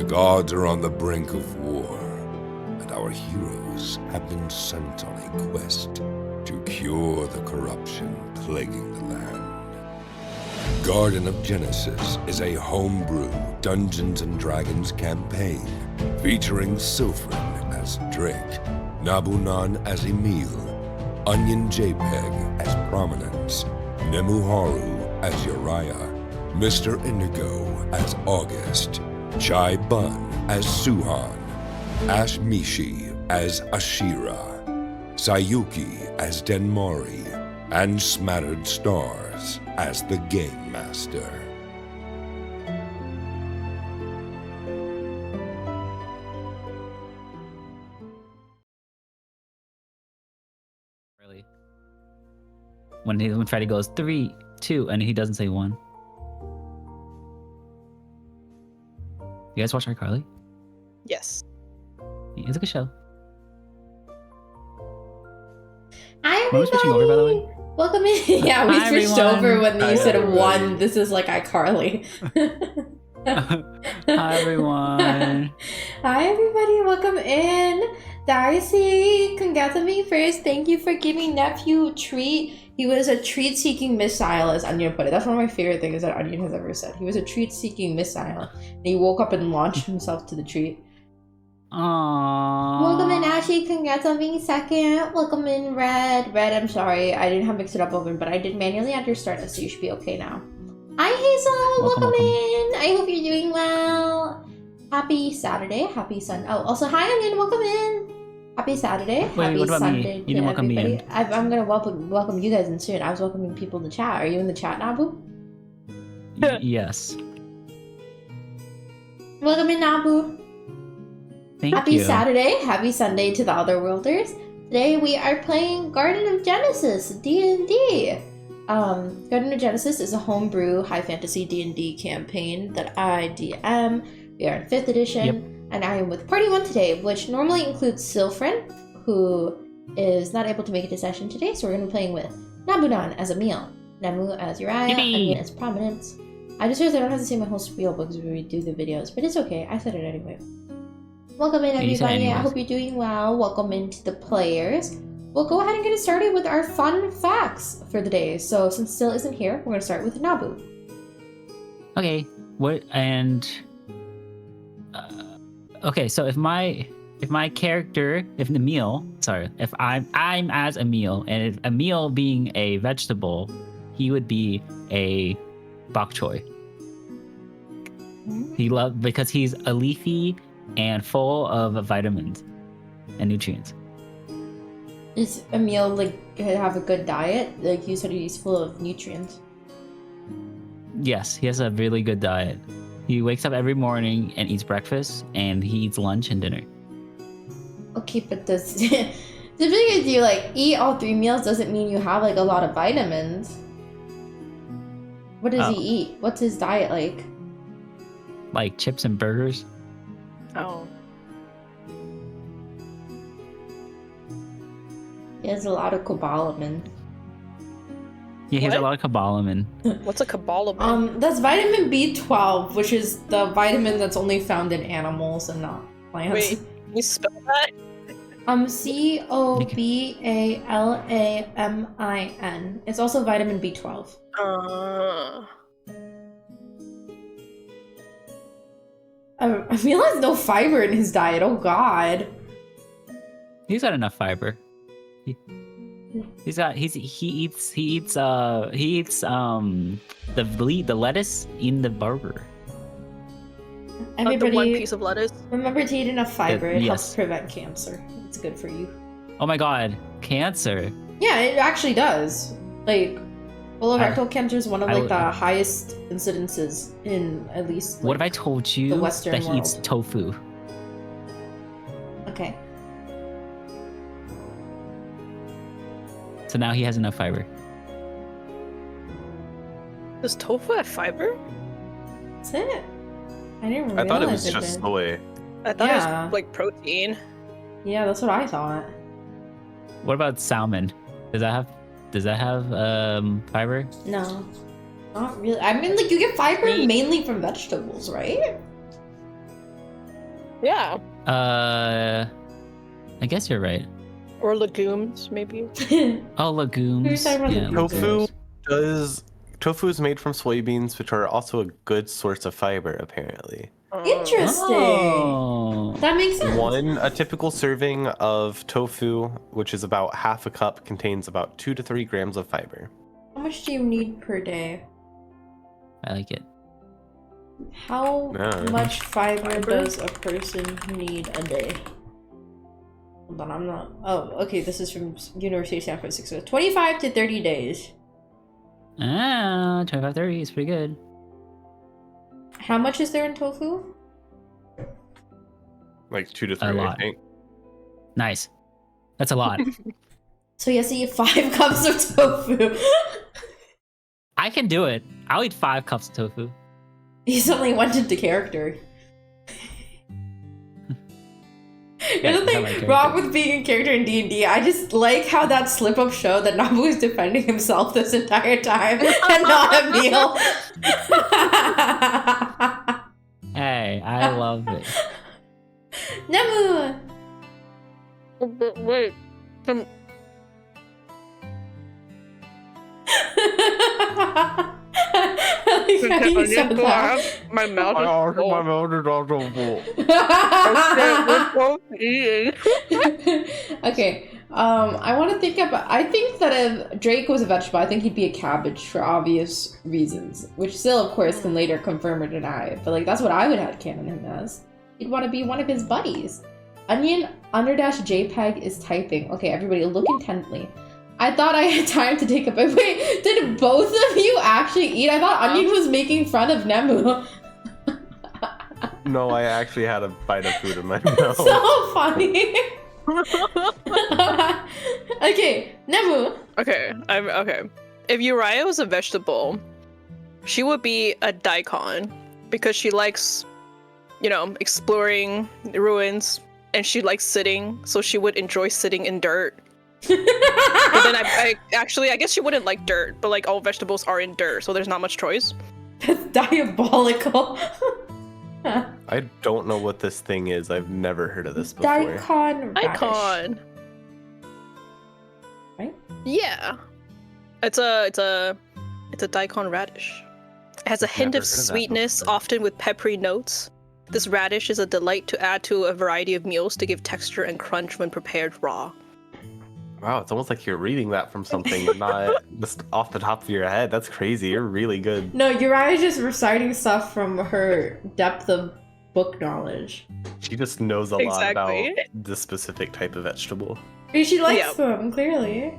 The gods are on the brink of war, and our heroes have been sent on a quest to cure the corruption plaguing the land. Garden of Genesis is a homebrew Dungeons & Dragons campaign featuring Sylphrin as Drake, Nabunan as Emil, Onion JPEG as Prominence, Nemuharu as Uriah, Mr. Indigo as August, Chai Bun as Suhan, Ash Mishi as Ashira, Sayuki as Denmari, and Smattered Stars as the Game Master. Really. When Freddy goes 3, 2, and he doesn't say 1. You guys watch iCarly? Yes. It's a good show. Hi, When are we switching over, by the way? Welcome in. Yeah, we Hi, switched everyone. over when you Hi, said everybody. 1. This is like iCarly. Hi, everyone. Hi, everybody. Welcome in. Darcy, congrats on being first. Thank you for giving nephew a treat. He was a treat-seeking missile, as Onion put it. That's one of my favorite things that Onion has ever said. He was a treat-seeking missile. And he woke up and launched himself to the treat. Aww. Welcome in, Ashy. Congrats on being second. Welcome in, Red. Red, I'm sorry. I didn't have Mix It Up open, but I did manually add your start, so you should be okay now. Hi, Hazel. Welcome, Welcome welcome. in. I hope you're doing well. Happy Saturday. Happy Sunday. Oh, also, hi, Onion. Welcome in. Happy Saturday. Wait, Happy what about me? Sunday You didn't welcome me everybody. in. I'm gonna welcome you guys in soon. I was welcoming people in the chat. Are you in the chat, Nabu? Yes. Welcome in, Nabu. Thank Happy you. Saturday, happy Sunday to the Otherworlders. Today we are playing Garden of Genesis, D&D. Garden of Genesis is a homebrew high fantasy D&D campaign that I DM. We are in 5th edition, Yep. and I am with Party 1 today, which normally includes Sylphrin, who is not able to make it to session today, so we're going to be playing with Nabunan as Emil, Nemu as Uriah, Yippee! Onion as Prominence. I just realized I don't have to say my whole spiel because we do the videos, but it's okay, I said it anyway. Welcome in, Yeah, you said everybody. I anyways. hope you're doing well. Welcome into the players. We'll go ahead and get it started with our fun facts for the day. So, since Sil isn't here, we're going to start with Nabu. Okay. What and okay, so if my character, if I'm as Emil, and if Emil being a vegetable, he would be a bok choy. Because he's a leafy and full of vitamins and nutrients. Is Emil, like, have a good diet? Like, you said he's full of nutrients. Yes, he has a really good diet. He wakes up every morning and eats breakfast, and he eats lunch and dinner. Okay, but does... Just because you, like, eat all 3 meals doesn't mean you have, like, a lot of vitamins. What does he Oh. eat? What's his diet like? Like chips and burgers. Oh. He has a lot of cobalamin. Yeah, he has a What? lot of cobalamin. What's a Kabbalah? That's vitamin B12, which is the vitamin that's only found in animals and not plants. Wait, can you spell that? Cobalamin. It's also vitamin B12. I realize no fiber in his diet. Oh God. He's got enough fiber. He eats the lettuce in the burger. The one Everybody, piece of lettuce. remember to eat enough fiber. It helps Yes. prevent cancer. It's good for you. Oh my god, cancer. Yeah, it actually does. Like, colorectal cancer is one of I like would- the highest incidences in at least. What if I like- told the you Western that he eats world. tofu? Okay. So now he has enough fiber. Does tofu have fiber? That's it. I didn't realize I thought it was did. just soy. I thought it Yeah. was like protein. Yeah, that's what I thought. What about salmon? Does that have fiber? No, not really. I mean, like, you get fiber Meat. mainly from vegetables, right? Yeah. I guess you're right. Or legumes, maybe. Oh, legumes. We were talking about Yeah, legumes. legumes. Tofu is made from soybeans, which are also a good source of fiber, apparently. Interesting. Oh. That makes sense. A typical serving of tofu, which is about half a cup, contains about 2 to 3 grams of fiber. How much do you need per day? I like it. How Yeah. much fiber does a person need a day? Hold on, I'm not. Oh, okay. This is from University of San Francisco. 25 to 30 days. 25-30 is pretty good. How much is there in tofu? Like 2 to A 3, I lot. think. Nice. That's a lot. So he has to eat 5 cups of tofu. I can do it. I'll eat 5 cups of tofu. He suddenly went into character. Here's the I like thing character. wrong with being in character in D&D. I just like how that slip up showed that Nabu was defending himself this entire time and not Emil. Hey, I love it. Nemu! Wait. I like how you said that. My mouth is Oh, full. my mouth is also full. We're both eating. Okay, I want to think about. I think that if Drake was a vegetable, I think he'd be a cabbage for obvious reasons, which still, of course, can later confirm or deny. But like, that's what I would have canon him as. He'd want to be one of his buddies. Onion _JPEG is typing. Okay, everybody, look intently. I thought I had time to take a bite. Wait, did both of you actually eat? I thought Onion was making fun of Nemu. No, I actually had a bite of food in my mouth. So funny. Okay, Nemu. Okay, I'm okay. If Uriah was a vegetable, she would be a daikon because she likes, exploring the ruins, and she likes sitting, so she would enjoy sitting in dirt. But then I guess she wouldn't like dirt, but like all vegetables are in dirt, so there's not much choice. That's diabolical. I don't know what this thing is. I've never heard of this before. Daikon radish. Icon. Right? Yeah. It's a daikon radish. It has a hint Never of heard of that sweetness, before. often with peppery notes. This radish is a delight to add to a variety of meals to give texture and crunch when prepared raw. Wow, it's almost like you're reading that from something, not just off the top of your head. That's crazy. You're really good. No, Uriah's just reciting stuff from her depth of book knowledge. She just knows a lot about Exactly. the specific type of vegetable. She likes Yep. them, clearly.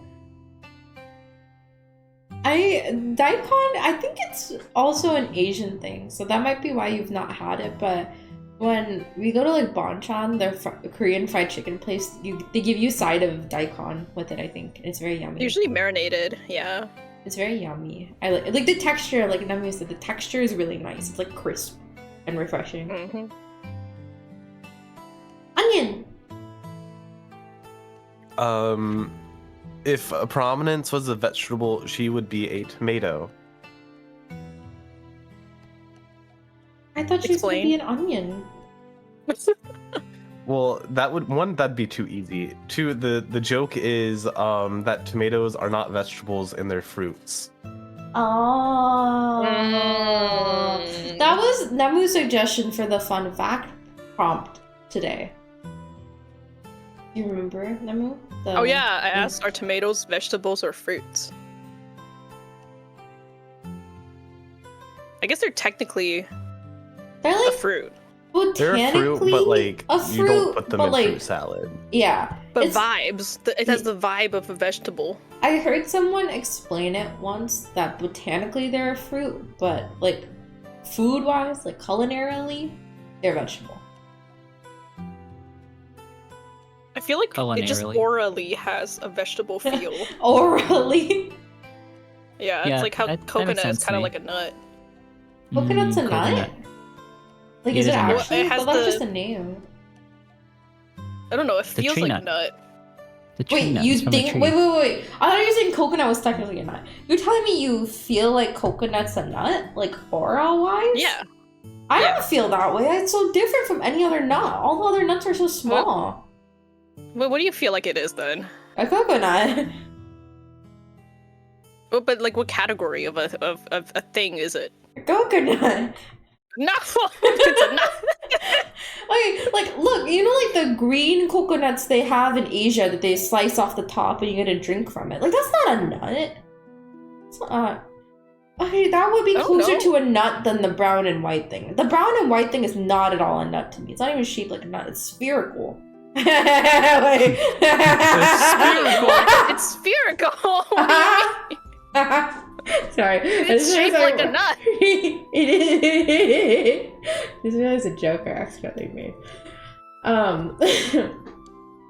Daikon, I think it's also an Asian thing, so that might be why you've not had it, but when we go to like Bonchon, their Korean fried chicken place, they give you side of daikon with it, I think. It's very yummy. Usually marinated, yeah. It's very yummy. I like the texture, like Nami said, the texture is really nice. It's like crisp and refreshing. Hmm. Onion! If a prominence was a vegetable, she would be a tomato. I thought she was gonna Explain. be an onion. Well, that'd be too easy. Two, the joke is that tomatoes are not vegetables and they're fruits. Oh. Mm. That was Nemu's suggestion for the fun fact prompt today. You remember, Nemu? Oh yeah, I asked, are tomatoes vegetables or fruits? I guess they're technically They're a like fruit. They're a fruit, but like a you don't put them but in like, fruit salad. Yeah. But It's- vibes. It has the vibe of a vegetable. I heard someone explain it once that botanically they're a fruit, but like food-wise, like culinarily, they're vegetable. I feel like it just Culinarily. orally has a vegetable feel. Orally. Yeah, Yeah, it's like how that makes coconut sense is to kind of me. like a nut. Coconut's a Coconut. nut? Like, It is is it a nut. actually? Well, it has I thought it was the- just a name. I don't know, it The feels tree like nut. nut. The tree Wait, nut you is from a think? tree. Wait. I thought you were saying coconut was technically a nut. You're telling me you feel like coconut's a nut, like oral wise? Yeah. I Yeah. don't feel that way. It's so different from any other nut. All the other nuts are so small. What do you feel like it is then? A coconut. Well, but like, what category of a thing is it? A coconut. No, it's a nut. Like, look, you know, like the green coconuts they have in Asia that they slice off the top and you get a drink from it. Like, that's not a nut. It's not. Okay, that would be Oh, closer no. to a nut than the brown and white thing. The brown and white thing is not at all a nut to me. It's not even shaped like a nut. It's spherical. Like- It's spherical. What do you mean? Sorry. It's shaped like a nut. It is. This is a joke I accidentally made.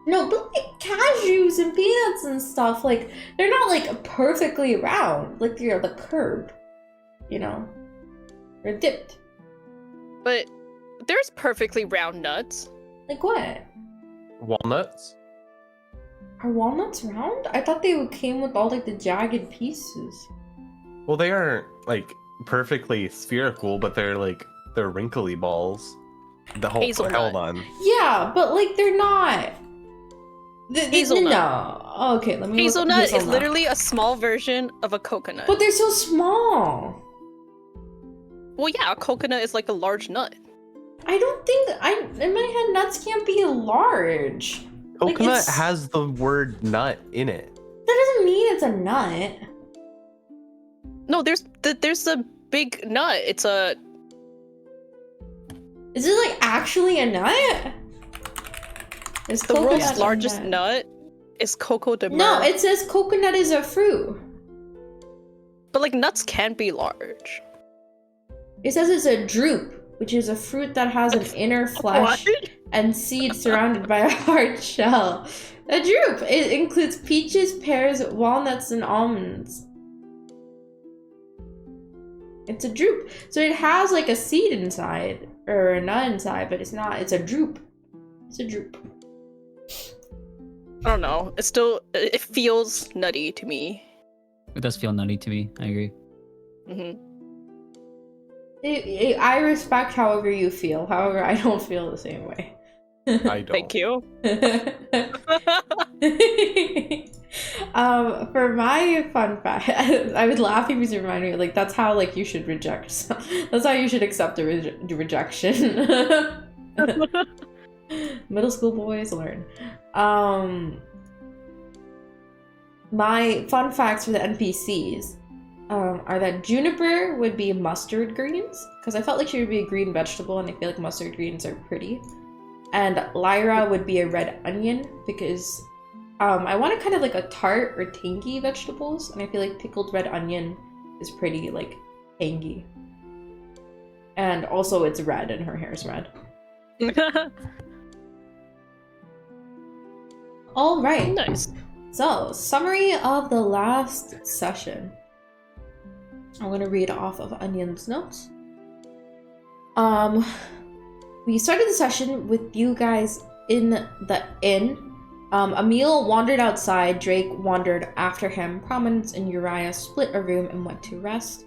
No, but like cashews and peanuts and stuff, like they're not like perfectly round. Like they're the curved, you know, they're dipped. But there's perfectly round nuts. Like what? Walnuts? Are walnuts round? I thought they came with all like the jagged pieces. Well, they aren't like perfectly spherical, but they're wrinkly balls. Hazelnut. Hold on. Yeah, but like they're not. Hazelnut. No. Okay, let me. look at Hazelnut is hazelnut. literally a small version of a coconut. But they're so small. Well, yeah, a coconut is like a large nut. I don't think in my head nuts can't be large. Like, Coconut it's- has the word nut in it. That doesn't mean it's a nut. No, there's a big nut. It's a Is it like actually a nut? Is the coconut world's a largest nut is Coco de Mer. No, it says coconut is a fruit. But like nuts can be large. It says it's a drupe, which is a fruit that has an inner flesh What? and seeds surrounded by a hard shell. A drupe. It includes peaches, pears, walnuts, and almonds. It's a drupe. So it has like a seed inside, or a nut inside, but it's not. It's a drupe. It's a drupe. I don't know. It feels nutty to me. It does feel nutty to me. I agree. Hmm I respect however you feel. However, I don't feel the same way. I don't. Thank you. For my fun fact, I was laughing because you reminded me, like, that's how, like, you should reject. That's how you should accept the rejection. Middle school boys learn. My fun facts for the NPCs are that Juniper would be mustard greens, because I felt like she would be a green vegetable, and I feel like mustard greens are pretty. And Lyra would be a red onion, because I wanted kind of like a tart or tangy vegetables, and I feel like pickled red onion is pretty like tangy. And also it's red and her hair is red. All right. Nice. So, summary of the last session. I'm gonna read off of Onion's notes. We started the session with you guys in the inn. Emil wandered outside, Drake wandered after him, Prominence and Uriah split a room and went to rest.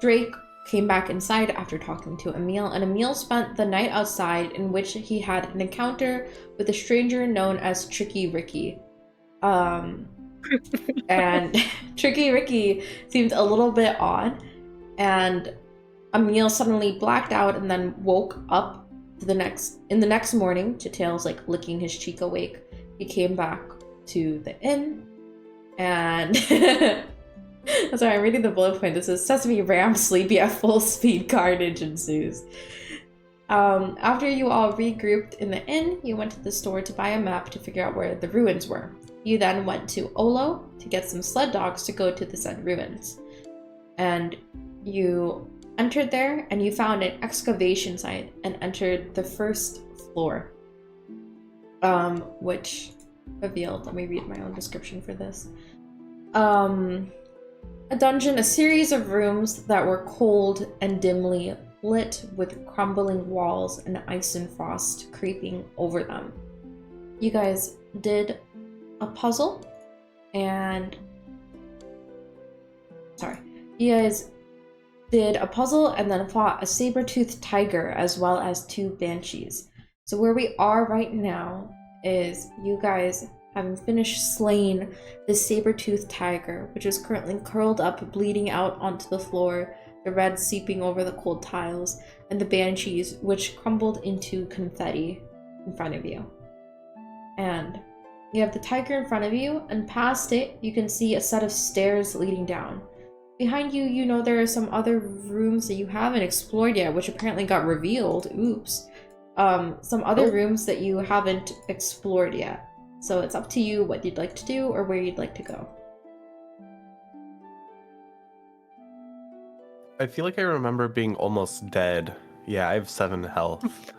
Drake came back inside after talking to Emil, and Emil spent the night outside, in which he had an encounter with a stranger known as Tricky Ricky. And Tricky Ricky seemed a little bit odd, and Emil suddenly blacked out and then woke up in the next morning to Tails like licking his cheek awake. He came back to the inn, and I'm sorry, I'm reading the bullet point. It says Sesame Ram sleepy at full speed, carnage ensues. After you all regrouped in the inn, you went to the store to buy a map to figure out where the ruins were. You then went to Olo to get some sled dogs to go to the said ruins. And you entered there, and you found an excavation site and entered the first floor. Which revealed, let me read my own description for this. A dungeon, a series of rooms that were cold and dimly lit with crumbling walls and ice and frost creeping over them. You guys did a puzzle, and you guys did a puzzle and then fought a saber-toothed tiger as well as 2 banshees. So where we are right now is you guys having finished slaying the saber-toothed tiger, which is currently curled up, bleeding out onto the floor, the red seeping over the cold tiles, and the banshees, which crumbled into confetti in front of you. And you have the tiger in front of you, and past it, you can see a set of stairs leading down. Behind you, you know there are some other rooms that you haven't explored yet, which apparently got revealed. Oops. Some other rooms that you haven't explored yet. So it's up to you what you'd like to do or where you'd like to go. I feel like I remember being almost dead. Yeah, I have 7 health.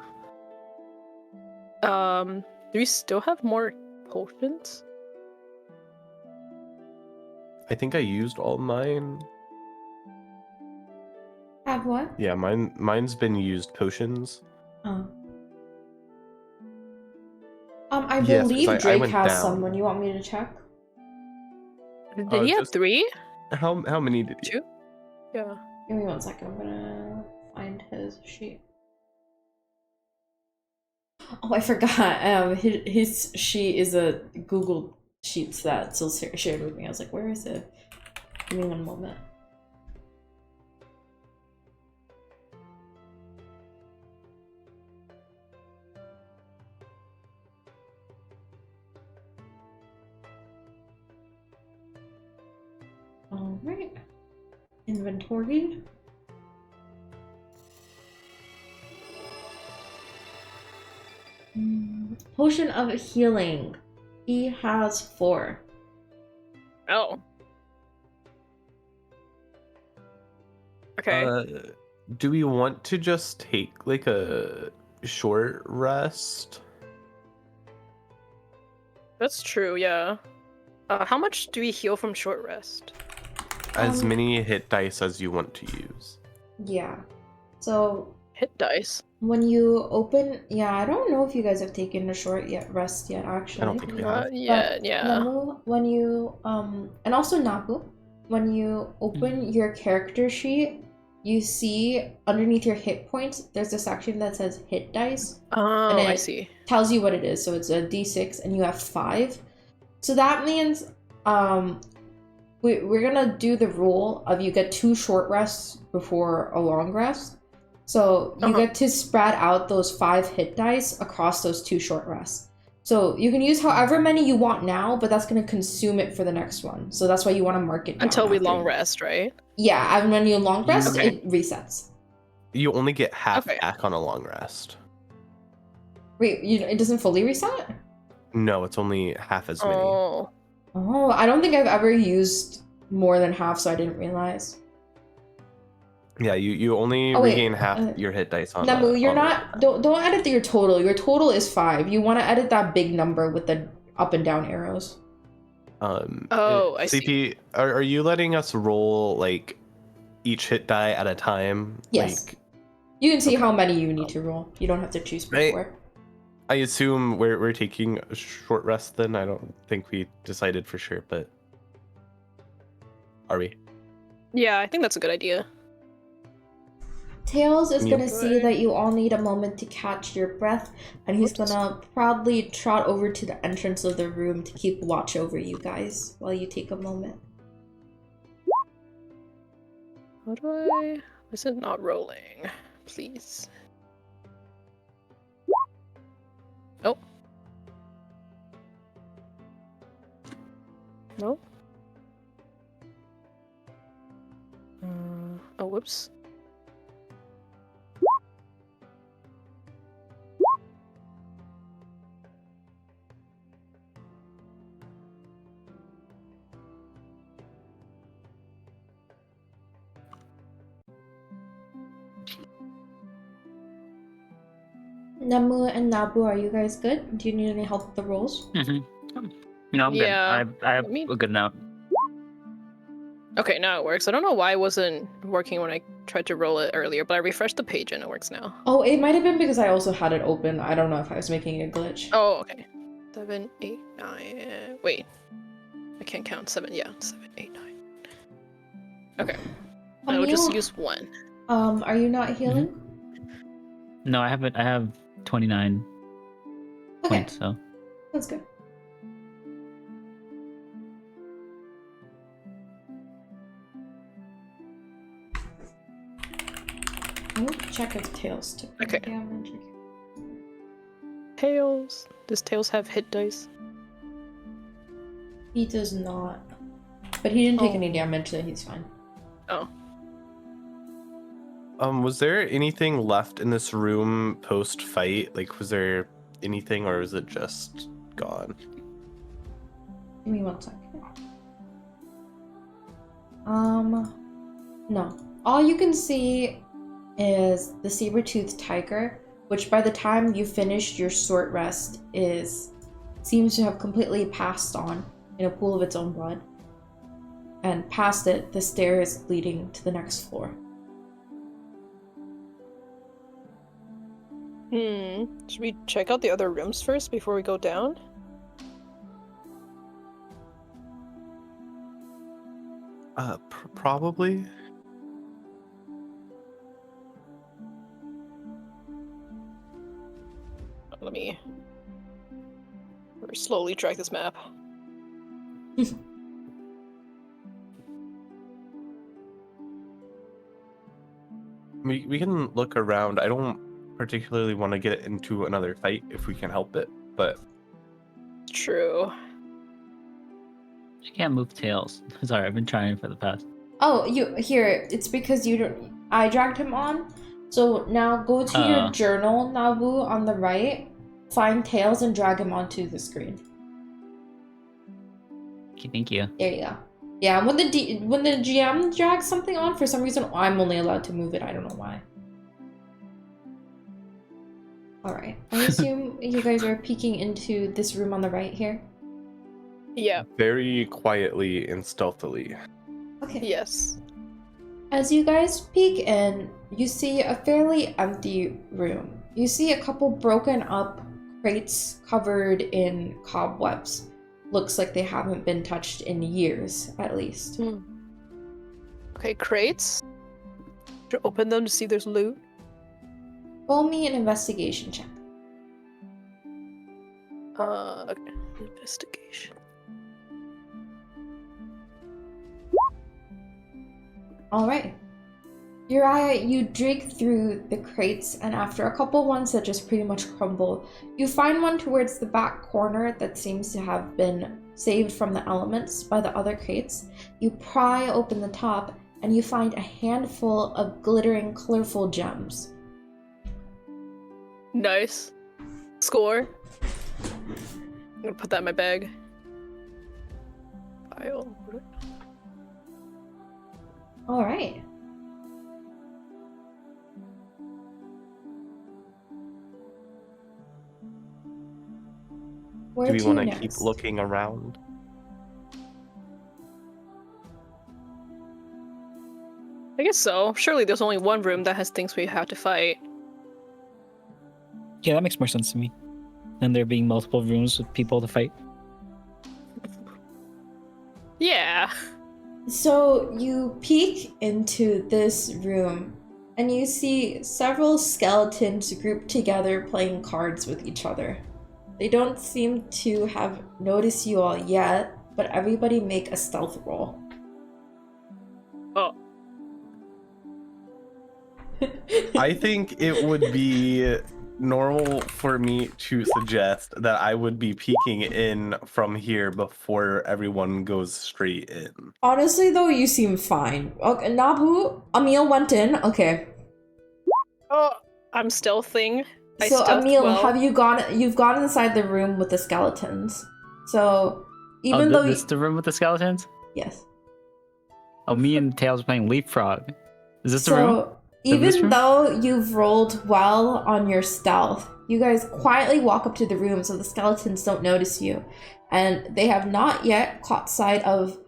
Do we still have more potions? I think I used all mine. Have what? Yeah, mine's been used potions. Oh. I Yes, 'cause believe I Drake went has down. someone. You want me to check? Did he have just- 3? How many did you? 2? Yeah. Give me 1 second. I'm gonna find his sheet. Oh, I forgot. His sheet is a Google Sheets that Sil shared with me. I was like, where is it? Give me 1 moment. All right. Inventory. Potion of healing. He has 4. Oh. Okay. Do we want to just take like a short rest? That's true, yeah. How much do we heal from short rest? As many hit dice as you want to use. Yeah. So Hit dice. when you open, yeah, I don't know if you guys have taken a short rest yet. Actually, I don't think we have. Not yet, yeah. Namu, when you and also Nabu, when you open your character sheet, you see underneath your hit points, there's a section that says hit dice. Oh, And I it see. tells you what it is. So it's a d6 and you have 5. So that means we're gonna do the rule of you get 2 short rests before a long rest. So you get to spread out those 5 hit dice across those 2 short rests. So you can use however many you want now, but that's gonna consume it for the next one. So that's why you want to mark it down Until we after. long rest, right? Yeah, and when you long rest, Okay. it resets. You only get half Okay. back on a long rest. Wait, it doesn't fully reset? No, it's only half as many. Oh. Oh, I don't think I've ever used more than half, so I didn't realize. Yeah, you only Oh, wait, regain half your hit dice on. Namu, you're on a not. long Don't edit your total. Your total is 5. You want to edit that big number with the up and down arrows. Oh, I see. CP, are you letting us roll like each hit die at a time? Yes. Like, You can see how many you need to roll. You don't have to choose Right. before. I assume we're taking a short rest then. I don't think we decided for sure, but are we? Yeah, I think that's a good idea. Tails is Yep. gonna see that you all need a moment to catch your breath, and he's gonna proudly trot over to the entrance of the room to keep watch over you guys while you take a moment. How do I... Is it not rolling? Please. Oh. No? Oh, whoops. Namu and Nabu, are you guys good? Do you need any help with the rolls? No, I'm Yeah, good. I have me- a good now. Okay, now it works. I don't know why it wasn't working when I tried to roll it earlier, but I refreshed the page and it works now. Oh, it might have been because I also had it open. I don't know if I was making a glitch. Oh, okay. 7, 8, 9. Wait. I can't count. 7, yeah. 7, 8, 9. Okay. I will just Emil, use one. are you not healing? No, I haven't. I have 29 Okay, points. So that's good. We'll check if Tails took any Okay. damage. Tails. Does Tails have hit dice? He does not. But he didn't take Oh. any damage, so he's fine. Oh. Was there anything left in this room post fight? Like, was there anything, or was it just gone? Give me 1 second. No. All you can see is the saber-toothed tiger, which by the time you finished your short rest seems to have completely passed on in a pool of its own blood. And past it, the stairs leading to the next floor. Should we check out the other rooms first before we go down? Probably. Let me very slowly drag this map. We can look around. I don't particularly want to get into another fight if we can help it, but True. I can't move Tails. Sorry, I've been trying for the past. Oh, it's because you don't. I dragged him on. So now go to your journal, Nabu, on the right. Find Tails and drag him onto the screen. Okay, thank you. There you go. Yeah, when the GM drags something on, for some reason I'm only allowed to move it. I don't know why. Alright. I assume you guys are peeking into this room on the right here. Yeah. very quietly and stealthily. Okay. Yes. As you guys peek in, you see a fairly empty room. You see a couple broken up crates covered in cobwebs. Looks like they haven't been touched in years, at least. Okay, crates. Should open them to see if there's loot. Roll me an investigation check. Okay. Investigation. Alright. Uriah, you dig through the crates, and after a couple ones that just pretty much crumble, you find one towards the back corner that seems to have been saved from the elements by the other crates. You pry open the top, and you find a handful of glittering, colorful gems. Nice. Score. I'm gonna put that in my bag. Pile. Alright. Where Do we to want to next? keep looking around? I guess so. Surely there's only one room that has things we have to fight. Yeah, that makes more sense to me than there being multiple rooms with people to fight. Yeah. So you peek into this room and you see several skeletons grouped together playing cards with each other. They don't seem to have noticed you all yet, but everybody make a stealth roll. Oh. I think it would be normal for me to suggest that I would be peeking in from here before everyone goes straight in. Honestly though, you seem fine. Okay, Nabu, Emil went in. Okay. Oh, I'm stealthing. I So stealthed Emil, well. you've gone inside the room with the skeletons. So even though this is the room with the skeletons? yes. Oh, me and Tails are playing Leapfrog. Is this the So room? this even room? though you've rolled well on your stealth, you guys quietly walk up to the room so the skeletons don't notice you. And they have not yet caught sight of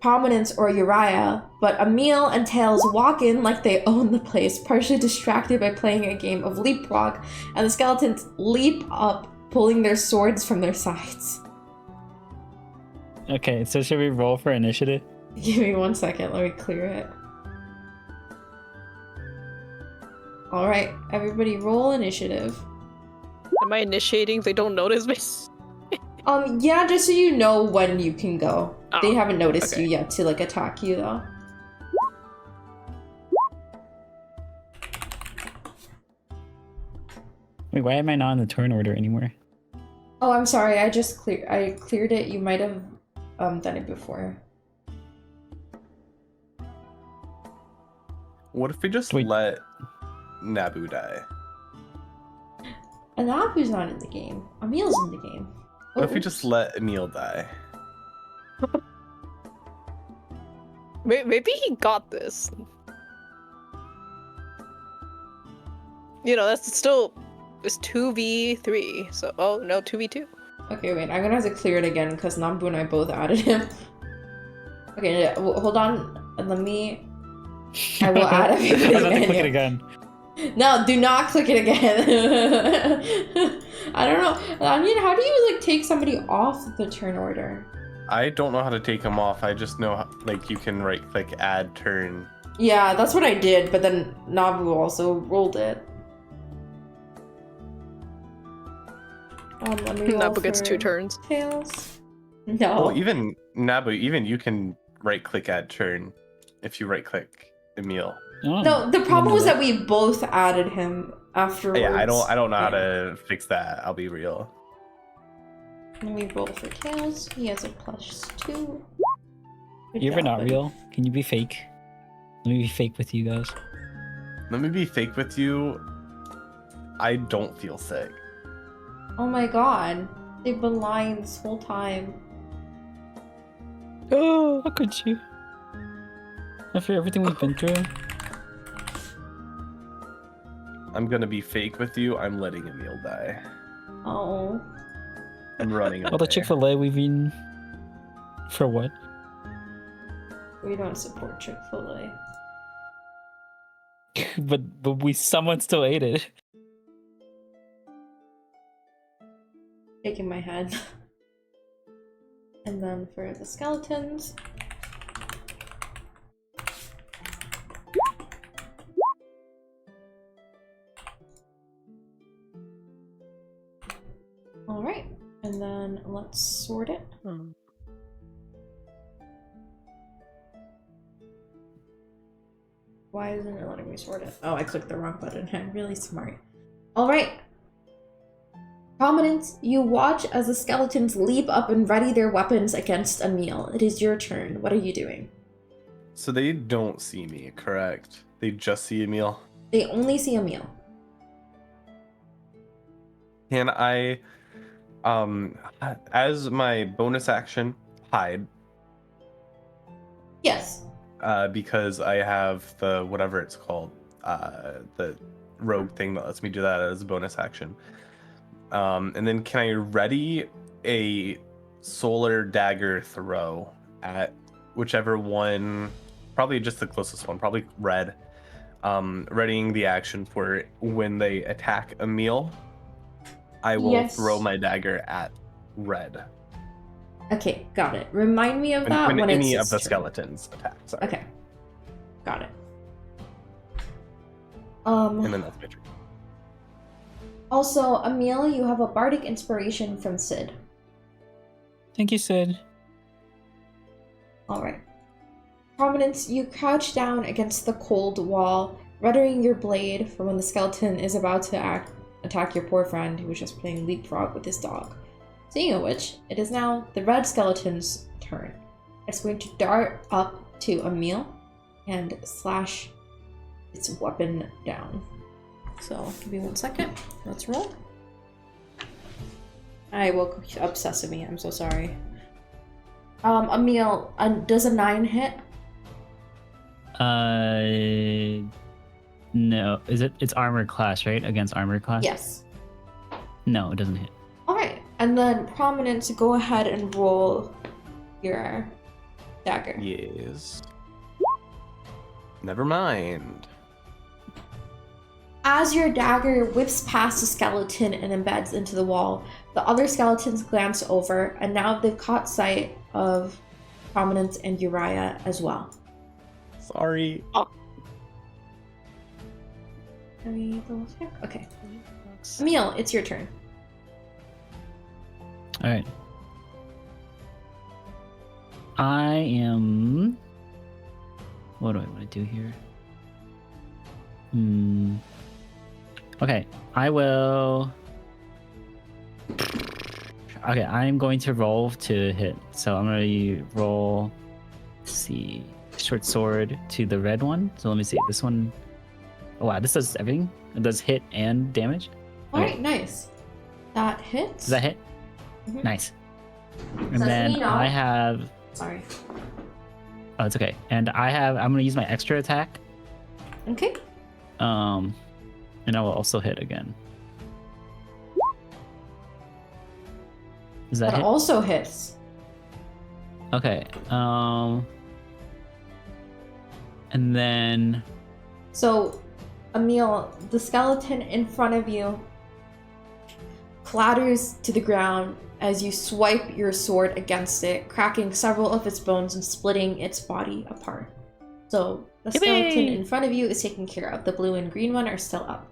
Prominence or Uriah, but Emil and Tails walk in like they own the place, partially distracted by playing a game of leapfrog, and the skeletons leap up, pulling their swords from their sides. Okay, so should we roll for initiative? Give me 1 second, let me clear it. All right, everybody, roll initiative. Am I initiating? They don't notice me. Yeah, just so you know when you can go. They Oh, haven't noticed okay. you yet to like attack you though. Wait, why am I not in the turn order anymore? Oh, I'm sorry. I cleared it. You might have done it before. What if we just Wait. let Nabu die? Anapu's not in the game. Emil's in the game. What if we oops. just let Emil die? Maybe he got this. You know, that's still it's 2v3. So oh no, 2v2. Okay, wait. I'm gonna have to clear it again because Nambu and I both added him. Okay, yeah, hold on. Let me. I will add I was everybody's about to click menu. it again. No, do not click it again. I don't know. I mean, how do you like take somebody off the turn order? I don't know how to take him off. I just know like you can right click add turn. Yeah, that's what I did, but then Nabu also rolled it. Let me roll Nabu gets for 2 turns. Tails. No. Well, even Nabu, even you can right click add turn if you right click Emil. Oh, No, the I problem didn't was know that we both added him afterwards. Yeah, I don't know how Yeah. to fix that. I'll be real. Let me roll for Tails. He has a +2. Good You ever job, not buddy. real? Can you be fake? Let me be fake with you guys. Let me be fake with you. I don't feel sick. Oh my god. They've been lying this whole time. Oh, how could you? After everything we've been through. I'm gonna be fake with you. I'm letting Emil die. Oh. I'm running away. All the Chick-fil-A we've eaten. For what? We don't support Chick-fil-A. but someone still ate it. Shaking my head. And then for the skeletons. Alright, and then let's sort it. Why isn't it letting me sort it? Oh, I clicked the wrong button. I'm really smart. Alright. Prominence, you watch as the skeletons leap up and ready their weapons against Emil. It is your turn. What are you doing? So they don't see me, correct? They just see Emil. They only see Emil. Can I, as my bonus action, hide? Yes. Because I have the whatever it's called, the rogue thing that lets me do that as a bonus action. And then can I ready a solar dagger throw at whichever one, probably just the closest one, probably red. Readying the action for when they attack Emil, I will Yes. throw my dagger at red. Okay, got it. Remind me of that When when any it's of the its turn. skeletons attack. Sorry. Okay. Got it. And then that's my turn. Also, Emil, you have a bardic inspiration from Sid. Thank you, Sid. Alright. Prominence, you crouch down against the cold wall, readying your blade for when the skeleton is about to attack your poor friend who was just playing leapfrog with his dog. Seeing of which, it is now the red skeleton's turn. It's going to dart up to Emil and slash its weapon down. So, give me 1 second. Let's roll. I woke up Sesame. I'm so sorry. Emil, does a 9 hit? No. It's armor class, right? Against armor class? Yes. No, it doesn't hit. Alright, and then Prominence, go ahead and roll your dagger. Yes. Never mind. As your dagger whips past the skeleton and embeds into the wall, the other skeletons glance over, and now they've caught sight of Prominence and Uriah as well. Sorry. Heavy double check. Okay. Emil, it's your turn. All right. I am. What do I want to do here? Okay, I will. Okay, I'm going to roll to hit. So I'm going to roll. Let's see, short sword to the red one. So let me see. This one. Oh wow, this does everything. It does hit and damage. All Okay. right, nice. That hits. Does that hit? Mhm. Nice. And Does then me know? I have. Sorry. Oh, it's okay. And I'm gonna use my extra attack. Okay. And I will also hit again. Does that That hit? also hits. Okay. And then So, Emil, the skeleton in front of you clatters to the ground as you swipe your sword against it, cracking several of its bones and splitting its body apart. So, the skeleton Yippee! in front of you is taken care of. The blue and green one are still up.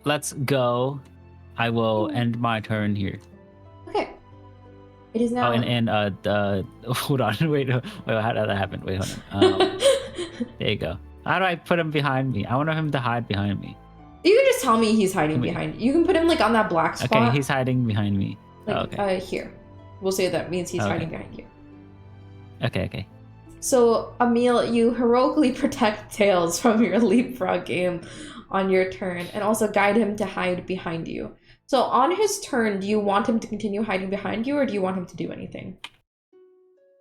let's go. I will end my turn here. Okay. It is now. Oh, and hold on. Wait, how did that happen? Wait, hold on. There you go. How do I put him behind me? I want him to hide behind me. You can just tell me he's hiding Wait. behind. You can put him like on that black spot. Okay, he's hiding behind me. like, okay. Here. We'll say that means he's Okay. hiding behind you. Okay. So, Emil, you heroically protect Tails from your leapfrog game on your turn and also guide him to hide behind you. So, on his turn, do you want him to continue hiding behind you or do you want him to do anything?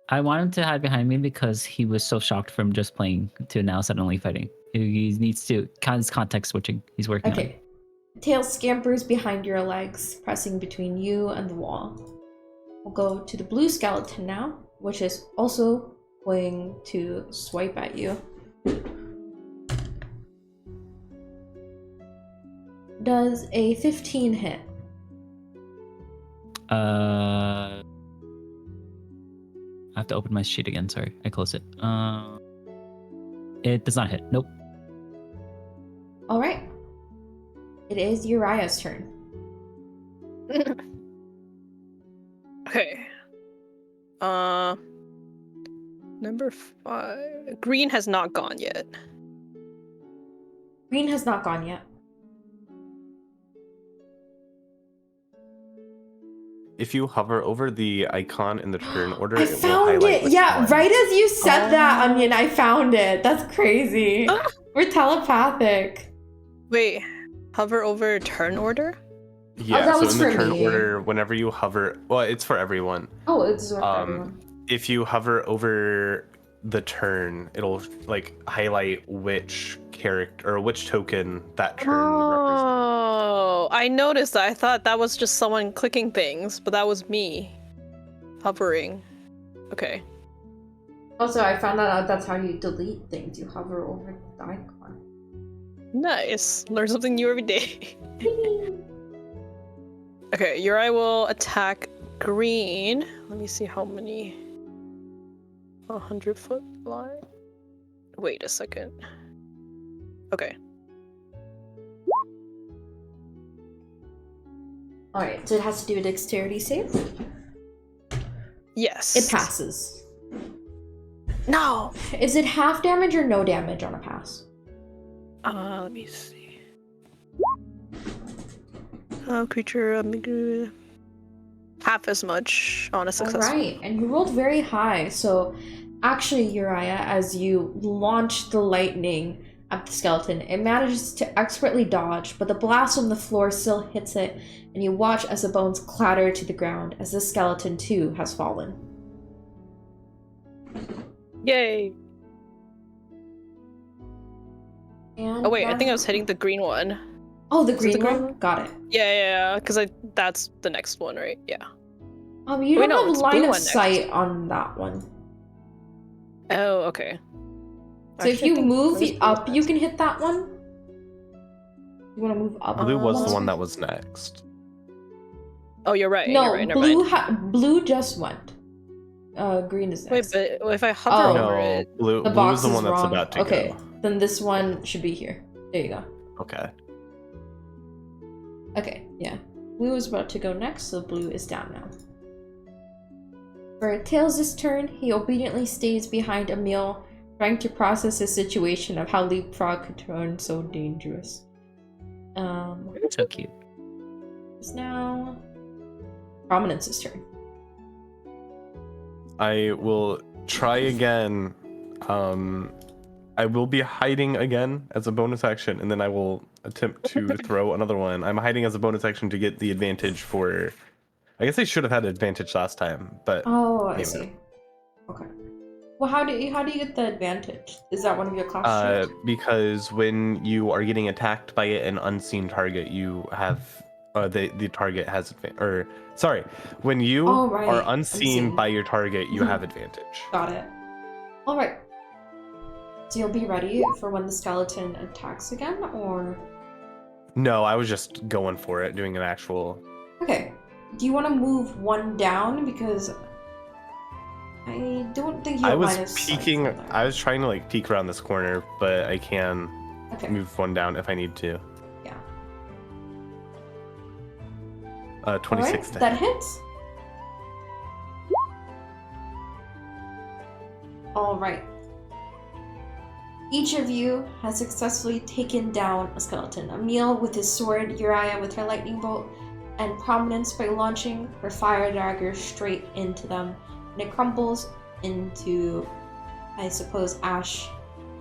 I want him to hide behind me because he was so shocked from just playing to now suddenly fighting. He needs to context switching. He's working on it. Okay. Tails scampers behind your legs, pressing between you and the wall. We'll go to the blue skeleton now, which is also going to swipe at you. Does a 15 hit? I have to open my sheet again. Sorry, I closed it. It does not hit. Nope. All right. It is Uriah's turn. Okay. Number 5. Green has not gone yet. Green has not gone yet. If you hover over the icon in the turn order, I it will found highlight it. which Yeah, one. right as you said that, Oh. Onion, I found it. That's crazy. Ah. We're telepathic. Wait, hover over turn order? Yeah, that so was in the for turn me. order, whenever you hover, well, it's for everyone. Oh, it's for everyone. If you hover over the turn, it'll like highlight which character or which token that turn represents. Oh, I noticed that. I thought that was just someone clicking things, but that was me hovering. Okay. Also, I found out that's how you delete things. You hover over the icon. Nice. Learn something new every day. Okay, Uri will attack green. Let me see how many. 100-foot line. Wait a second. Okay. Alright, so it has to do a dexterity save. Yes. It passes. No. Is it half damage or no damage on a pass? Let me see. Creature, half as much on a successful. Alright, and you rolled very high, so actually, Uriah, as you launch the lightning at the skeleton, it manages to expertly dodge, but the blast on the floor still hits it, and you watch as the bones clatter to the ground as the skeleton too has fallen. Yay. And Oh wait, I think I now- was hitting the green one. Oh, the Is it the green green one? one? Got it. Yeah, because that's the next one, right? Yeah. You Wait, don't no, have it's line blue of one next. sight on that one. Oh, okay. So if Actually, I you think move it was up, blue you next. can hit that one. You want to move up? Blue was the Oh. one that was next. Oh, you're right. No, you're right. Never blue. mind. Blue just went. Green is Wait, next. but if I hover Oh. over No, it, blue The was box the is one that's wrong. about to Okay. go. then this one should be here. There you go. Okay. Okay, yeah. Blue is about to go next, so blue is down now. For Tails' turn, he obediently stays behind Emil, trying to process the situation of how Leapfrog could turn so dangerous. So cute. It's now Prominence's turn. I will try again. I will be hiding again as a bonus action, and then I will attempt to throw another one. I'm hiding as a bonus action to get the advantage for. I guess I should have had advantage last time, but Oh, I anyway. see. Okay. Well, how do you get the advantage? Is that one of your class traits? Because when you are getting attacked by an unseen target, you have the target has or sorry, when you Oh, right. are unseen Unseen. by your target, you have advantage. Got it. All right. So you'll be ready for when the skeleton attacks again, or? No, I was just going for it, doing an actual. Okay. Do you want to move one down because I don't think you I have was line of sight peeking. from there. I was trying to like peek around this corner, but I can Okay. move one down if I need to. Yeah. 26 Alright, to that hit. hits. Alright. Each of you has successfully taken down a skeleton. Emil with his sword, Uriah with her lightning bolt, and Prominence by launching her fire dagger straight into them. And it crumbles into, I suppose, ash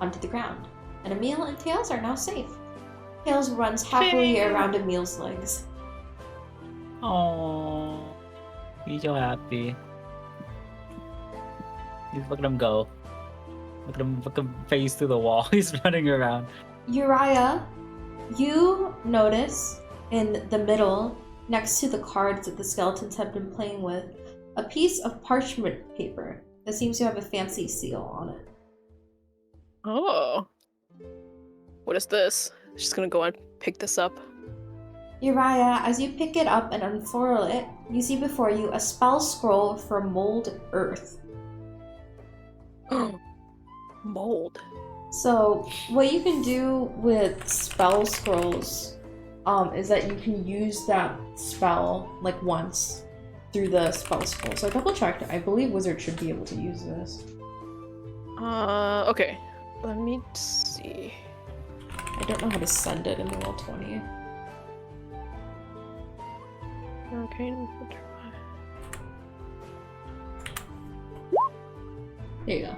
onto the ground. And Emil and Tails are now safe. Tails runs happily Yay. around Emil's legs. Oh, he's so happy. Look at him go. Look at him face through the wall. He's running around. Uriah, you notice in the middle, next to the cards that the skeletons have been playing with, a piece of parchment paper that seems to have a fancy seal on it. Oh. What is this? Just gonna go and pick this up. Uriah, as you pick it up and unfurl it, you see before you a spell scroll for Mold Earth. Mold. So, what you can do with spell scrolls is that you can use that spell like once through the spell scroll. So I double checked. I believe Wizard should be able to use this. Okay. Let me see. I don't know how to send it in the Roll20. Okay. There you go.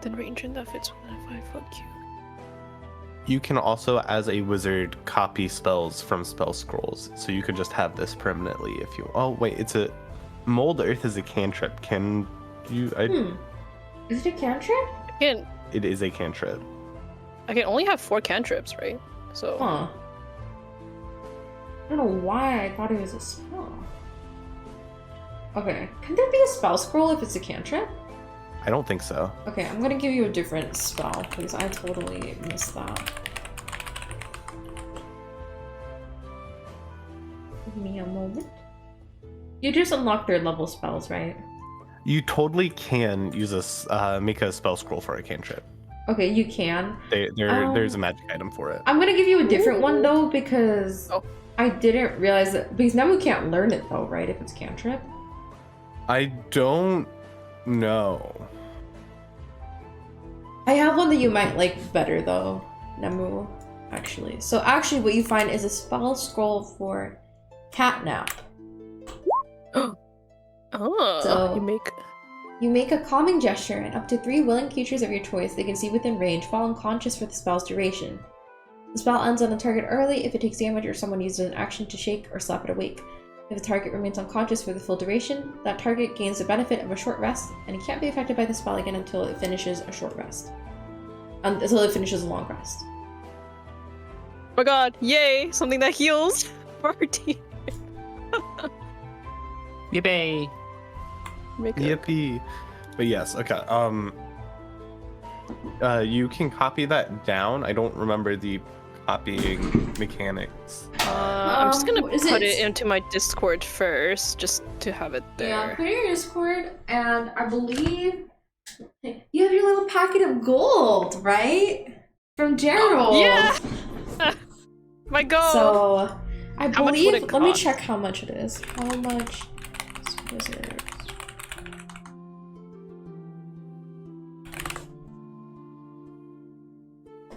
Then range in that fits within a 5-foot cube. You can also, as a wizard, copy spells from spell scrolls. So you could just have this permanently if you. Oh wait, it's a Mold Earth is a cantrip. Can you? Is it a cantrip? It is a cantrip. I can only have 4 cantrips, right? So Huh. I don't know why I thought it was a spell. Okay. Can there be a spell scroll if it's a cantrip? I don't think so. Okay, I'm gonna give you a different spell because I totally missed that. Give me a moment. You just unlock third level spells, right? You totally can use make a spell scroll for a cantrip. Okay, you can. There's a magic item for it. I'm gonna give you a different one though because Oh. I didn't realize that because Nemu can't learn it though, right? If it's cantrip. I don't know. I have one that you might like better though, Nemu, actually. So actually what you find is a spell scroll for Catnap. Oh, So- you make You make a calming gesture and up to 3 willing creatures of your choice they can see within range fall unconscious for the spell's duration. The spell ends on the target early if it takes damage or someone uses an action to shake or slap it awake. If the target remains unconscious for the full duration, that target gains the benefit of a short rest, and it can't be affected by the spell again until it finishes a short rest. Until it finishes a long rest. Oh my god, yay! Something that heals for our team. Yippee! Make a- Yippee! But yes, okay. You can copy that down. I don't remember the copying mechanics. I'm just gonna is put it- it into my Discord first, just to have it Yeah, there. put it in your Discord, and I believe you have your little packet of gold, right? From Gerald. Yeah! My goal! So, I How much would believe. it Let me cost? check how much it is. How much? Wizards.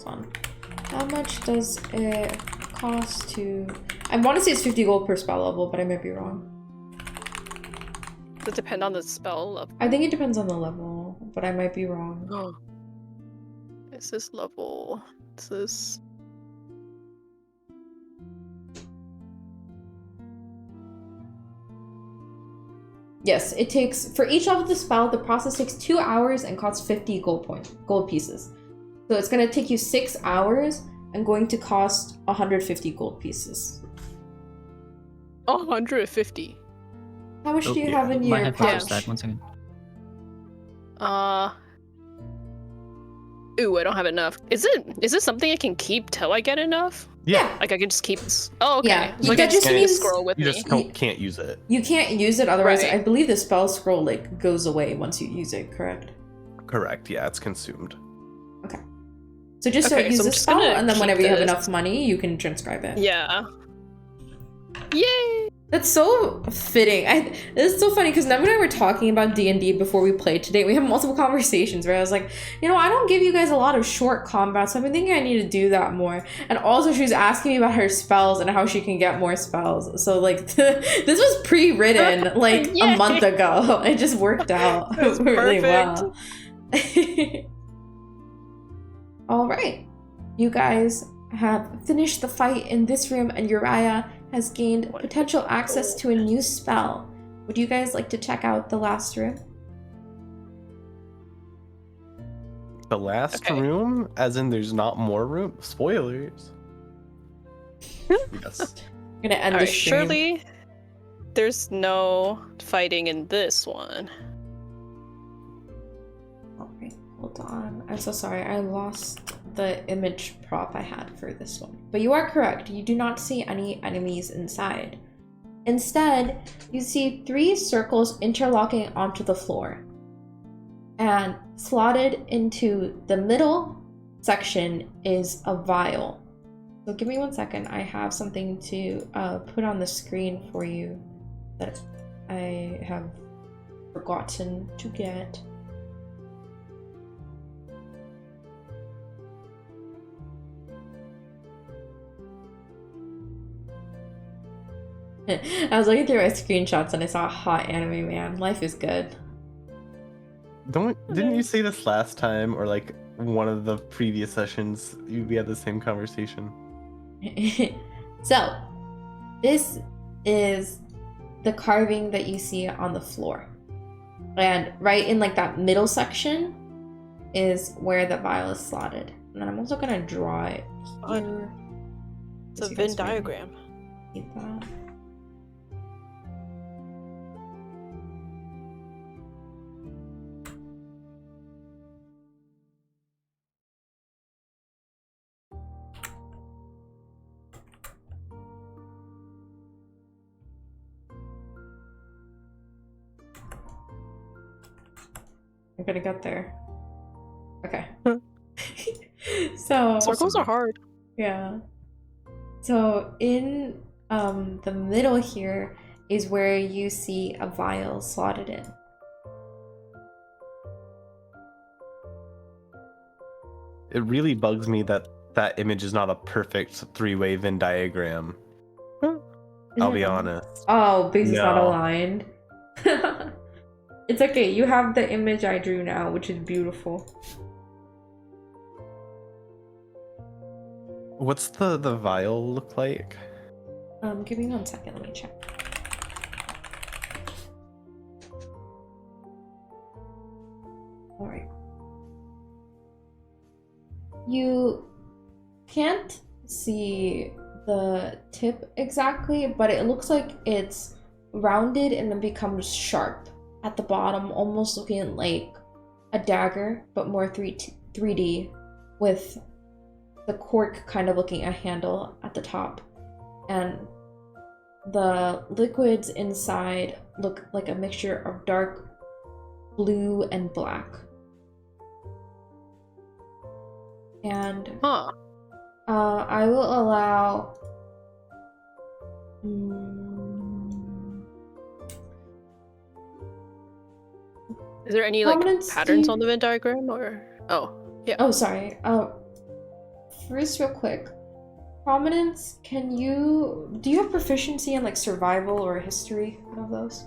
Hold on. How much does it cost to? I want to say it's 50 gold per spell level, but I might be wrong. Does it depend on the spell level? I think it depends on the level, but I might be wrong. Oh. Is this level? Is this? Yes, it takes for each level of the spell. The process takes 2 hours and costs 50 gold pieces. So it's gonna take you 6 hours and going to cost 150 gold pieces. 150. How much do you Okay. have in Might your have to pouch? use that 1 second. Ooh, I don't have enough. Is it something I can keep till I get enough? Yeah. Like I can just keep. Oh, okay. Yeah, So I that can just keep the means scroll with You me. just can't use it. You can't use it, otherwise Right. I believe the spell scroll like goes away once you use it, correct? Correct. Yeah, it's consumed. So just Okay, use so I'm the just spell, gonna and then keep whenever you have this. enough money, you can transcribe it. Yeah. Yay! That's so fitting. It's so funny because Nev and I were talking about D&D before we played today. We have multiple conversations where I was like, I don't give you guys a lot of short combat, so I've been thinking I need to do that more. And also she was asking me about her spells and how she can get more spells. So like this was pre-written like a Yay. month ago. It just worked out It was really perfect. well. All right. You guys have finished the fight in this room, and Uriah has gained potential access to a new spell. Would you guys like to check out the last room? The last Okay. room, as in there's not more room. Spoilers. Yes. I'm gonna end the Alright, stream. surely there's no fighting in this one. Alright, hold on. I'm so sorry. I lost the image prop I had for this one. But you are correct. You do not see any enemies inside. Instead, you see 3 circles interlocking onto the floor. And slotted into the middle section is a vial. So give me 1 second. I have something to put on the screen for you that I have forgotten to get. I was looking through my screenshots and I saw a hot anime man. Life is good. Didn't you say this last time, or like one of the previous sessions? We had the same conversation. So, this is the carving that you see on the floor. And right in like that middle section is where the vial is slotted. And then I'm also gonna draw it here. It's a So you Venn guys really diagram. see that. I'm gonna get there. Okay. So Circles are hard. yeah. So in the middle here is where you see a vial slotted in. It really bugs me that that image is not a perfect 3-way Venn diagram. I'll be honest. Oh, because it's not No. aligned. It's okay. You have the image I drew now, which is beautiful. What's the vial look like? Give me 1 second. Let me check. All right. You can't see the tip exactly, but it looks like it's rounded and then becomes sharp at the bottom, almost looking like a dagger, but more 3D with the cork kind of looking a handle at the top, and the liquids inside look like a mixture of dark blue and black. And Huh. I will allow Is there any like Prominence, patterns do on the Venn diagram or? Oh, yeah. oh, sorry. First, real quick, prominence. Do you have proficiency in like survival or history? One of those.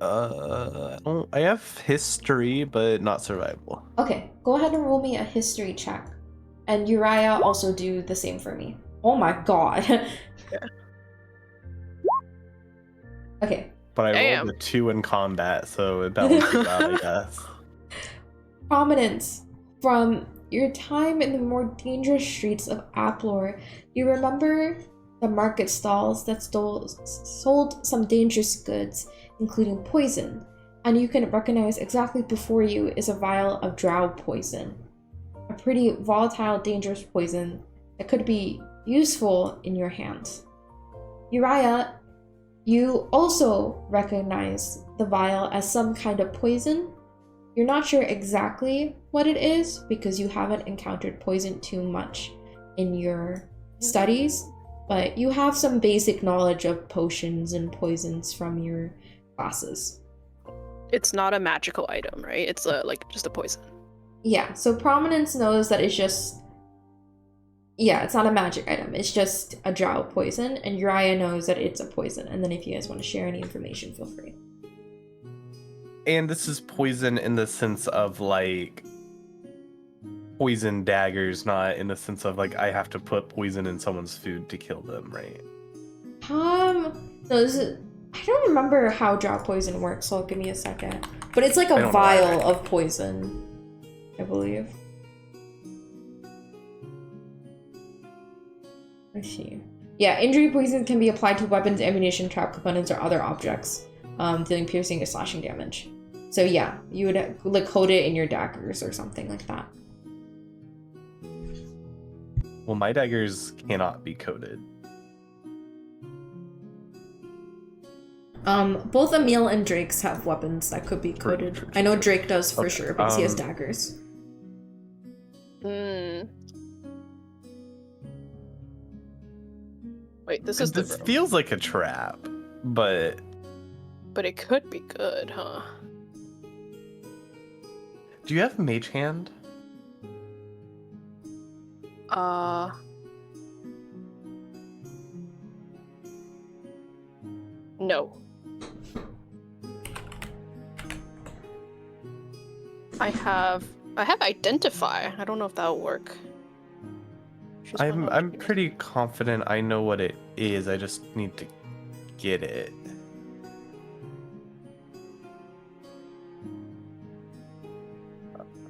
I have history, but not survival. Okay, go ahead and roll me a history check, and Uriah also do the same for me. Oh my god. Yeah. Okay. But I Damn. rolled a 2 in combat, so it balances out, I guess. Prominence. From your time in the more dangerous streets of Aplor, you remember the market stalls that sold some dangerous goods, including poison, and you can recognize exactly before you is a vial of drow poison. A pretty volatile, dangerous poison that could be useful in your hands. Uriah, you also recognize the vial as some kind of poison. You're not sure exactly what it is because you haven't encountered poison too much in your studies, but you have some basic knowledge of potions and poisons from your classes. It's not a magical item, right? It's like just a poison. Yeah, so Prominence knows that it's just... Yeah, it's not a magic item. It's just a drow poison, and Uriah knows that it's a poison. And then if you guys want to share any information, feel free. And this is poison in the sense of like poison daggers, not in the sense of like I have to put poison in someone's food to kill them, right? No, I don't remember how drow poison works, so give me a second. But it's like I a don't know vial either. of poison, I believe. Let's see. Yeah, injury poison can be applied to weapons, ammunition, trap components, or other objects, dealing piercing or slashing damage. So yeah, you would like coat it in your daggers or something like that. Well, my daggers cannot be coated. Both Emil and Drake's have weapons that could be True, coated. true, I know true. Drake does for Okay, sure because he has daggers. Hmm. Wait, this is the This room. feels like a trap, but But it could be good, huh? do you have Mage Hand? No. I have Identify. I don't know if that'll work. She's one of I'm the- pretty confident I know what it is. I just need to get it.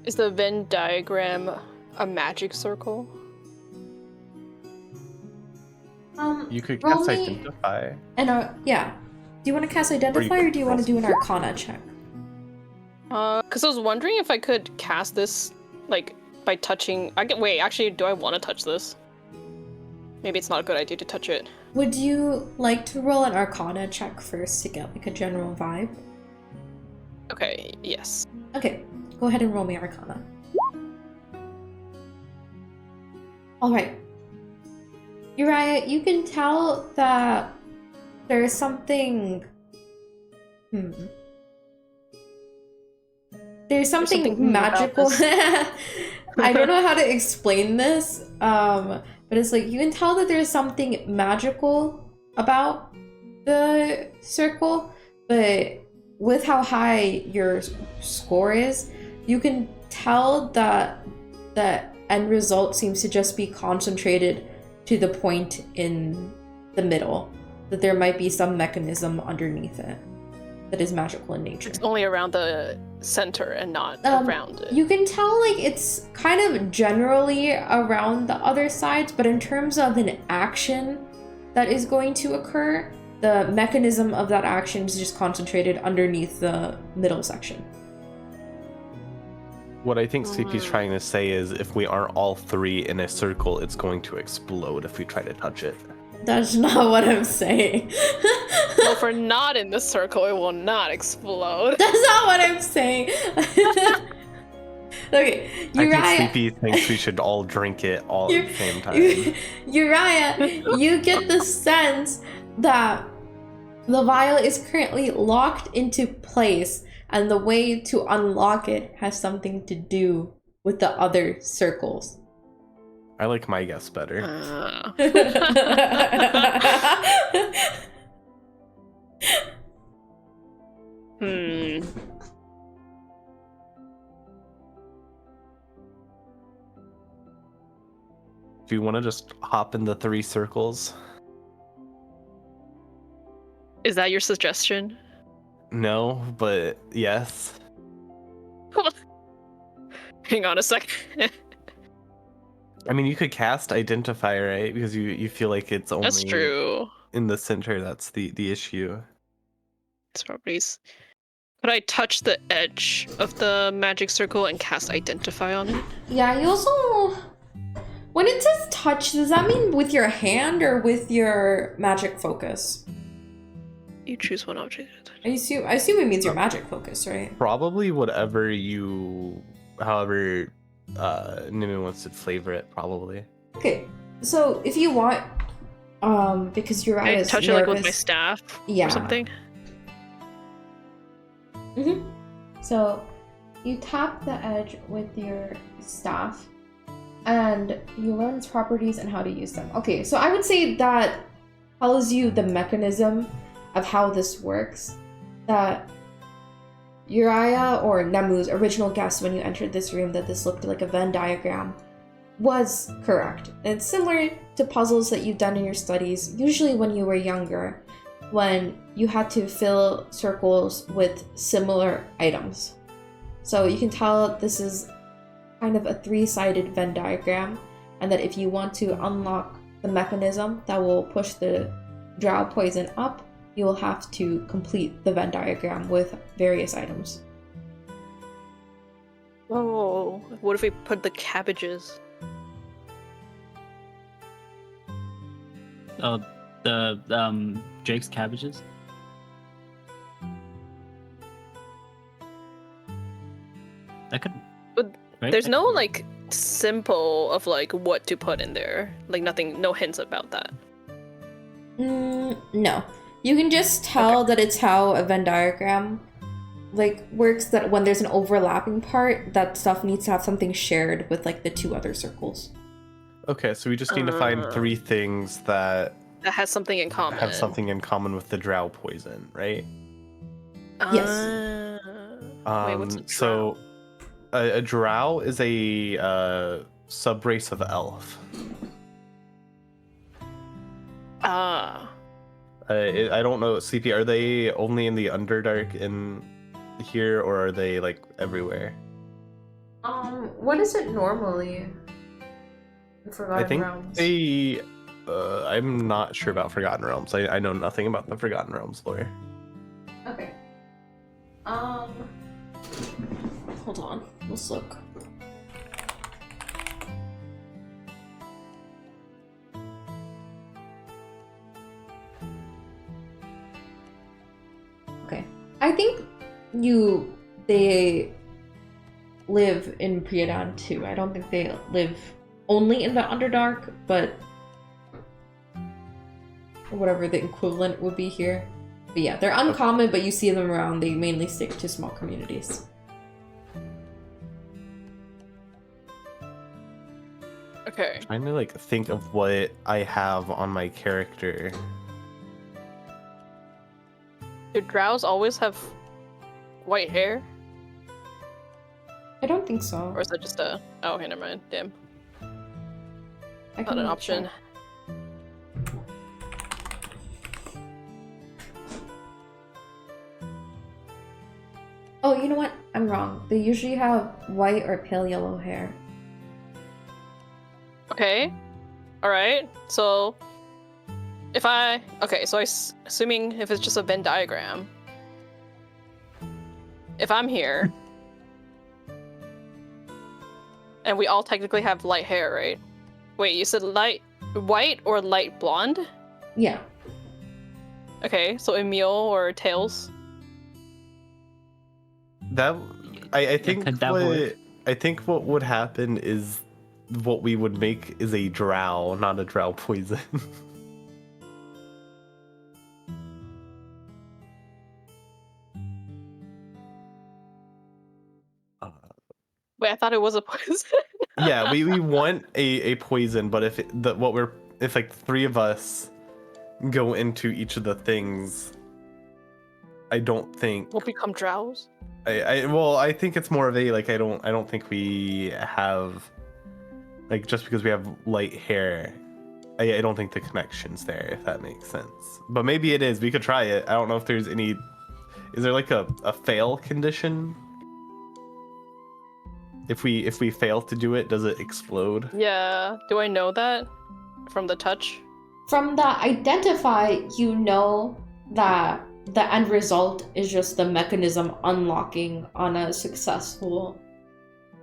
Is the Venn diagram a magic circle? You could Roll cast me- Identify. And yeah. Do you want to cast Identify or do you want to do an Arcana check? Because I was wondering if I could cast this, like, by touching. Wait, actually, do I want to touch this? Maybe it's not a good idea to touch it. Would you like to roll an Arcana check first to get like a general vibe? Okay, yes. Okay, go ahead and roll me Arcana. Alright. Uriah, you can tell that there's something... There's something something about magical. this. I don't know how to explain this, but it's like you can tell that there's something magical about the circle, but with how high your score is, you can tell that the end result seems to just be concentrated to the point in the middle, that there might be some mechanism underneath it that is magical in nature. It's only around the center and not around it. You can tell like it's kind of generally around the other sides, but in terms of an action that is going to occur, the mechanism of that action is just concentrated underneath the middle section. What I think CP's trying to say is if we aren't all three in a circle, it's going to explode if we try to touch it. That's not what I'm saying. Well, if we're not in the circle, it will not explode. That's not what I'm saying. Okay, I Uriah. think CP thinks we should all drink it all at the same time. Uriah, you get the sense that the vial is currently locked into place, and the way to unlock it has something to do with the other circles. I like my guess better. Hmm. Do you want to just hop in the 3 circles? Is that your suggestion? No, but yes. Hang on a sec. I mean, you could cast Identify, right? Because you feel like it's only That's true. in the center. That's the issue. It's properties. Could I touch the edge of the magic circle and cast Identify on it? Yeah, you also... When it says touch, does that mean with your hand or with your magic focus? You choose one object. I assume it means your magic focus, right? Probably whatever you, however, Nimi wants to flavor it. Probably. Okay, so if you want, because Can I Uriah's touch it nervous, like with my staff Yeah. or something? Mm-hmm. So you tap the edge with your staff, and you learn its properties and how to use them. Okay, so I would say that tells you the mechanism of how this works. That Uriah or Nemu's original guess when you entered this room that this looked like a Venn diagram was correct. It's similar to puzzles that you've done in your studies, usually when you were younger, when you had to fill circles with similar items. So you can tell this is kind of a 3-sided Venn diagram, and that if you want to unlock the mechanism that will push the drow poison up, you will have to complete the Venn diagram with various items. Oh, what if we put the cabbages? Oh, the Jake's cabbages. That could. But Right? There's no like symbol of like what to put in there. Like nothing, no hints about that. No. You can just tell that it's how a Venn diagram like works, that when there's an overlapping part, that stuff needs to have something shared with like the 2 other circles. Okay, so we just need to find 3 things that That has something in common. have something in common with the drow poison, right? Yes. Wait, what's a So a drow is a subrace of elf. Ah. I don't know, CP, are they only in the Underdark in here, or are they like everywhere? What is it normally? I think they I'm not sure about Forgotten Realms. I know nothing about the Forgotten Realms lore. Okay. Hold on. Let's look. Okay. I think they live in Priadan too. I don't think they live only in the Underdark, but whatever the equivalent would be here. But yeah, they're uncommon, but you see them around. They mainly stick to small communities. Okay. Trying to like think of what I have on my character. Do drows always have white hair? I don't think so. Or is that just a... Oh, okay, never mind. Damn. I Not an option. check. Oh, you know what? I'm wrong. They usually have white or pale yellow hair. Okay. Alright. So... If I... Okay, so assuming if it's just a Venn diagram... If I'm here... And we all technically have light hair, right? Wait, you said light white or light blonde? Yeah. Okay, so Emil or Tails? That I think could that work? I think what would happen is what we would make is a drow, not a drow poison. Wait, I thought it was a poison. Yeah, we want a poison, but if if like three of us go into each of the things, I don't think We'll become drows. I think it's more of a like I don't think we have like just because we have light hair, I don't think the connection's there, if that makes sense. But maybe it is. We could try it. I don't know if there's any. Is there like a fail condition? If we fail to do it, does it explode? Yeah. Do I know that from the touch? From the identify, you know that the end result is just the mechanism unlocking on a successful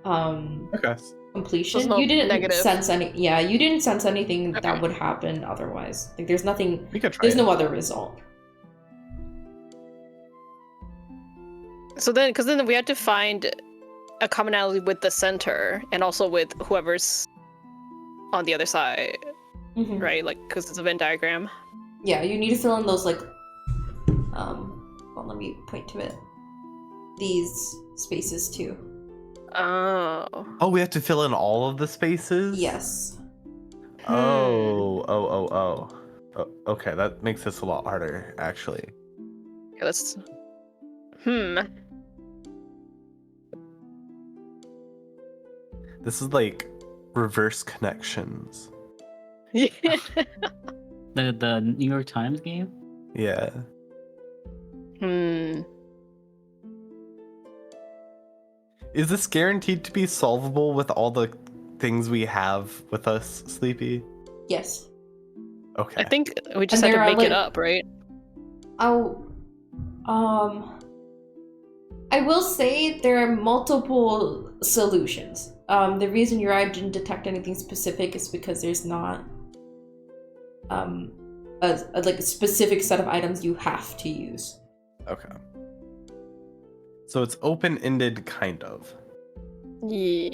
Okay. completion. There's no You didn't negative. sense any. Yeah, you didn't sense anything Okay. that would happen otherwise. Like there's nothing. We could try. There's it. no other result. So then, because then we had to find a commonality with the center and also with whoever's on the other side, Mhm. right? Like, because it's a Venn diagram. Yeah, you need to fill in those like. Well, let me point to it. These spaces too. Oh. Oh, we have to fill in all of the spaces? Yes. Oh, okay, that makes this a lot harder, actually. Okay, let's. This is like reverse connections. The New York Times game. Yeah. Is this guaranteed to be solvable with all the things we have with us, Sleepy? Yes. Okay. I think we just And had to there are, make it like- up, right? Oh, I will say there are multiple solutions. The reason your eye didn't detect anything specific is because there's not a like a specific set of items you have to use. Okay. So it's open-ended, kind of. Yeah.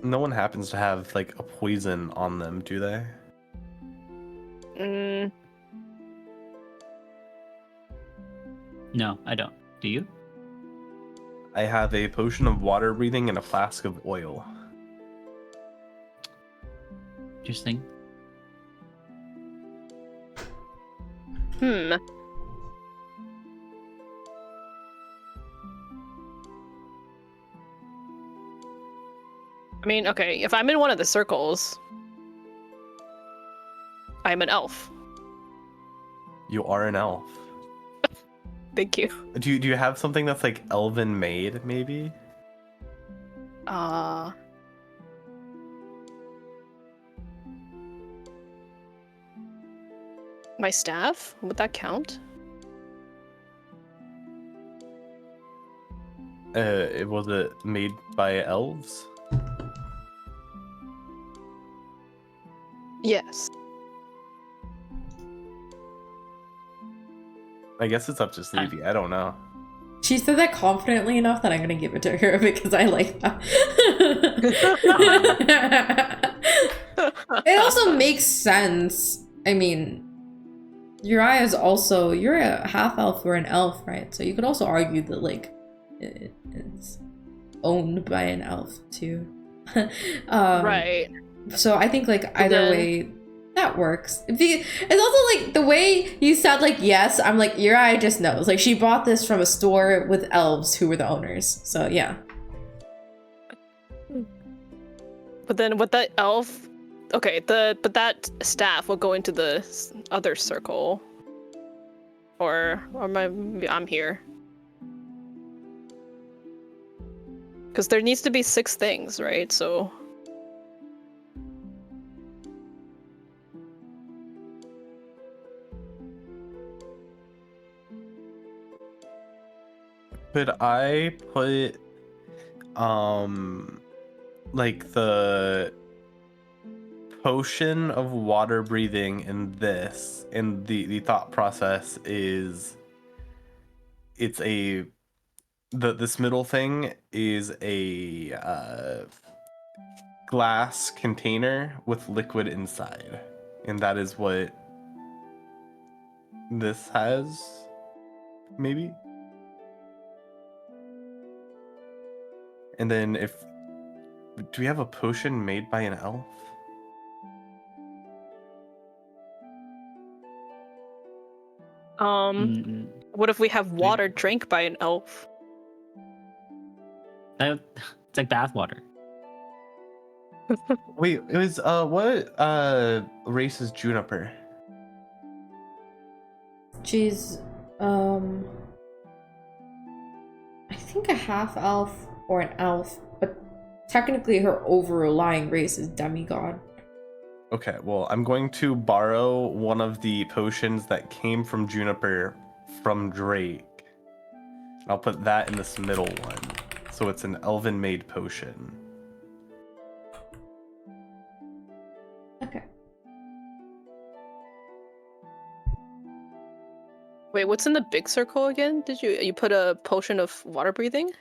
No one happens to have like a poison on them, do they? No, I don't. Do you? I have a potion of water breathing and a flask of oil. Interesting. I mean, okay, if I'm in one of the circles, I'm an elf. You are an elf. Thank you. Do you have something that's like elven made, maybe? My staff? Would that count? Was it made by elves? Yes. I guess it's up to Sleepy. I don't know. She said that confidently enough that I'm gonna give it to her because I like that. It also makes sense. I mean, Uriah is also, you're a half elf or an elf, right? So you could also argue that like it's owned by an elf too. Right. So I think like either then- way that works. It's also like the way you said like yes, I'm like Uriah just knows. Like she bought this from a store with elves who were the owners. So yeah. But then with that elf, okay, but that staff will go into the other circle. Or maybe I'm here. Because there needs to be 6 things, right? So Could I put like the potion of water breathing in this, and the thought process is it's a this middle thing is a glass container with liquid inside, and that is what this has, maybe. And then do we have a potion made by an elf? Mm, What if we have water drank by an elf? it's like bathwater. Wait, it was what race is Juniper? She's I think a half elf or an elf, but technically her overlying race is demigod. Okay, well, I'm going to borrow one of the potions that came from Juniper from Drake. I'll put that in this middle one. So it's an elven made potion. Okay. Wait, what's in the big circle again? Did you put a potion of water breathing?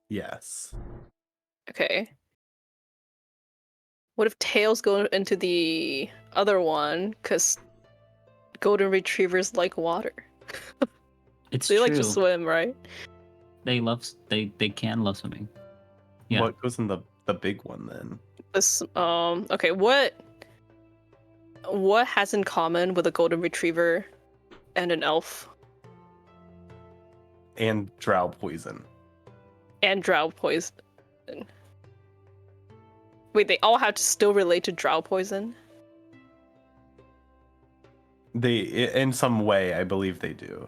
Yes. Okay. What if Tails go into the other one? Because golden retrievers like water. It's They true. like to swim, right? They can love swimming. Yeah. What goes in the big one then? This okay, what has in common with a golden retriever and an elf And drow poison. and drow poison? Wait, they all have to still relate to drow poison? They in some way, I believe they do.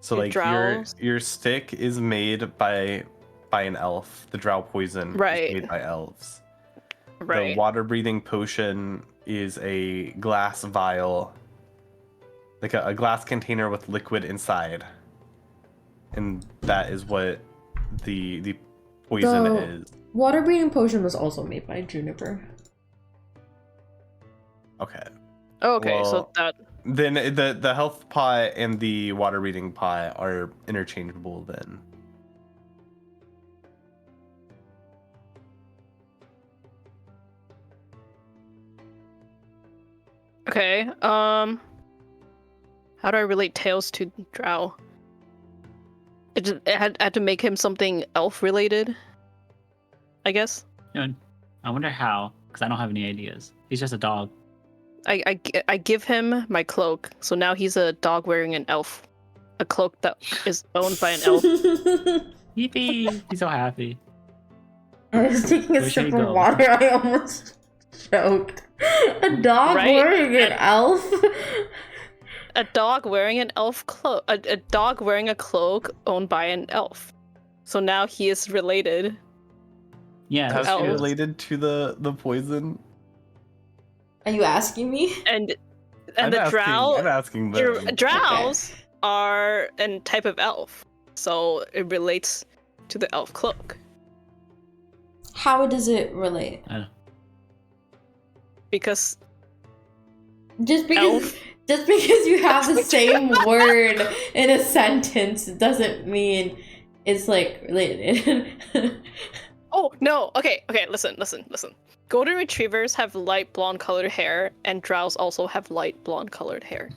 So Your like drows? your stick is made by an elf. The drow poison Right. is made by elves. Right. The water breathing potion is a glass vial, like a glass container with liquid inside, and that is what the poison So- is. Water breathing potion was also made by Juniper. Okay. Oh, okay, Well, so that Then the health pot and the water breathing pot are interchangeable then. okay. How do I relate Tails to Drow? It had to make him something elf related, I guess. You know, I wonder how, because I don't have any ideas. He's just a dog. I give him my cloak, so now he's a dog wearing an elf, a cloak that is owned by an elf. Yippee! He's so happy. I was taking a Where'd sip he of go? water. I almost choked. A dog Right? wearing an elf. A dog wearing an elf cloak, a dog wearing a cloak owned by an elf. So now he is related. Yeah. How's elves. he related to the poison? Are you asking me? And I'm the asking, drow, I'm asking your them. drows are a type of elf, so it relates to the elf cloak How does it relate? because Just because Elf. just because you have the same word in a sentence doesn't mean it's like related. oh no, okay, listen. Golden retrievers have light blonde colored hair, and drows also have light blonde colored hair.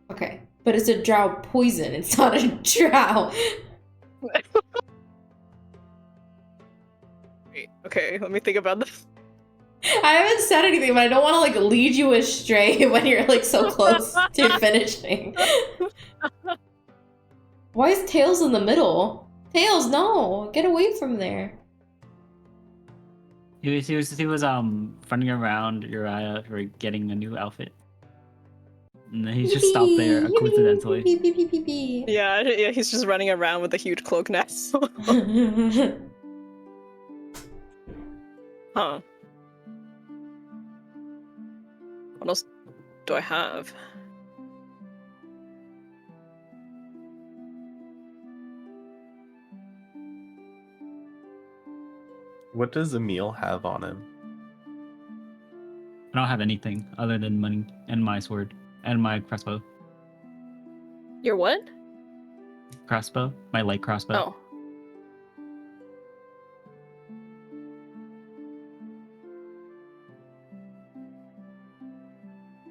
Okay, but it's a drow poison. It's not a drow. Wait, okay, let me think about this. I haven't said anything, but I don't want to like lead you astray when you're like so close to finishing. Why is Tails in the middle? Tails, no, get away from there. He was running around Uriah for getting a new outfit. And then he just stopped there Yippee, coincidentally. yippee, yippee, yippee, Yeah, he's just running around with a huge cloak now. yippee. Huh. What else do I have? What does Emil have on him? I don't have anything other than money and my sword and my crossbow. Your what? Crossbow, my light crossbow. Oh.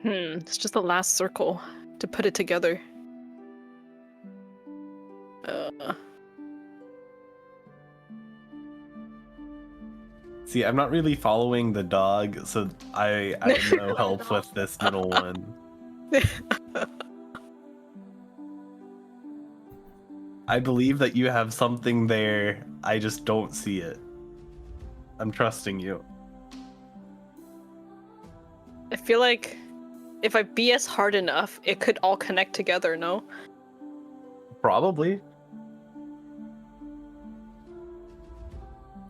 It's just the last circle to put it together. See, I'm not really following the dog, so I have no help with this middle one. I believe that you have something there. I just don't see it. I'm trusting you. I feel like if I BS hard enough, it could all connect together, no? Probably.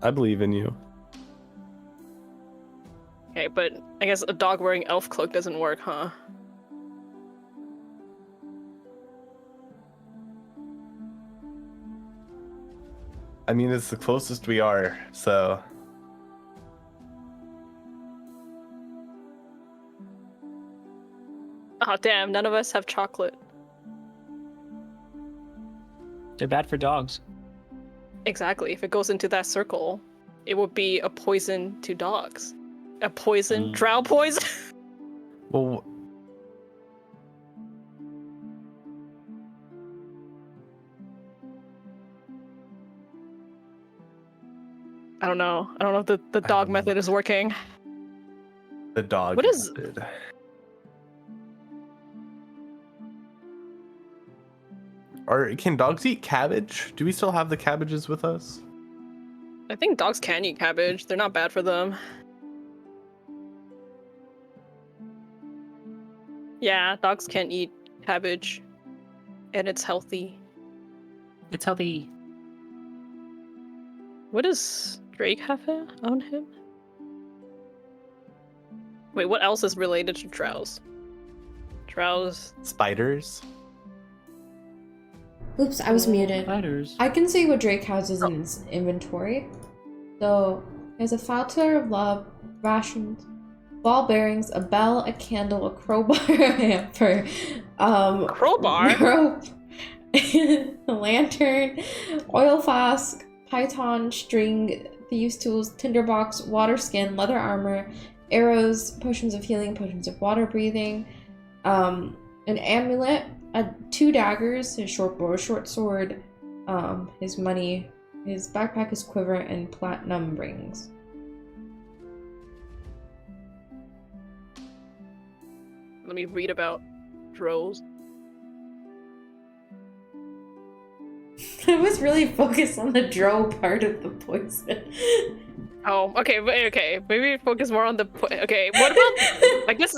I believe in you. Okay, but I guess a dog wearing elf cloak doesn't work, huh? I mean, it's the closest we are, so... Oh damn, none of us have chocolate. They're bad for dogs. Exactly, if it goes into that circle, it would be a poison to dogs. A poison? Drow poison? Well... I don't know. I don't know if the dog method is working. The dog What is- method. Can dogs eat cabbage? Do we still have the cabbages with us? I think dogs can eat cabbage. They're not bad for them. Yeah, dogs can eat cabbage. And it's healthy. It's healthy. What does Drake have on him? Wait, what else is related to drows? Drows. Spiders? Oops, I was muted. Spiders. I can see what Drake has in his inventory. So, there's a filter of love, rations, ball bearings, a bell, a candle, a crowbar, a hamper, Crowbar? rope, a lantern, oil flask, python, string, thieves' tools, tinderbox, water skin, leather armor, arrows, potions of healing, potions of water breathing, an amulet, 2 daggers, his short bow, short sword, his money, his backpack, his quiver, and platinum rings. Let me read about drows. I was really focused on the drow part of the poison. Oh, okay, okay. Maybe focus more on the okay, what about I guess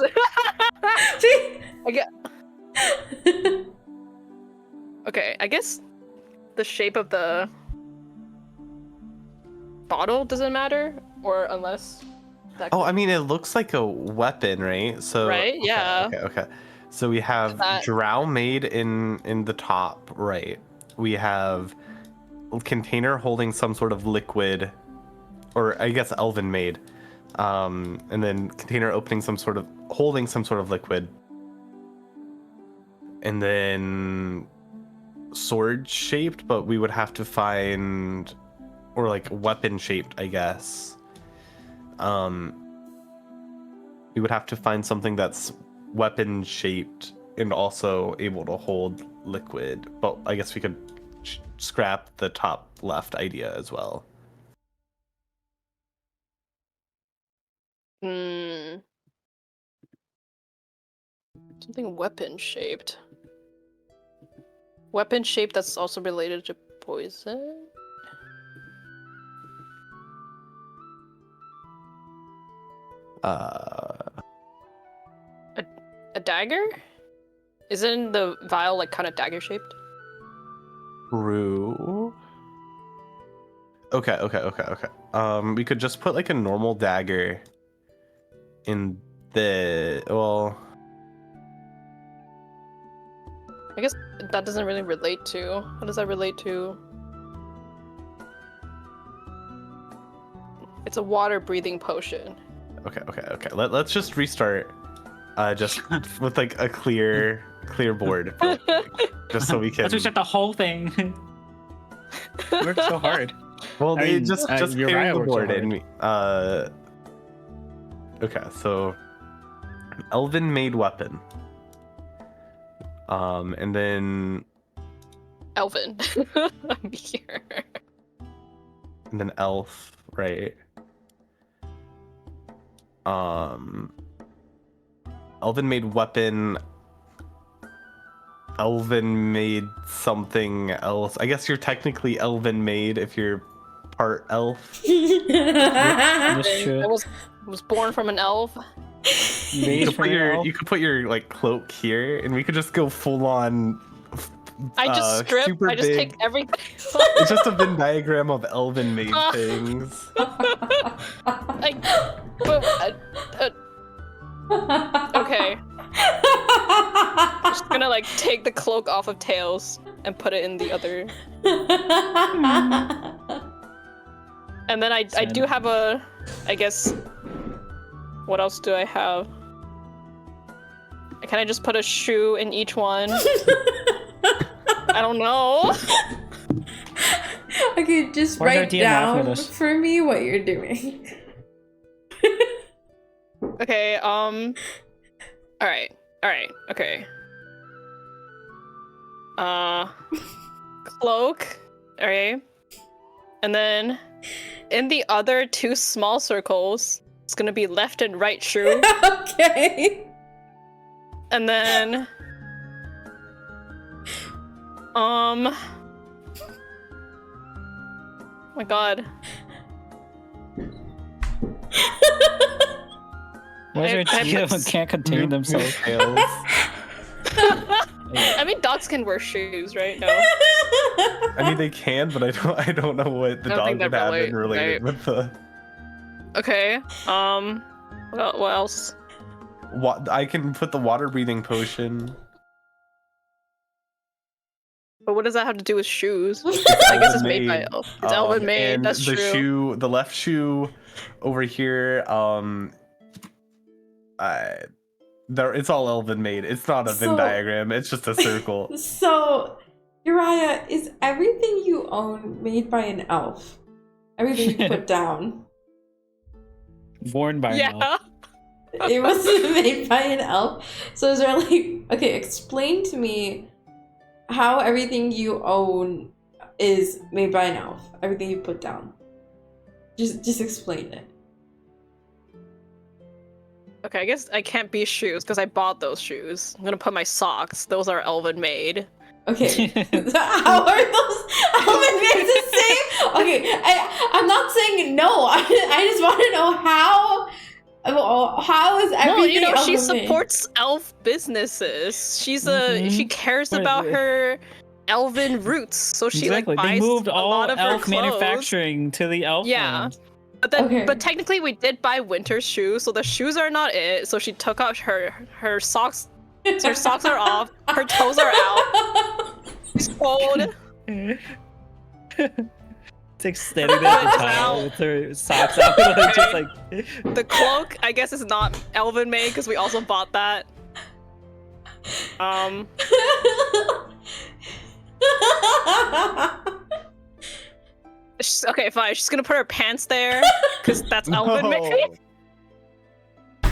I guess okay, I guess the shape of the bottle doesn't matter, or unless that Oh, I mean, it looks like a weapon, right? So Right, okay, yeah. Okay. So we have That- drow made in the top right. We have a container holding some sort of liquid, or I guess elven made, and then container opening holding some sort of liquid, and then sword shaped, but we would have to find, or like weapon shaped, I guess. We would have to find something that's weapon shaped and also able to hold liquid, but I guess we could scrap the top left idea as well. Something weapon shaped. Weapon shaped that's also related to poison? A dagger? Isn't the vial like kind of dagger shaped? True. Okay. We could just put like a normal dagger in the, well, I guess that doesn't really relate to. How does that relate to? It's a water breathing potion. Okay. Let's just restart. Just with like a clear board, just so we can. Let's restart the whole thing. Worked so hard. Well, I they mean, just Uriah clear the worked so board hard. and okay, so elven made weapon. And then Elven. I'm here. and then elf, right? Elven made weapon. Elven made something else. I guess you're technically elven made if you're part elf. That's true. I was born from an elf. Made from an elf? You could put your like cloak here, and we could just go full on. I just strip. super I just big. take everything. It's just a Venn diagram of elven made things. Okay. Just gonna like take the cloak off of Tails and put it in the other. And then I do have a, I guess. What else do I have? Can I just put a shoe in each one? I don't know. Okay, just Why is our write DM laughing at down us? for me what you're doing. Okay, Alright, okay. Cloak, alright. And then in the other two small circles, it's gonna be left and right shoe. Okay. And then oh my god. Why is our I GM put- can't contain themselves? Tails. I mean dogs can wear shoes, right? No. I mean, they can, but I don't know what the I don't dog think would that have in related with the. Okay. What else? I can put the water breathing potion. But what does that have to do with shoes? I guess it's made by elf. It's elven made. And That's the true. shoe, the left shoe, over here. It's all elven made. It's not a Venn So- diagram. It's just a circle. So, Uriah, is everything you own made by an elf? Everything you put down. Born by an elf. Yeah. It wasn't made by an elf. So is there like, okay, explain to me how everything you own is made by an elf. Everything you put down. Just explain it. Okay, I guess I can't be shoes because I bought those shoes. I'm gonna put my socks. Those are elven made. Okay. How are those elven made the same? Okay, I'm not saying no. I just want to know how is everything No, you know she elven made? supports elf businesses. She cares Wait, about wait. her elven roots, so she Exactly. like buys They moved a all lot of her elf clothes. manufacturing to the elf Yeah. land. But then, Okay. but technically we did buy winter shoes, so the shoes are not it. So she took out her socks. So her socks are off. Her toes are out. She's cold. It's like standing there at the top with her socks out, like, just like. The cloak, I guess, is not elven made because we also bought that. Okay, fine. She's gonna put her pants there because that's elven made. No.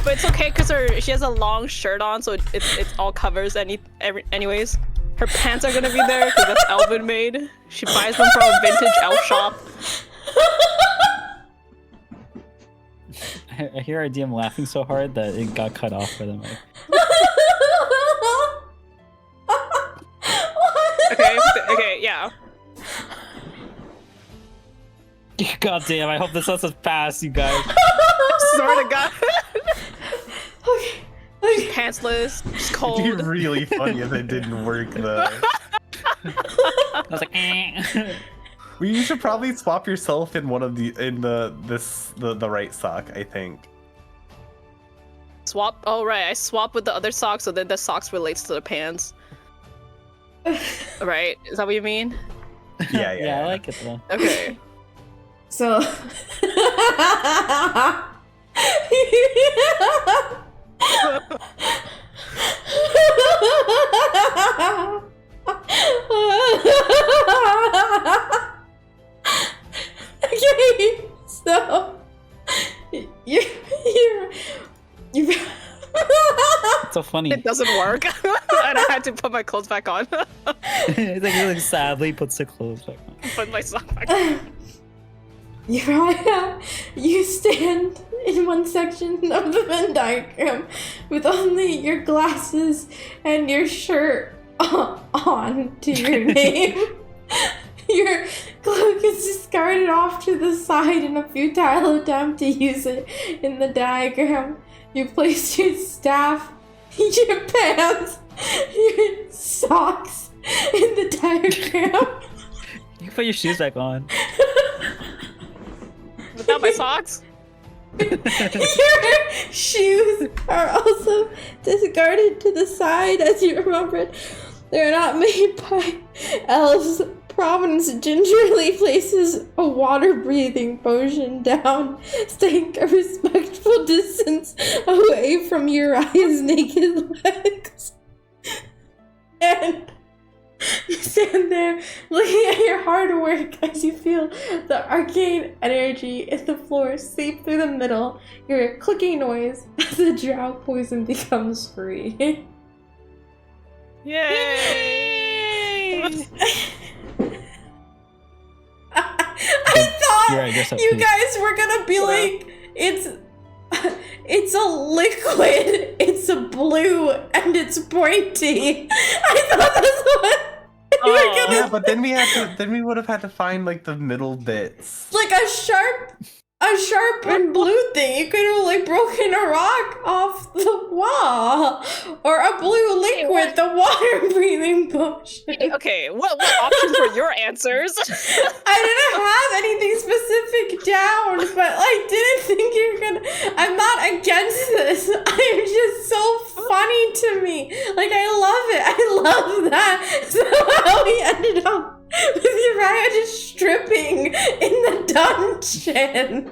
But it's okay because she has a long shirt on, so it all covers anyways. Her pants are gonna be there because that's elven made. She buys them from a vintage elf shop. I hear our DM laughing so hard that it got cut off for the mic. Okay, yeah. God damn! I hope this lets us pass, you guys. Swear to God. Okay. Pantsless. She's It'd cold. be really funny if it didn't work though. I was like, eh. Well, you should probably swap yourself in the right sock, I think. Swap. Oh right, I swap with the other socks, so then the socks relates to the pants. Right? Is that what you mean? Yeah. I like it though. Okay. So okay, so you're It's so funny. It doesn't work. And I had to put my clothes back on. It's like he like sadly puts the clothes back on. Put my sock back on. Uriah, you stand in one section of the Venn diagram with only your glasses and your shirt on to your name. Your cloak is discarded off to the side in a futile attempt to use it in the diagram. You place your staff, your pants, your socks in the diagram. You put your shoes back on. Without my socks? Your shoes are also discarded to the side as you remembered. They're not made by elves. Providence gingerly places a water-breathing potion down, staying a respectful distance away from Uriah's naked legs. And you stand there looking at your hard work as you feel the arcane energy in the floor seep through the middle. You hear a clicking noise as the drow poison becomes free. Yay! I thought You're right, you guys were gonna be like, it's a liquid, it's a blue, and it's pointy. I thought that's what you were Oh. gonna Yeah, but then we would have had to find like the middle bits. like a sharp and blue thing. You could have like broken a rock off the wall, or a blue liquid, the water breathing potion. Okay, what options were your answers? I didn't have anything specific down, but I didn't think you were gonna. I'm not against this. I'm just so funny to me. Like I love it. I love that. So how we ended up with Uriah just stripping in the dungeon.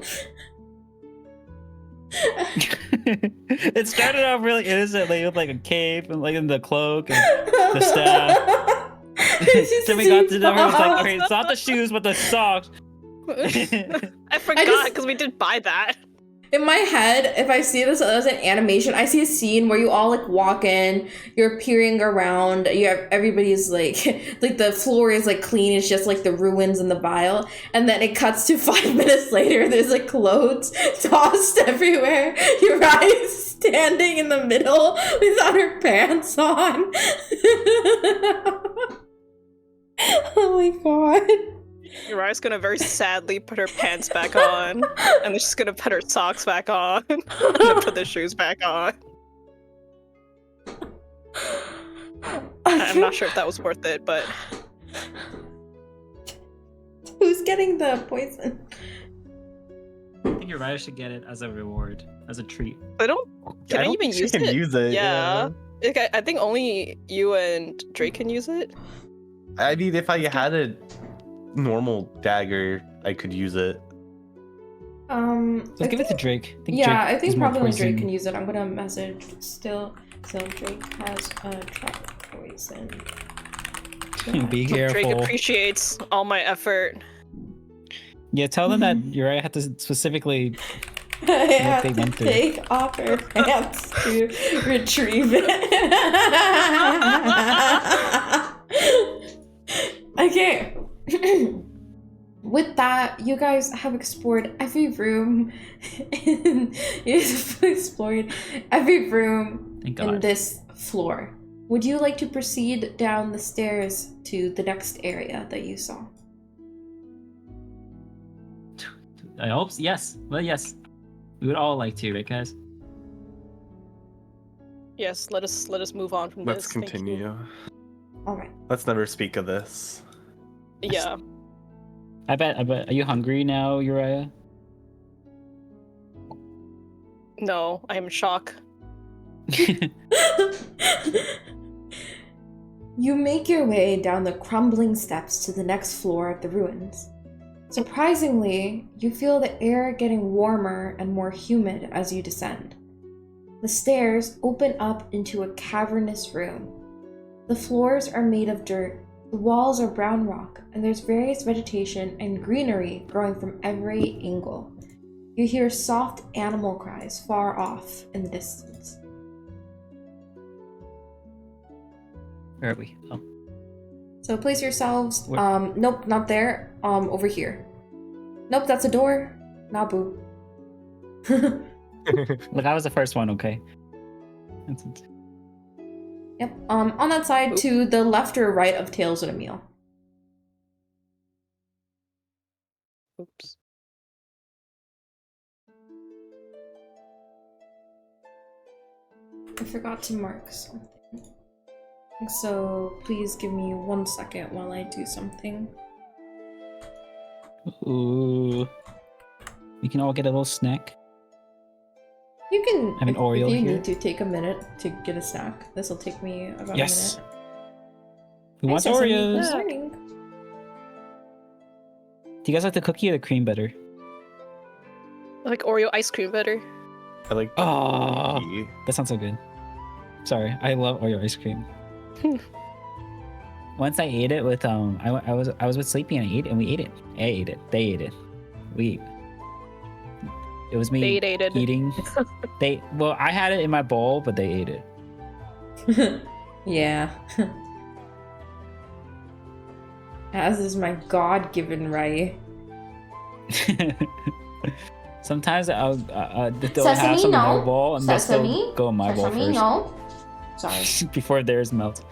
It started off really innocently with like a cape and like in the cloak and the staff. Then we got to the numbers like, okay, it's not the shoes but the socks. I forgot because we did buy that. In my head, if I see this as an animation, I see a scene where you all like walk in, you're peering around, you have everybody's like the floor is like clean, it's just like the ruins in the vial, and then it cuts to 5 minutes later, there's like clothes tossed everywhere. Uriah's standing in the middle without her pants on. Oh my god. Uriah's gonna very sadly put her pants back on, and then she's gonna put her socks back on, and then put the shoes back on. I'm not sure if that was worth it, but Who's getting the poison? I think Uriah should get it as a reward, as a treat. I don't. Can I don't even think she use can it? use it. Yeah. Like, I think only you and Drake can use it. I mean, if I had a normal dagger, I could use it. Let's give it to Drake. I think is more probably only Drake poison. can use it. I'm gonna message still. So Drake has a trap poison. Be Drake careful. appreciates all my effort. Yeah, tell them that Uriah had to specifically. I have they to went through. take off her pants to retrieve it. Okay. With that, you guys have explored every room. You've explored every room Thank in God. this floor. Would you like to proceed down the stairs to the next area that you saw? I hope so. Yes. Well, yes. We would all like to, right, guys? Yes, let us move on from Let's this. Thank you. continue. All right. Let's never speak of this. Yeah. I bet. Are you hungry now, Uriah? No, I am in shock. You make your way down the crumbling steps to the next floor of the ruins. Surprisingly, you feel the air getting warmer and more humid as you descend. The stairs open up into a cavernous room. The floors are made of dirt, the walls are brown rock, and there's various vegetation and greenery growing from every angle. You hear soft animal cries far off in the distance. Where are we? Oh. So place yourselves, Where? nope, not there, over here. Nope, that's a door. Nabu. Look, I was the first one, okay? Yep, on that side to the left or right of Tales and Emil. Oops. I forgot to mark something. So please give me 1 second while I do something. Ooh. We can all get a little snack. You can, Have an Oreo if you here? need to, take a minute to get a snack. This will take me about Yes. a minute. Who wants Hi, Sesame. Oreos? Good morning. Do you guys like the cookie or the cream better? I like Oreo ice cream better. I like. Oh, tea. that sounds so good. Sorry, I love Oreo ice cream. Once I ate it with I was with Sleepy and I ate it and we ate it. I ate it. They ate it. It was me They ate it. eating. Well, I had it in my bowl, but they ate it. Yeah. As is my God-given right. Sometimes they'll have Sesame, some in no. their bowl and they'll Sesame, still go in my bowl Sesame, first no. Sorry. before theirs melts.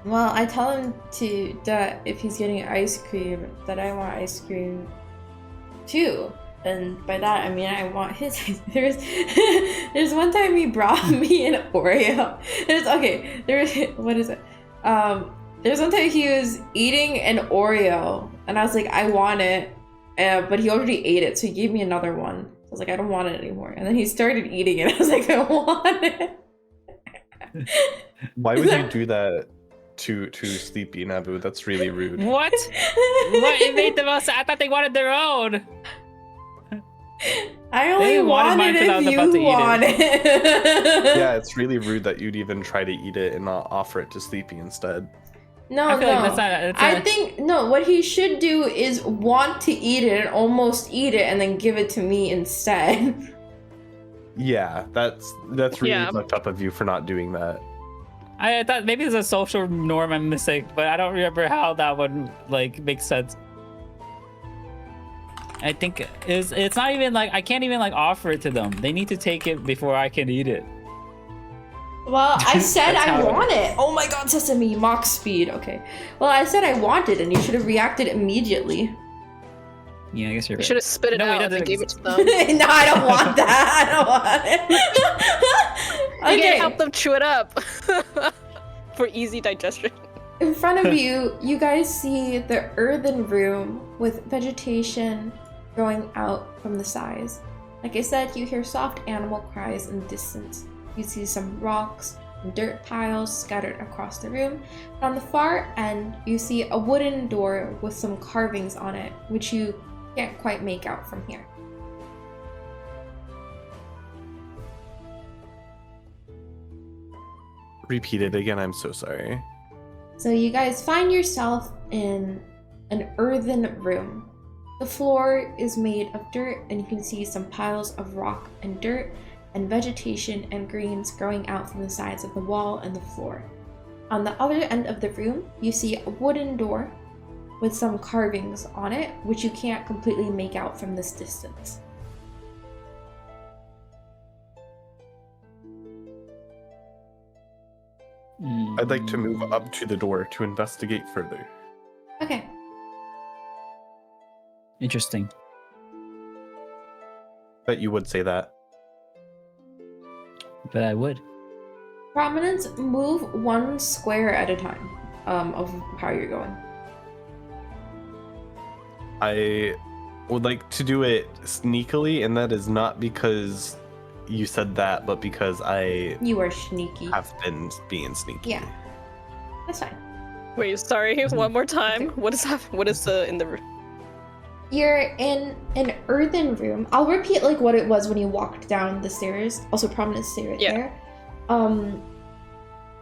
Well, I tell him that if he's getting ice cream, that I want ice cream too. And by that I mean I want his. There's one time he brought me an Oreo. What is it? There's one time he was eating an Oreo, and I was like, I want it, but he already ate it, so he gave me another one. I was like, I don't want it anymore, and then he started eating it. I was like, I want it. Why would you do that to Sleepy, Nabu? That's really rude. What? What? It made them us. I thought they wanted their own. I only They wanted mine wanted 'cause I if was about to you eat it. want it. Yeah, it's really rude that you'd even try to eat it and not offer it to Sleepy instead. No, I feel no. like that's I think no. What he should do is want to eat it and almost eat it, and then give it to me instead. Yeah, that's really Yeah. fucked up of you for not doing that. I thought maybe it's a social norm I'm missing, but I don't remember how that would like make sense. I think it's not even like I can't even like offer it to them. They need to take it before I can eat it. Well, I said That's I how it want it. Oh my God, Sesame, Mach speed. Okay. Well, I said I want it, and you should have reacted immediately. Yeah, I guess you're You right. should have spit it No, wait, out that and doesn't gave it to them. No, I don't want that. I don't want it. You Okay. can help them chew it up for easy digestion. In front of you, you guys see the earthen room with vegetation growing out from the sides. Like I said, you hear soft animal cries in the distance. You see some rocks and dirt piles scattered across the room. And on the far end, you see a wooden door with some carvings on it, which you can't quite make out from here. Repeat it again, I'm so sorry. So you guys find yourself in an earthen room. The floor is made of dirt, and you can see some piles of rock and dirt and vegetation and greens growing out from the sides of the wall and the floor. On the other end of the room, you see a wooden door with some carvings on it, which you can't completely make out from this distance. I'd like to move up to the door to investigate further. Okay. Interesting. Bet you would say that. But I would. Prominence, move 1 square at a time of how you're going. I would like to do it sneakily, and that is not because you said that, but because I You are sneaky. have been being sneaky. Yeah. That's fine. Wait, sorry. One more time. What is that? What is the in the room? You're in an earthen room. I'll repeat like what it was when you walked down the stairs. Also, prominence stay right there.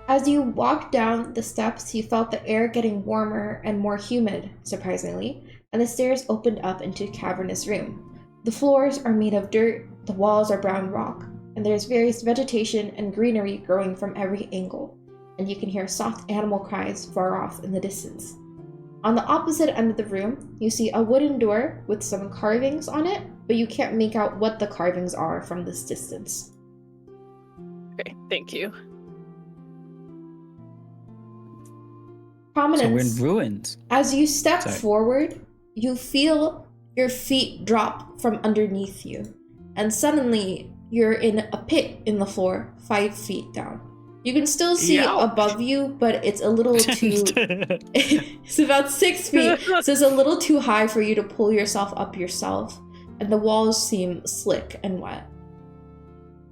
As you walked down the steps, you felt the air getting warmer and more humid, surprisingly, and the stairs opened up into a cavernous room. The floors are made of dirt, the walls are brown rock, and there's various vegetation and greenery growing from every angle, and you can hear soft animal cries far off in the distance. On the opposite end of the room, you see a wooden door with some carvings on it, but you can't make out what the carvings are from this distance. Okay, thank you. So we're in Prominence. ruins. As you step Sorry. forward, you feel your feet drop from underneath you, and suddenly you're in a pit in the floor 5 feet down. You can still see Ouch. above you, but it's a little too... It's about 6 feet, so it's a little too high for you to pull yourself up yourself, and the walls seem slick and wet.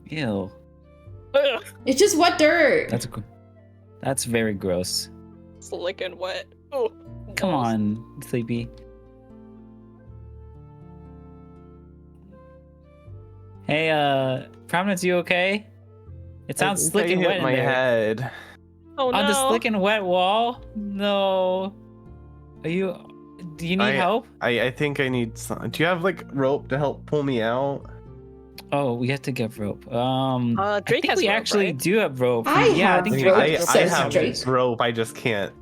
Ew. Ugh, It's just wet dirt! That's very gross. slick and wet. Oh, Come balls. on, Sleepy. Hey, Prominence, you okay? It sounds slick and wet in my there. head. Oh no. On the slick and wet wall? No. Do you need help? I think I need some. Do you have like rope to help pull me out? Oh, we have to get rope. Drake I think has we rope, actually right? do have rope. I yeah, have I think rope, I says have Drake. rope. I just can't.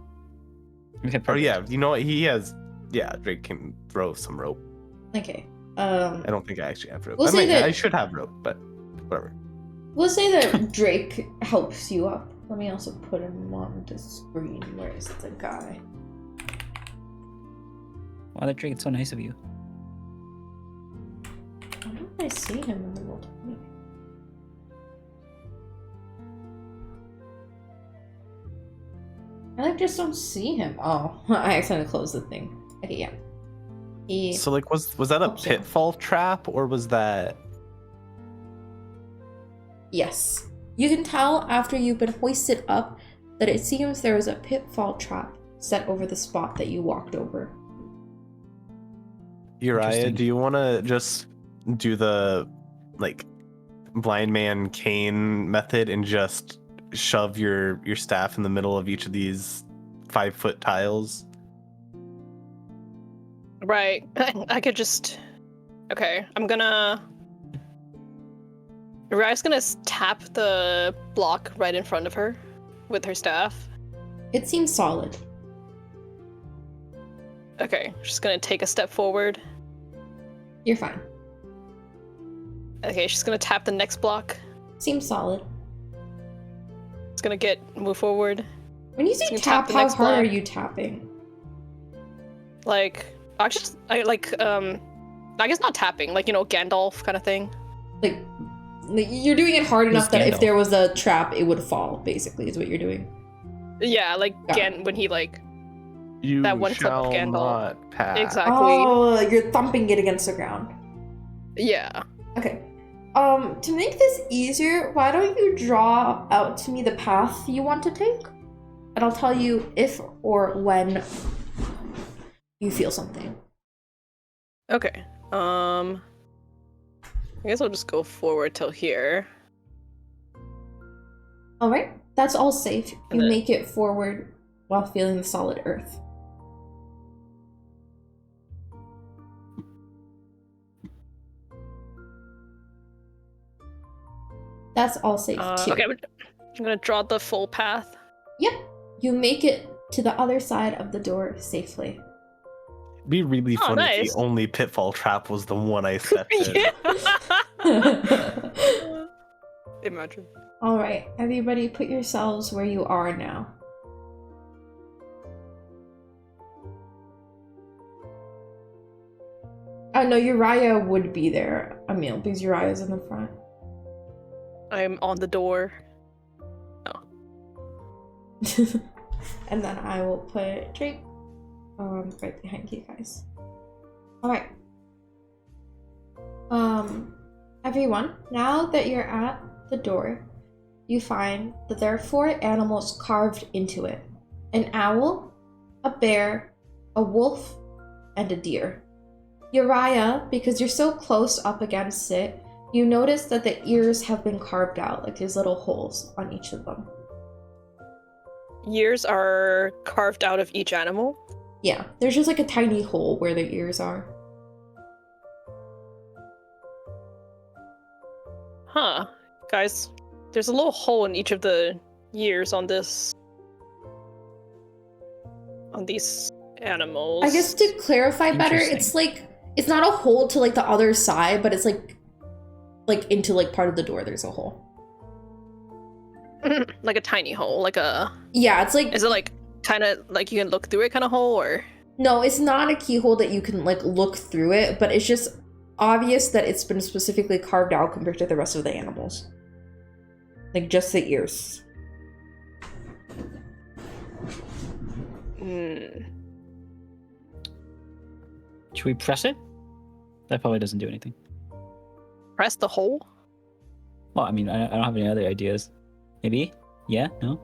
Okay, Or perfect. yeah, you know what? He has. Yeah, Drake can throw some rope. Okay. I don't think I actually have rope. We'll say that- I should have rope, but whatever. We'll say that Drake helps you up. Let me also put him on the screen. Where is the guy? Wow, that Drake, it's so nice of you. Why don't I see him in the world? I like just don't see him. Oh, I accidentally closed the thing. Okay, yeah. He... So like, was that a Hope so. pitfall trap or was that? Yes. You can tell after you've been hoisted up that it seems there was a pitfall trap set over the spot that you walked over. Uriah, Interesting. do you want to just do the like blind man cane method and just shove your staff in the middle of each of these 5-foot tiles? Right. I could just. Okay, I'm gonna. Uriah's gonna tap the block right in front of her with her staff. It seems solid. Okay, she's gonna take a step forward. You're fine. Okay, she's gonna tap the next block. Seems solid. It's gonna move forward. When you say So you tap, tap the how next hard are block. you tapping? Like, I guess not tapping, like, Gandalf kind of thing. Like you're doing it hard enough Who's that if Gandalf? there was a trap, it would fall, basically, is what you're doing. Yeah, like Got when he like You That one clip of shall Gandalf. not pass. exactly. Oh, you're thumping it against the ground. Yeah. Okay. To make this easier, why don't you draw out to me the path you want to take? And I'll tell you if or when you feel something. Okay. I guess I'll just go forward till here. Alright, that's all safe. You And then- make it forward while feeling the solid earth. That's all safe too. Okay, I'm gonna draw the full path. Yep. You make it to the other side of the door safely. It'd be really Oh, funny if nice. the only pitfall trap was the one I set in. Yeah. Imagine. Alright, everybody put yourselves where you are now. Oh no, Uriah would be there, Emil, because Uriah's in the front. I'm on the door. And then I will put Drake right behind you guys. Alright. Everyone, now that you're at the door, you find that there are 4 animals carved into it. An owl, a bear, a wolf, and a deer. Uriah, because you're so close up against it, you notice that the ears have been carved out, like there's little holes on each of them. Ears are carved out of each animal. Yeah, there's just like a tiny hole where the ears are. Huh. Guys, there's a little hole in each of the ears on this. On these animals. I guess to clarify better, Interesting. it's like, it's not a hole to like the other side, but it's like into like part of the door there's a hole. Like a tiny hole, like a. Yeah, it's like, Is it like kind of like you can look through it kind of hole, or? no, it's not a keyhole that you can like look through it, but it's just obvious that it's been specifically carved out compared to the rest of the animals. Like just the ears. Should we press it? That probably doesn't do anything. Press the hole? Well, I mean, I don't have any other ideas. Maybe? Yeah? No?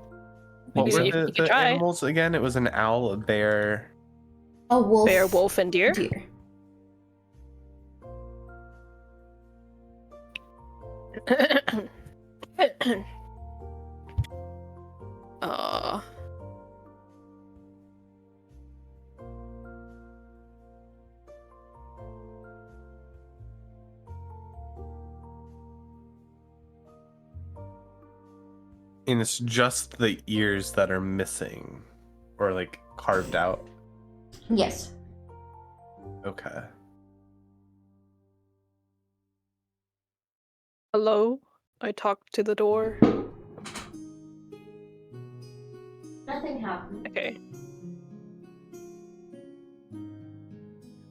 What Maybe so. were You the could try. animals again? It was an owl, a bear. A wolf. Bear, wolf, and deer? Deer. uh. And it's just the ears that are missing. Or like carved out. Yes. Okay. Hello? I talked to the door. Nothing happened. Okay.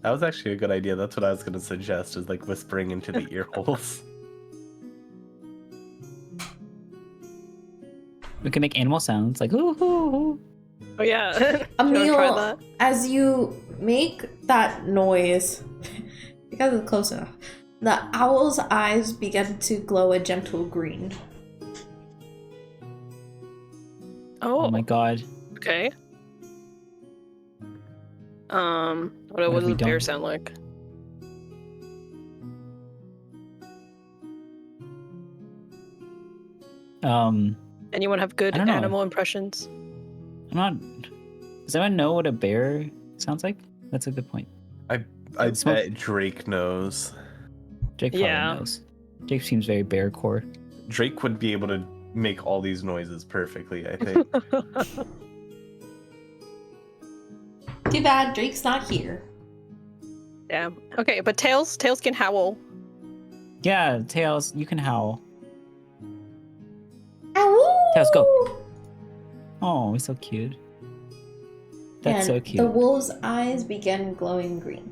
That was actually a good idea. That's what I was gonna suggest, is like whispering into the ear holes. We can make animal sounds like ooh, ooh, ooh. Oh yeah. Do you wanna Emil, try that? as you make that noise, because it's close enough, the owl's eyes begin to glow a gentle green. Oh my god. Okay. What if does we the bear don't? sound like? Anyone have good I don't know. animal impressions? I'm not. Does anyone know what a bear sounds like? That's a good point. I Smoke- bet Drake knows. Jake probably Yeah. knows. Jake seems very bear core. Drake would be able to make all these noises perfectly, I think. Too bad Drake's not here. Yeah. Okay, but Tails can howl. Yeah, Tails, you can howl. Ow! Tails, go. Oh, he's so cute. That's And so cute. the wolf's eyes begin glowing green.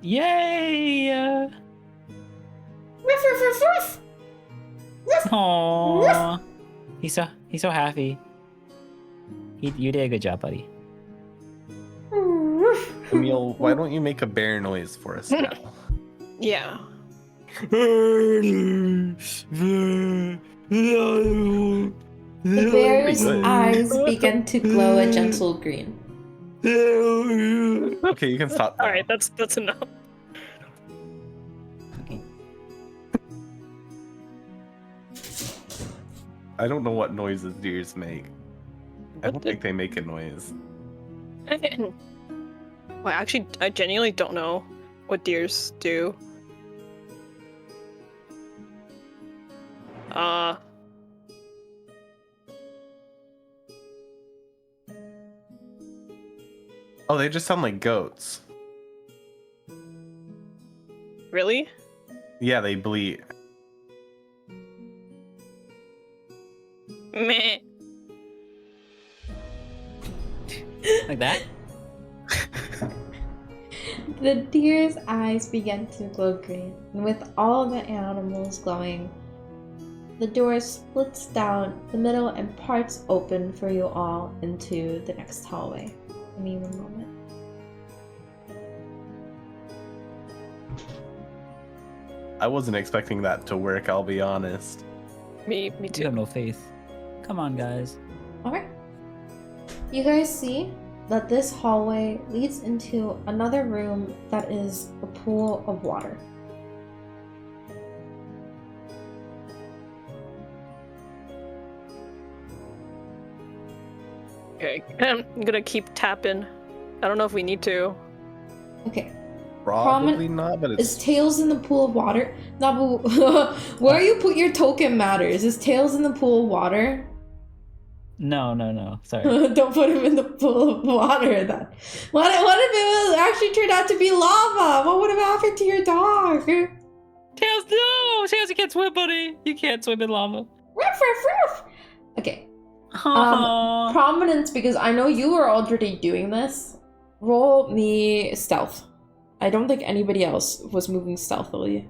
Yay! Ruff, ruff, ruff, ruff. Ruff. Aww. He's so happy. You did a good job, buddy. Ruff. Emil, why don't you make a bear noise for us now? Yeah. The bear's good. eyes begin to glow a gentle green. Okay, you can stop now. All right, that's enough. Okay. I don't know what noises deers make. I don't think they make a noise. Well, actually, I genuinely don't know what deers do. Oh, they just sound like goats. Really? Yeah, they bleat. Meh. Like that? The deer's eyes begin to glow green, and with all the animals glowing, the door splits down the middle and parts open for you all into the next hallway. Give me one moment. I wasn't expecting that to work, I'll be honest. Me You too. have no faith. Come on, guys. Alright. You guys see that this hallway leads into another room that is a pool of water. Okay, I'm gonna keep tapping. I don't know if we need to. Okay. Probably not, but Is it's Tails in the pool of water? Nabu, where you put your token matters. Is Tails in the pool of water? No. Sorry. Don't put him in the pool of water then. What if it was actually turned out to be lava? What would have happened to your dog? Tails, no! Tails, you can't swim, buddy. You can't swim in lava. Ruff, ruff, ruff. Okay. Aww. Prominence, because I know you are already doing this. Roll me stealth. I don't think anybody else was moving stealthily.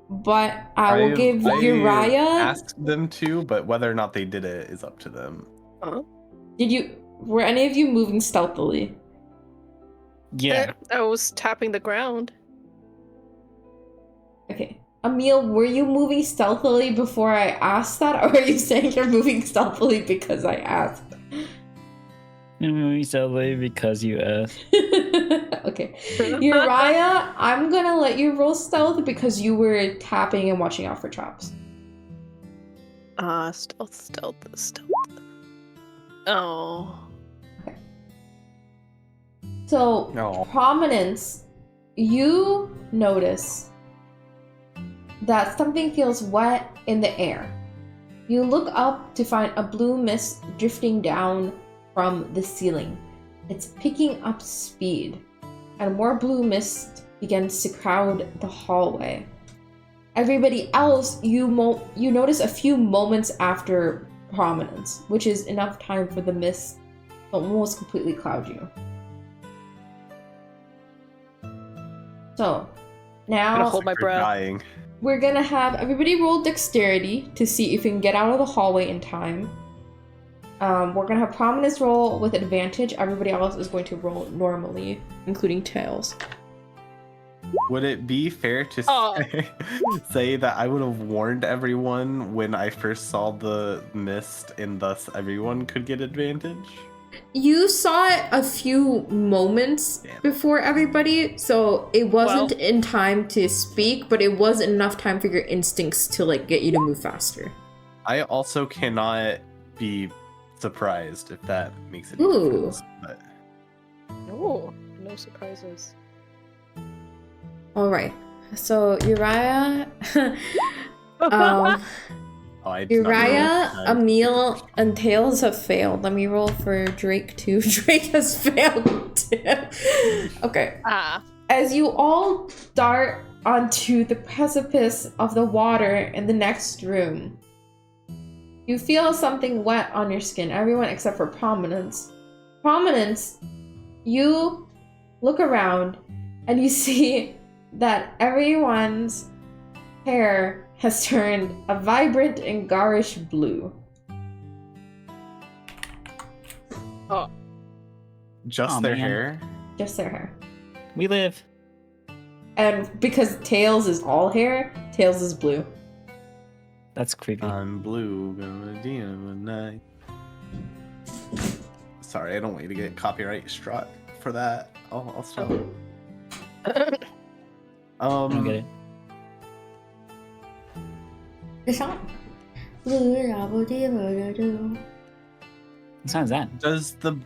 But I will give Uriah. asked them to, but whether or not they did it is up to them. Were any of you moving stealthily? Yeah. I was tapping the ground. Okay. Emil, were you moving stealthily before I asked that? Or are you saying you're moving stealthily because I asked? You're moving stealthily because you asked. Okay. Uriah, I'm gonna let you roll stealth because you were tapping and watching out for traps. Stealth. Oh. So, No. Prominence, you notice that something feels wet in the air. You look up to find a blue mist drifting down from the ceiling. It's picking up speed, and more blue mist begins to crowd the hallway. Everybody else, you notice a few moments after Prominence, which is enough time for the mist to almost completely cloud you. So, I'm now gonna hold my You're breath. dying. we're gonna have everybody roll dexterity to see if you can get out of the hallway in time. We're gonna have Prominence roll with advantage. Everybody else is going to roll normally, including Tails. Would it be fair to Oh. say that I would have warned everyone when I first saw the mist, and thus everyone could get advantage? You saw it a few moments Damn. before everybody, so it wasn't in time to speak, but it was enough time for your instincts to like get you to move faster. I also cannot be surprised if that makes it. Ooh. But No surprises. All right, so Uriah, oh, I did not Uriah, know. Emil, and Tails have failed. Let me roll for Drake too. Drake has failed too. Okay. As you all dart onto the precipice of the water in the next room, you feel something wet on your skin. Everyone except for Prominence. Prominence, you look around and you see that everyone's hair has turned a vibrant and garish blue. Just Aw, their man. hair. Just their hair. We live. And because Tails is all hair, Tails is blue. That's creepy. I'm blue, gonna DM a night. Sorry, I don't want you to get copyright struck for that. I'll stop. I don't get it. The song. What sound is that? Does the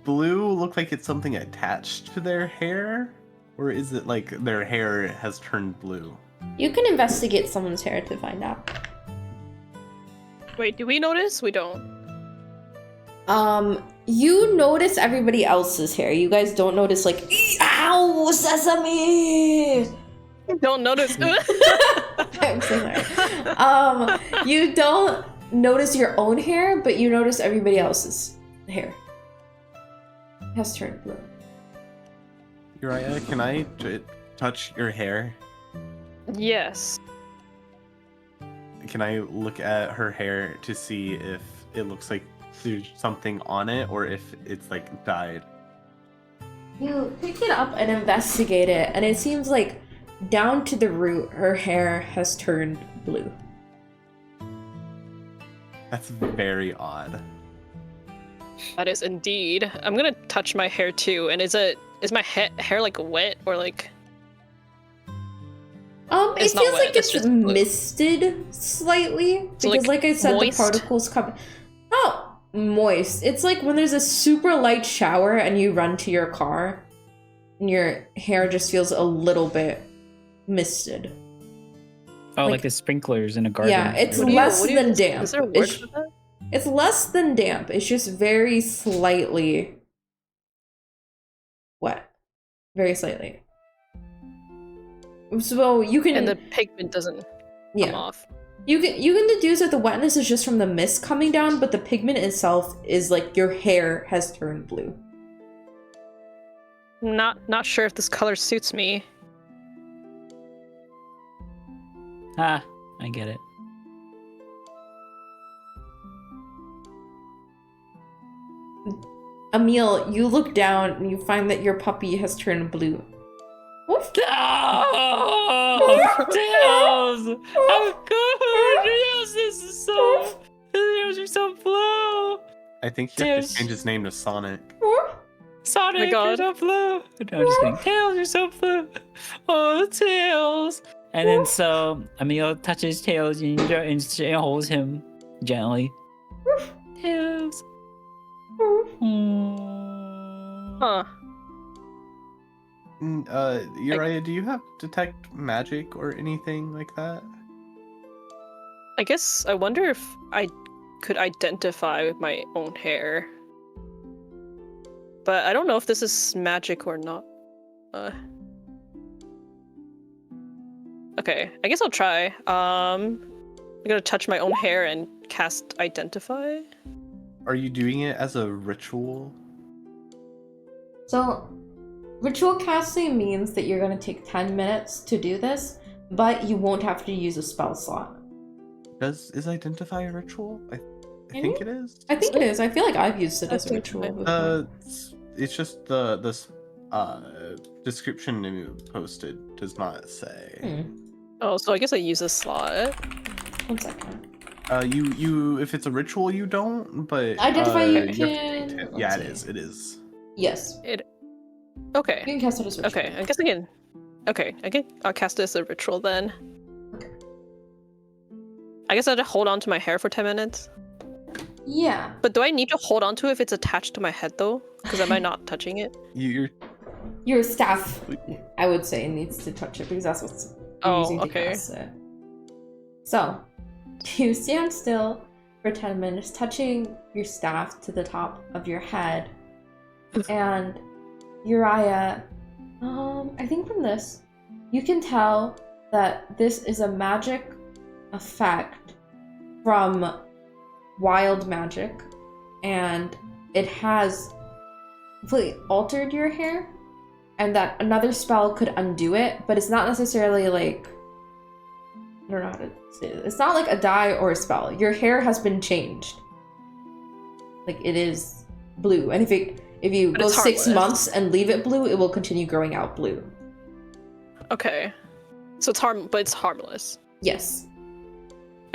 blue look like it's something attached to their hair? Or is it like their hair has turned blue? You can investigate someone's hair to find out. Wait, do we notice? We don't. You notice everybody else's hair. You guys don't notice like, ow, sesame! Don't notice. I'm so sorry. You don't notice your own hair, but you notice everybody else's hair has turned blue. Uriah, can I touch your hair? Yes. Can I look at her hair to see if it looks like there's something on it or if it's like dyed? You pick it up and investigate it, and it seems like down to the root, her hair has turned blue. That's very odd. That is indeed. I'm gonna touch my hair too. And is my hair like wet or like? It It's not feels wet, like it's it's just blue. misted slightly So, because, like I said, moist? the particles come. Oh, moist. It's like when there's a super light shower and you run to your car, and your hair just feels a little bit misted. Oh, Like- like the sprinklers in a garden. Yeah, it's What do you- less what do you- than damp. Is there a word It's, for that? it's less than damp. It's just very slightly wet. Very slightly. So you can And the pigment doesn't come yeah. off. You can deduce that the wetness is just from the mist coming down, but the pigment itself is like your hair has turned blue. Not sure if this color suits me. Ah, I get it. Emil, you look down and you find that your puppy has turned blue. Woof. Oh, Tails! How good! Tails, this is so. Tails, you're so blue. I think you have There's- to change his name to Sonic. Woof. Sonic, you're God. so blue. No, I'm just kidding. Tails, you're so blue. Oh, Tails. And then so Emil touches Tails and holds him gently. Tails. Woof. Mm. Huh. Uriah, do you have detect magic or anything like that? I guess I wonder if I could identify with my own hair. But I don't know if this is magic or not. Okay, I guess I'll try. I'm gonna touch my own hair and cast Identify. Are you doing it as a ritual? So, ritual casting means that you're going to take 10 minutes to do this, but you won't have to use a spell slot. Is identify a ritual? I Maybe? think it is. I think it is. I feel like I've used it as a I ritual think before. It's just the description you posted does not say. Oh, so I guess I use a slot. 1 second. You if it's a ritual you don't, but Identify you have to can- take it. let's Yeah, see. it is. Yes. Okay. You can cast it as a ritual. Okay, I guess I can. Okay, I'll cast it as a ritual then. Okay. I guess I have to hold on to my hair for 10 minutes. Yeah. But do I need to hold on to it if it's attached to my head though? Because am I not touching it? You're Your staff, I would say, needs to touch it because that's what's you're Oh, using to okay. cast it. So, you stand still for 10 minutes, touching your staff to the top of your head. And Uriah, I think from this, you can tell that this is a magic effect from wild magic, and it has completely altered your hair, and that another spell could undo it, but it's not necessarily like, I don't know how to say it. It's not like a dye or a spell. Your hair has been changed. Like, it is blue, and if you But go it's 6 harmless. months and leave it blue, it will continue growing out blue. Okay. So but it's harmless. Yes.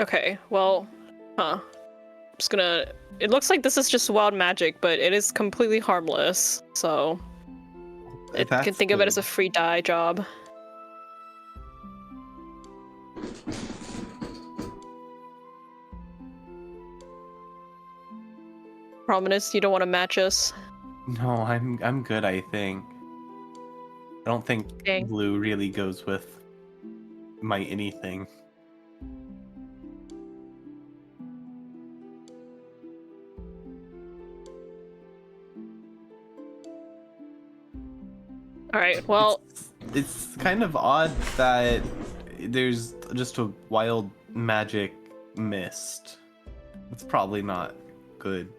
Okay, well, I'm just gonna. It looks like this is just wild magic, but it is completely harmless. So I can That's think of it good. as a free dye job. Prominence, you don't want to match us. No, I'm good, I think. I don't think Dang. blue really goes with my anything. All right. Well, It's kind of odd that there's just a wild magic mist. It's probably not good.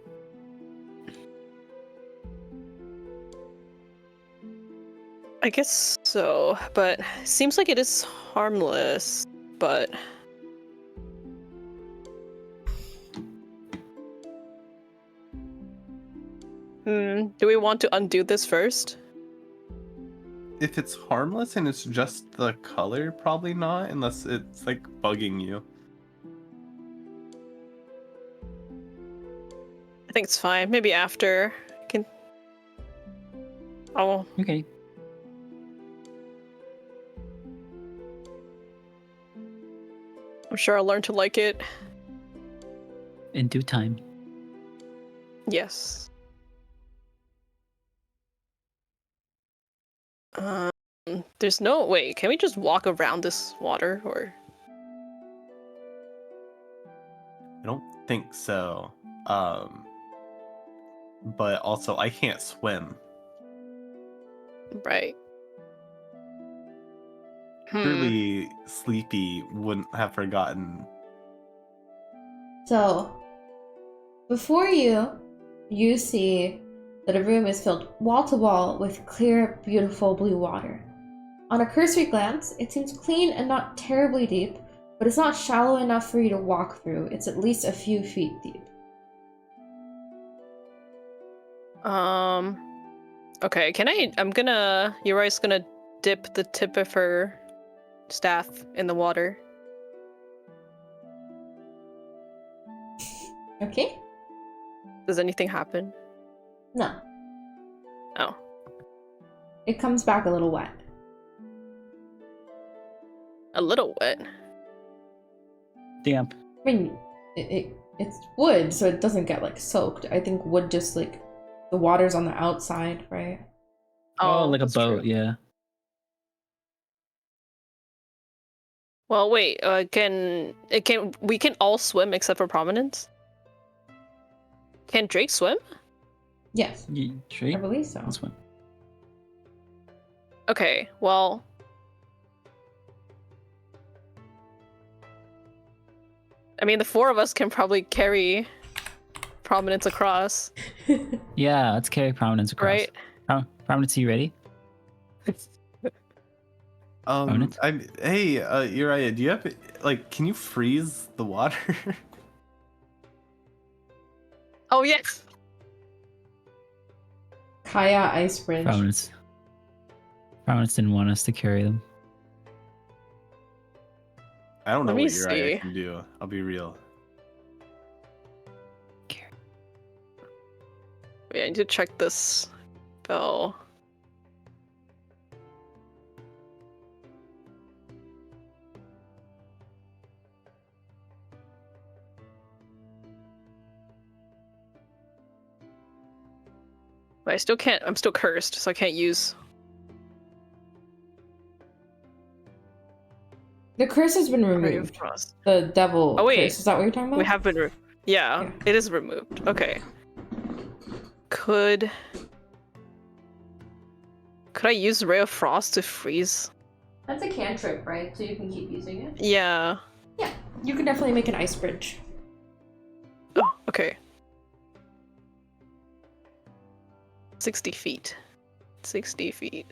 I guess so, but seems like it is harmless, but do we want to undo this first? If it's harmless and it's just the color, probably not, unless it's like bugging you. I think it's fine. Maybe after. I can. Oh, Okay. I'm sure I'll learn to like it. In due time. Yes. There's no wait. Can we just walk around this water or? I don't think so. But also I can't swim. Right. Surely Sleepy wouldn't have forgotten. So, before you see that a room is filled wall to wall with clear, beautiful blue water. On a cursory glance, it seems clean and not terribly deep, but it's not shallow enough for you to walk through. It's at least a few feet deep. Okay, Yurai's gonna dip the tip of her staff in the water. Okay? Does anything happen? No. Oh. It comes back a little wet. A little wet. Damp. I mean, it's wood, so it doesn't get, like, soaked. I think wood just, like, the water's on the outside, right? Oh, like a that's boat, true. yeah. Well, wait. We can all swim except for Prominence? Can Drake swim? Yes, Drake? I believe so. This one. Okay, well. I mean, the four of us can probably carry Prominence across, Yeah, let's carry Prominence across. right? Prominence, are you ready? Prominence? Hey, Uriah, do you have can you freeze the water? Oh, yes! Kaya Ice Bridge. Prominence. Prominence didn't want us to carry them. I don't know Let me what Uriah see. can do. I'll be real. Wait, I need to check this spell. But I still can't. I'm still cursed, so I can't use. The curse has been Ray of removed. Frost. The devil Oh, wait. curse. Is that what you're talking about? We have been. Yeah, Yeah. it is removed. Okay. Could I use Ray of Frost to freeze? That's a cantrip, right? So you can keep using it? Yeah. Yeah. You can definitely make an ice bridge. Oh, okay. 60 feet. 60 feet.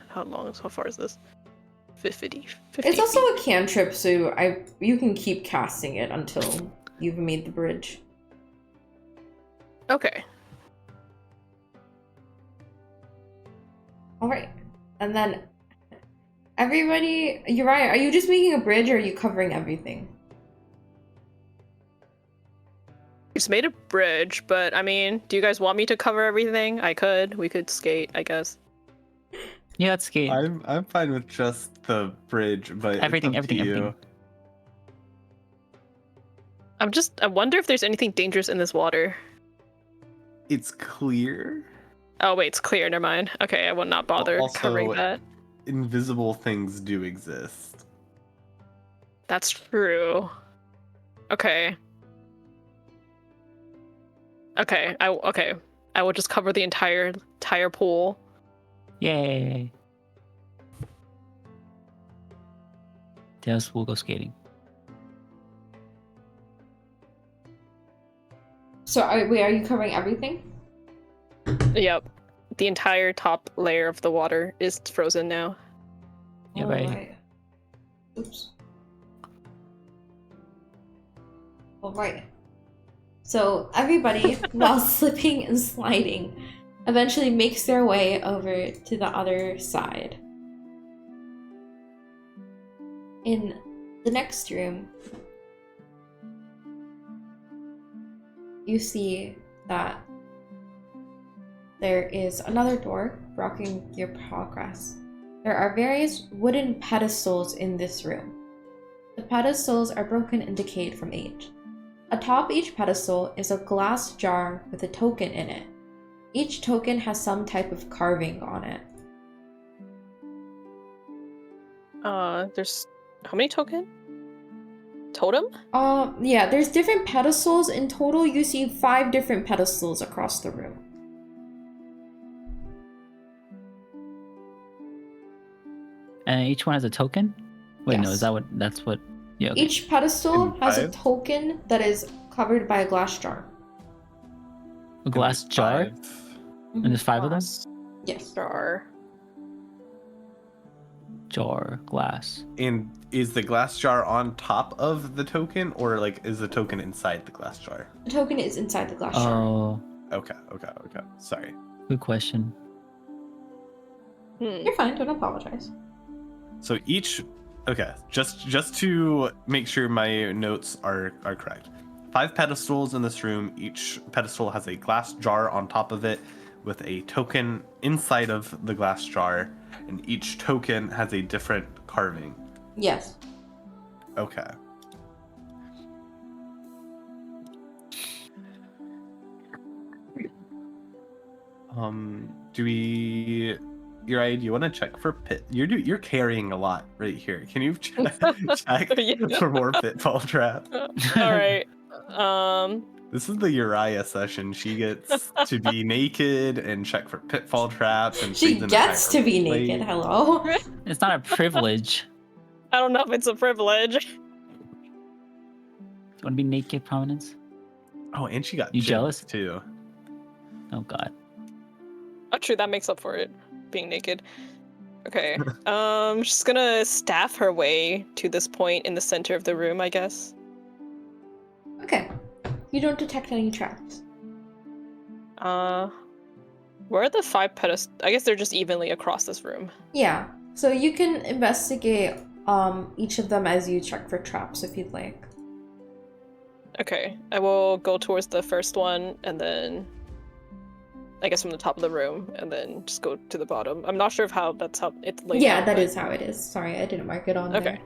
How far is this? 50. It's also feet. a cantrip, so you can keep casting it until you've made the bridge. Okay. Alright. And then everybody, Uriah, are you just making a bridge or are you covering everything? Just made a bridge, but I mean, do you guys want me to cover everything? I could. We could skate, I guess. Yeah, let's skate. I'm fine with just the bridge, but Everything, it's up to everything. you. I wonder if there's anything dangerous in this water. It's clear. Oh wait, it's clear, never mind. Okay, I will not bother Also, covering that. Invisible things do exist. That's true. Okay. Okay, I will just cover the entire pool. Yay. Yes, we'll go skating. So are you covering everything? Yep. The entire top layer of the water is frozen now. Yeah, right. Alright. Oops. Alright. So everybody, while slipping and sliding, eventually makes their way over to the other side. In the next room, you see that there is another door blocking your progress. There are various wooden pedestals in this room. The pedestals are broken and decayed from age. Atop each pedestal is a glass jar with a token in it. Each token has some type of carving on it. There's how many token? Totem? Yeah, there's different pedestals. In total, you see 5 different pedestals across the room. And each one has a token? Wait, no, Yes. is that what, that's what, yeah, okay. Each pedestal And has a 5? token that is covered by a glass jar. A glass jar? 5. And there's 5 of them? Glass Yes. jar. Jar, glass. And is the glass jar on top of the token, or like is the token inside the glass jar? The token is inside the glass jar. Oh, Okay. Sorry. good question. Hmm. You're fine, don't apologize. So each, okay, just to make sure my notes are correct. 5 pedestals in this room. Each pedestal has a glass jar on top of it with a token inside of the glass jar, and each token has a different carving. Yes. Okay. Do we? Uri, do you want to check for pit? You're carrying a lot right here. Can you check Yeah. for more pitfall trap? All right. This is the Uriah session. She gets to be naked and check for pitfall traps, and She plays an gets to entire be play. naked, hello? It's not a privilege. I don't know if it's a privilege. Do you want to be naked, Prominence? Oh, and she got You gypped, jealous? too. Oh god. Oh, true. That makes up for it, being naked. Okay. She's gonna staff her way to this point in the center of the room, I guess. Okay. You don't detect any traps. Where are the 5 pedestals? I guess they're just evenly across this room. Yeah. So you can investigate each of them as you check for traps if you'd like. Okay, I will go towards the first one, and then I guess from the top of the room, and then just go to the bottom. I'm not sure how it's laid Yeah, out, that but- is how it is. Sorry, I didn't mark it on Okay. there.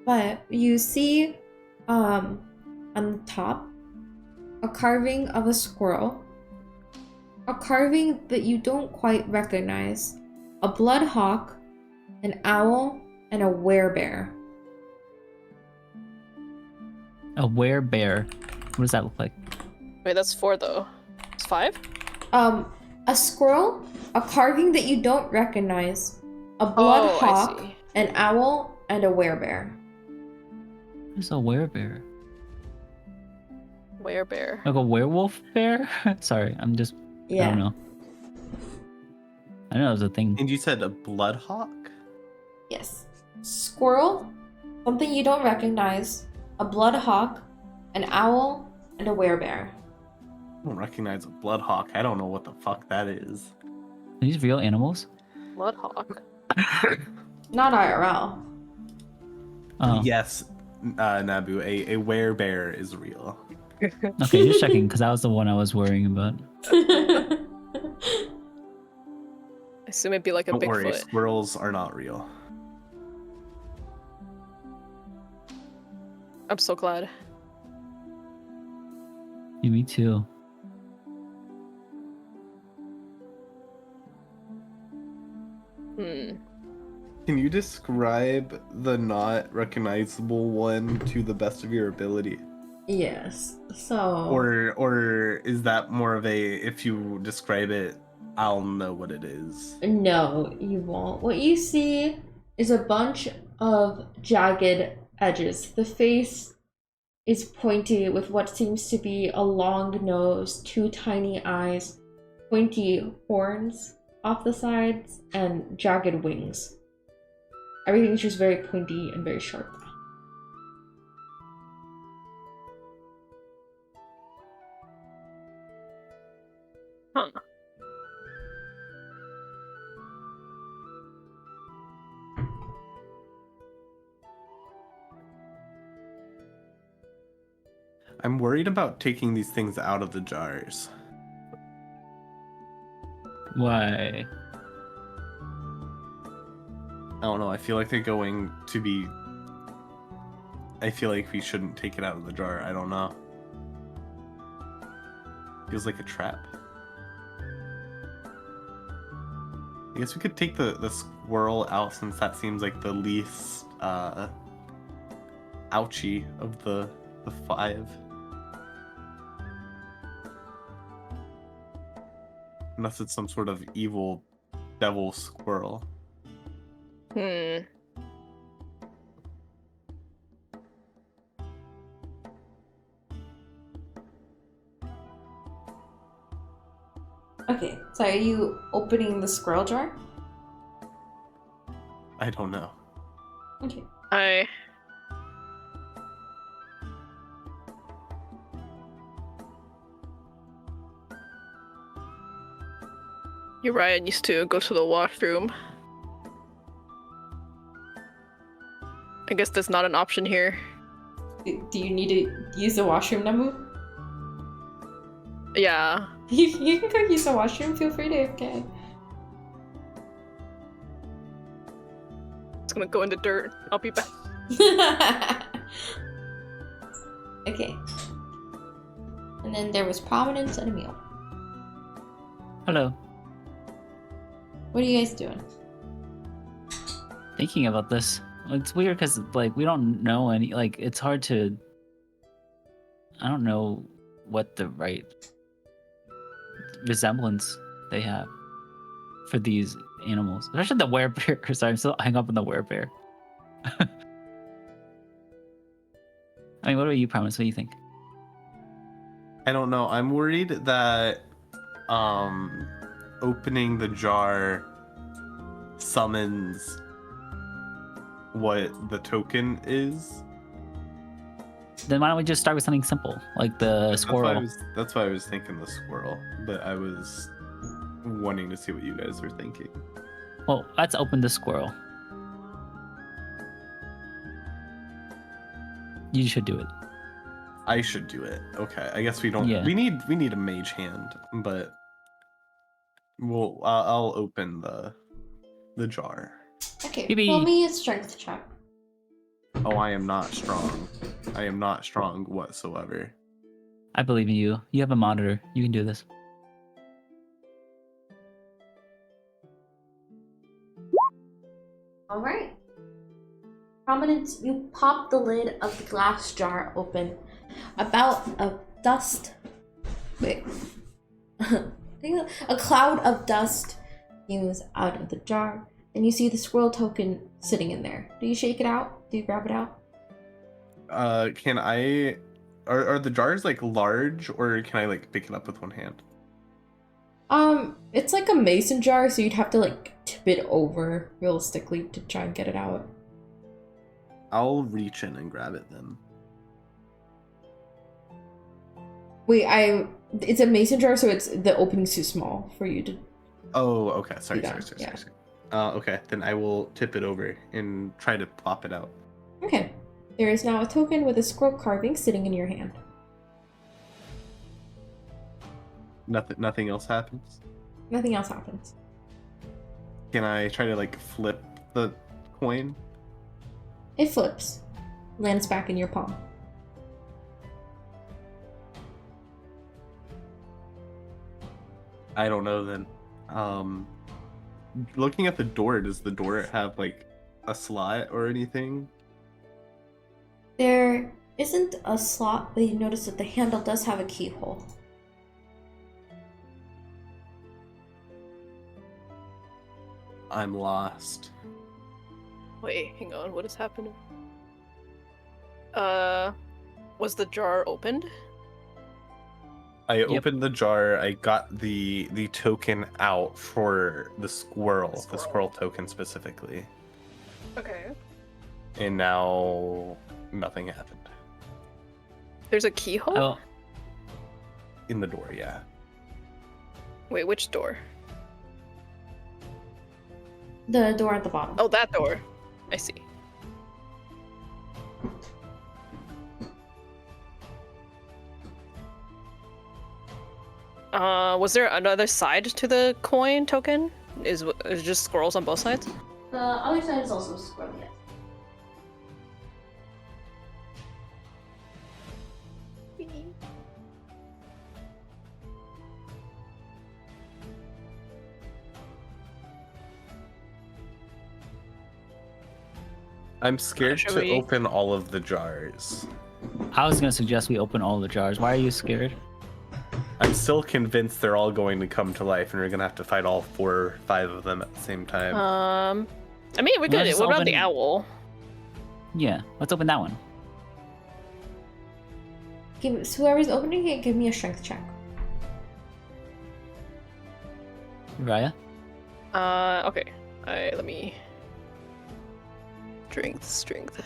But you see on the top a carving of a squirrel. A carving that you don't quite recognize. A blood hawk, an owl, and a werebear. A werebear. What does that look like? Wait, that's 4 though. It's 5? A squirrel, a carving that you don't recognize, a blood Oh, I hawk, see. an owl, and a werebear. It's a werebear. Werebear. Like a werewolf bear? Sorry, I'm just, I Yeah. don't know. I know it was a thing. And you said a bloodhawk? Yes. Squirrel, something you don't recognize, a blood hawk, an owl, and a werebear. I don't recognize a bloodhawk. I don't know what the fuck that is. Are these real animals? Bloodhawk. Not IRL. Oh, Yes, Nabu, a werebear is real. okay, just checking because that was the one I was worrying about. I assume it'd be like a Don't worry, Bigfoot. squirrels are not real. I'm so glad. Yeah, me too. Hmm. Can you describe the not recognizable one to the best of your ability? Yes. So. Or is that more of a if you describe it, I'll know what it is? No, you won't. What you see is a bunch of jagged edges. The face is pointy with what seems to be a long nose, 2 tiny eyes, pointy horns off the sides, and jagged wings. Everything's just very pointy and very sharp. Huh. I'm worried about taking these things out of the jars. Why? I don't know. I feel like they're going to be. I feel like we shouldn't take it out of the jar. I don't know. Feels like a trap. I guess we could take the squirrel out since that seems like the least ouchy of the 5. Unless it's some sort of evil devil squirrel. Hmm. Okay, so are you opening the squirrel jar? I don't know. Okay. Uriah needs to go to the washroom. I guess that's not an option here. Do you need to use the washroom, Namu? Yeah. You can go use the washroom. Feel free to. Okay. It's gonna go in the dirt. I'll be back. Okay. And then there was Prominence and Emil. Hello. What are you guys doing? Thinking about this. It's weird because like we don't know any. Like it's hard to. I don't know what the right resemblance they have for these animals, especially the werebear. Sorry, I'm still hung up on the werebear. I mean, what about you, Promise? What do you think? I don't know. I'm worried that opening the jar summons what the token is. Then why don't we just start with something simple, like the squirrel? That's why I was thinking the squirrel, but I was wanting to see what you guys were thinking. Well, let's open the squirrel. You should do it. I should do it. Okay. I guess we don't. Yeah. We need a mage hand, but I'll open the jar. Okay. Maybe- Roll me a strength check. Oh, I am not strong. I am not strong whatsoever. I believe in you. You have a monitor. You can do this. All right. Prominence, you pop the lid of the glass jar open. About a dust. Wait. A cloud of dust fumes out of the jar, and you see the squirrel token sitting in there. Do you shake it out? Do you grab it out? Can I? Are the jars like large, or can I like pick it up with one hand? It's like a mason jar, so you'd have to like tip it over realistically to try and get it out. I'll reach in and grab it then. Wait, it's a mason jar, so it's the opening's too small for you to. Oh, okay. Sorry. Yeah, Sorry. yeah. Okay, then I will tip it over and try to pop it out. Okay. There is now a token with a squirrel carving sitting in your hand. Nothing else happens. Nothing else happens. Can I try to like flip the coin? It flips, lands back in your palm. I don't know then. Looking at the door, does the door have like a slot or anything? There isn't a slot, but you notice that the handle does have a keyhole. I'm lost. Wait, hang on. What is happening? Was the jar opened? I opened the jar. I got the token out for the squirrel token specifically, Okay. and now nothing happened There's a keyhole? Oh, in the door. Yeah. Wait, which door? The door at the bottom. Oh, that door. I see. Was there another side to the coin token? Is it just squirrels on both sides? The other side is also squirrel, yes. I'm scared should to we- open all of the jars. I was gonna suggest we open all the jars. Why are you scared? I'm still convinced they're all going to come to life, and we're gonna have to fight all 4 or 5 of them at the same time. I mean, we Well, could. just What about the open- owl? Yeah, let's open that one. Whoever's opening it, give me a strength check. Raya? Okay. Let me. Strength.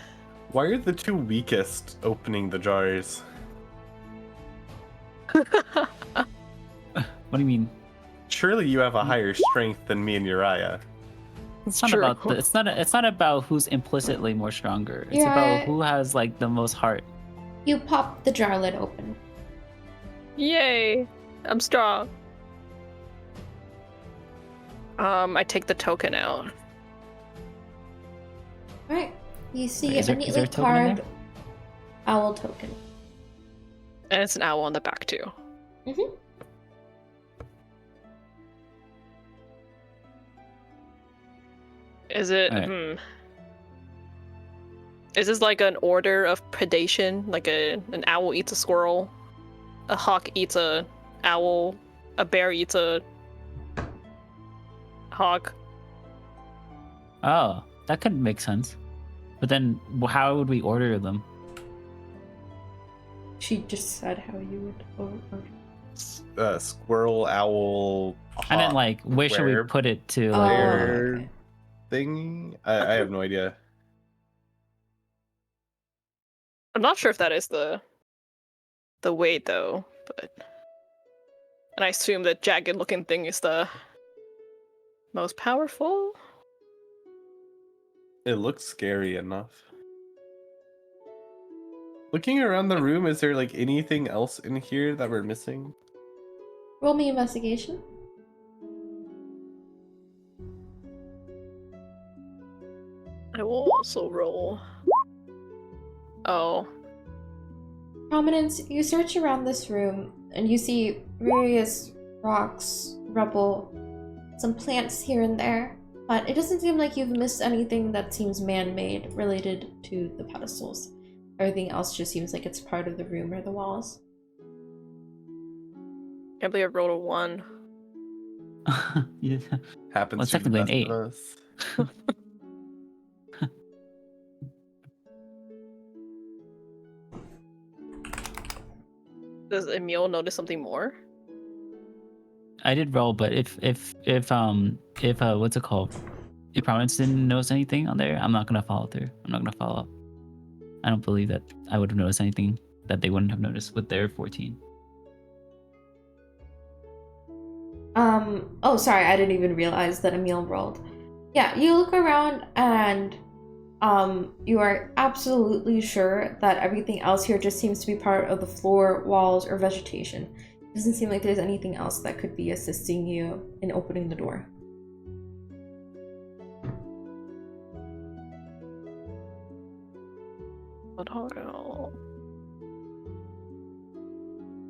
Why are the 2 weakest opening the jars? What do you mean? Surely you have a higher strength than me and Uriah. It's not about the, it's not about who's implicitly more stronger. It's Yeah. about who has like the most heart. You pop the jar lid open. Yay! I'm strong. I take the token out. Alright. You see Is a there neatly a token in carved there? owl token. And it's an owl on the back too. Mm-hmm. Is it? Alright. Is this like an order of predation? Like an owl eats a squirrel, a hawk eats a owl, a bear eats a hawk. Oh, that could make sense. But then, how would we order them? She just said how you would order. Squirrel, owl, I didn't hawk, like. Where should we where- put it to? Oh, Like, Where- okay. thing? I have no idea. I'm not sure if that is the weight though, but and I assume that jagged looking thing is the most powerful. It looks scary enough. Looking around the room, is there like anything else in here that we're missing? Roll me investigation. I will also roll. Oh, Prominence, you search around this room and you see various rocks, rubble, some plants here and there, but it doesn't seem like you've missed anything that seems man-made related to the pedestals. Everything else just seems like it's part of the room or the walls. can't believe I rolled a 1. Yeah. Happens Well, it's to the technically an best of 8. us. Does Emil notice something more? I did roll, but if what's it called? If Providence didn't notice anything on there, I'm not gonna follow through. I'm not gonna follow up. I don't believe that I would have noticed anything that they wouldn't have noticed with their 14. Oh, sorry, I didn't even realize that Emil rolled. Yeah, you look around and you are absolutely sure that everything else here just seems to be part of the floor, walls, or vegetation. It doesn't seem like there's anything else that could be assisting you in opening the door.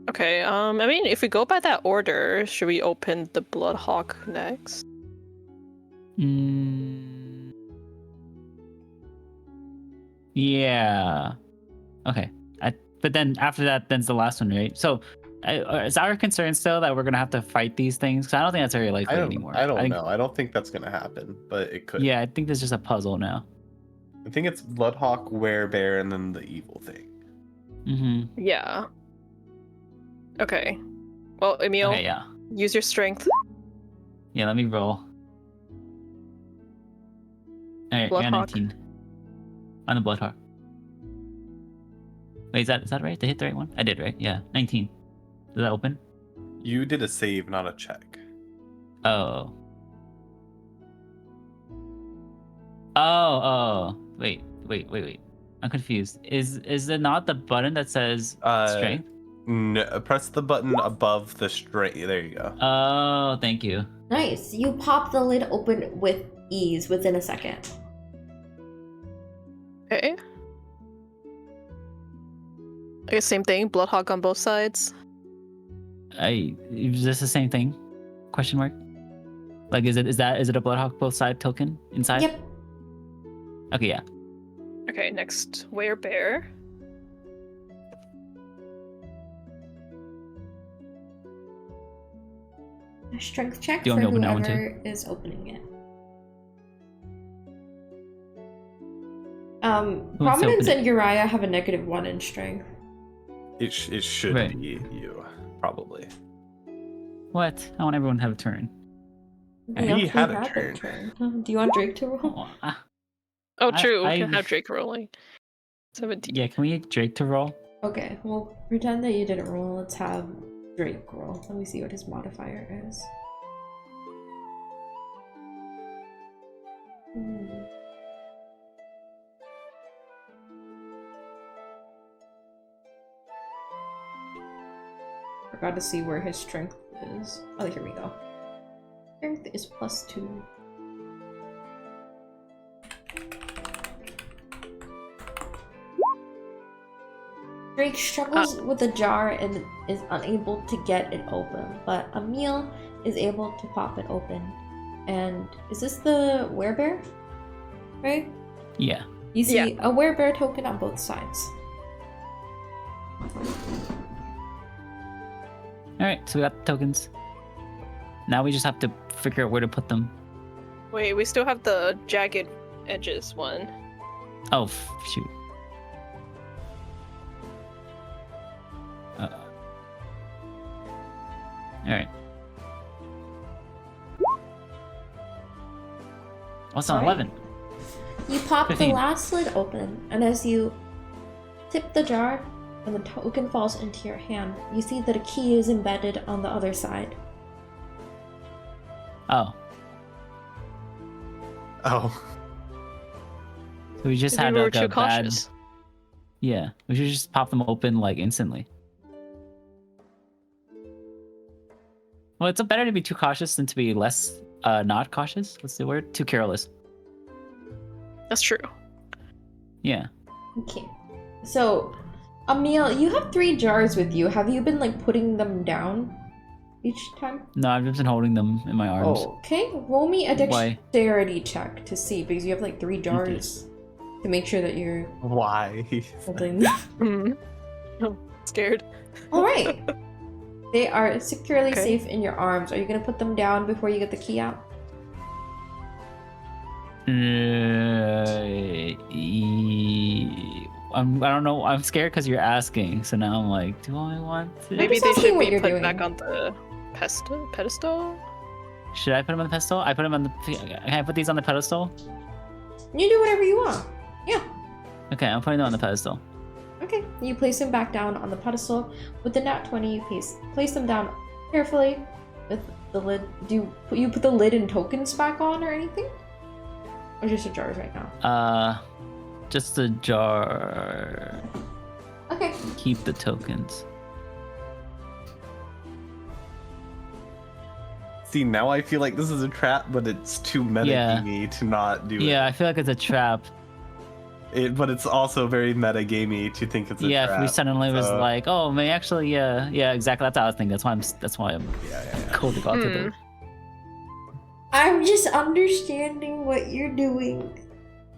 Okay, I mean, if we go by that order, should we open the Bloodhawk next? Yeah. Okay. But then after that, then's the last one, right? So, is our concern still that we're gonna have to fight these things? Because I don't think that's very likely anymore. I don't think, know. I don't think that's gonna happen, but it could. Yeah, I think there's just a puzzle now. I think it's Bloodhawk, Werebear, and then the evil thing. Mm-hmm. Yeah. Okay. Well, Emil, Okay, yeah. use your strength. Yeah, let me roll. Alright, yeah, Bloodhawk. 19. On the Bloodhawk. Wait, is that right? Did I hit the right one? I did, right? Yeah, 19. Does that open? You did a save, not a check. Oh. Oh. Wait. I'm confused. Is it not the button that says strength? No, press the button above the string. There you go. Oh, thank you. Nice. You pop the lid open with ease within a second. Okay. I guess same thing. Bloodhawk on both sides. Is this the same thing? Question mark. Like, is it a Bloodhawk both side token inside? Yep. Okay, yeah. Okay, next werebear. A strength check Do you for want me to open that one whoever is opening it. wants to Prominence open and Uriah have a -1 in strength. It should Right. be you, probably. What? I want everyone to have a turn. He had a their turn. Do you want Drake to roll? Oh, Oh, I- true. We I- can have Drake rolling. 17. yeah, can we get Drake to roll? Okay, well, pretend that you didn't roll. Let's have Drake roll. Let me see what his modifier is. Forgot to see where his strength is. Oh, here we go. Strength is +2. Drake struggles with the jar and is unable to get it open, but Emil is able to pop it open. And is this the werebear? Right? Yeah. You see Yeah. a werebear token on both sides. Alright, so we got the tokens. Now we just have to figure out where to put them. Wait, we still have the jagged edges one. Oh, shoot. Alright. What's on Alright. 11? You pop 15. the last lid open, and as you tip the jar and the token falls into your hand, you see that a key is embedded on the other side. Oh. Oh, So we just Maybe had we were like a too bad... cautious. Yeah, we should just pop them open like instantly. Well, it's better to be too cautious than to be less not cautious. What's the word? Too careless. That's true. Yeah. Okay. So, Emil, you have 3 jars with you. Have you been like putting them down each time? No, I've just been holding them in my arms. Okay. Roll me a Why? dexterity check to see, because you have like 3 jars to make sure that you're why? holding them. Hmm. I'm scared. All right. They are securely Okay. safe in your arms. Are you gonna put them down before you get the key out? I don't know. I'm scared because you're asking. So now I'm like, do I want to? Maybe just they asking should what be you're put doing. back on the pedestal. Should I put them on the pedestal? I put them on the. Can I put these on the pedestal? You do whatever you want. Yeah. Okay, I'm putting them on the pedestal. Okay. You place them back down on the pedestal. With the nat 20, you place them down carefully with the lid. Do you put the lid and tokens back on or anything? Or just the jars right now? Just a jar. Okay. Keep the tokens. See, now I feel like this is a trap, but it's too metagamey to not do Yeah, I feel like it's a trap. it. But it's also very metagamey to think it's a Yeah, trap. if we suddenly was so- like, oh, may actually, yeah, exactly. That's how I was thinking. That's why I'm Yeah. cold about it. I'm just understanding what you're doing.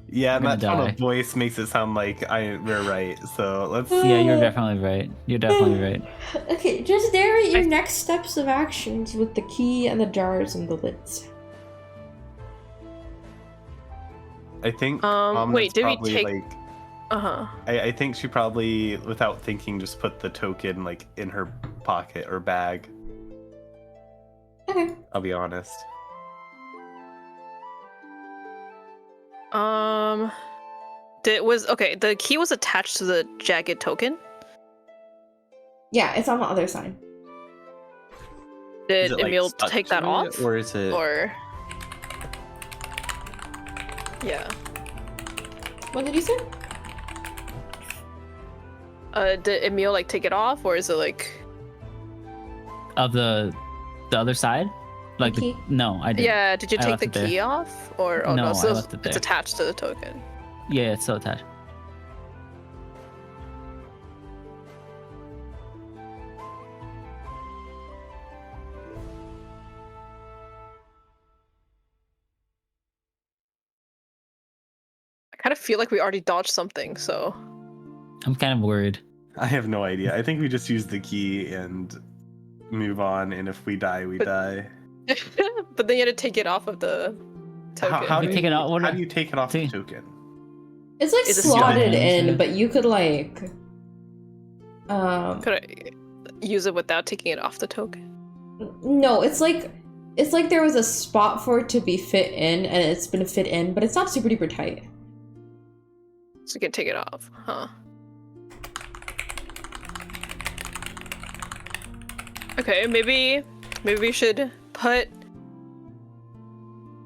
Yeah, I'm and that gonna tone die. of voice makes it sound like we're right. So let's. Yeah, you're definitely right. You're definitely right. Okay, just narrate your next steps of actions with the key and the jars and the lids. I think. Wait, did we probably, take- like? Uh-huh. I think she probably, without thinking, just put the token like in her pocket or bag. Okay. I'll be honest. The key was attached to the jagged token. Yeah, it's on the other side. Did Is it, like, Emil stuck take to that it, off? or is it? Or yeah. What did you say? Did Emil like take it off, or is it like? Of the other side? Like The key? no, I didn't. Yeah. Did you I take left the it there. key off, or No, I so left it it's there. attached to the token? Yeah, it's still attached. I kind of feel like we already dodged something, so. I'm kind of worried. I have no idea. I think we just use the key and move on, and if we die, we But- die. But then you had to take it off of the token. How You do take it out, what How do do you take it off the see? token? It's like Is it slotted slotted? in, but you could like Could I use it without taking it off the token? no, it's like there was a spot for it to be fit in and it's been fit in, but it's not super duper tight. So you can take it off, huh? Okay, maybe we should put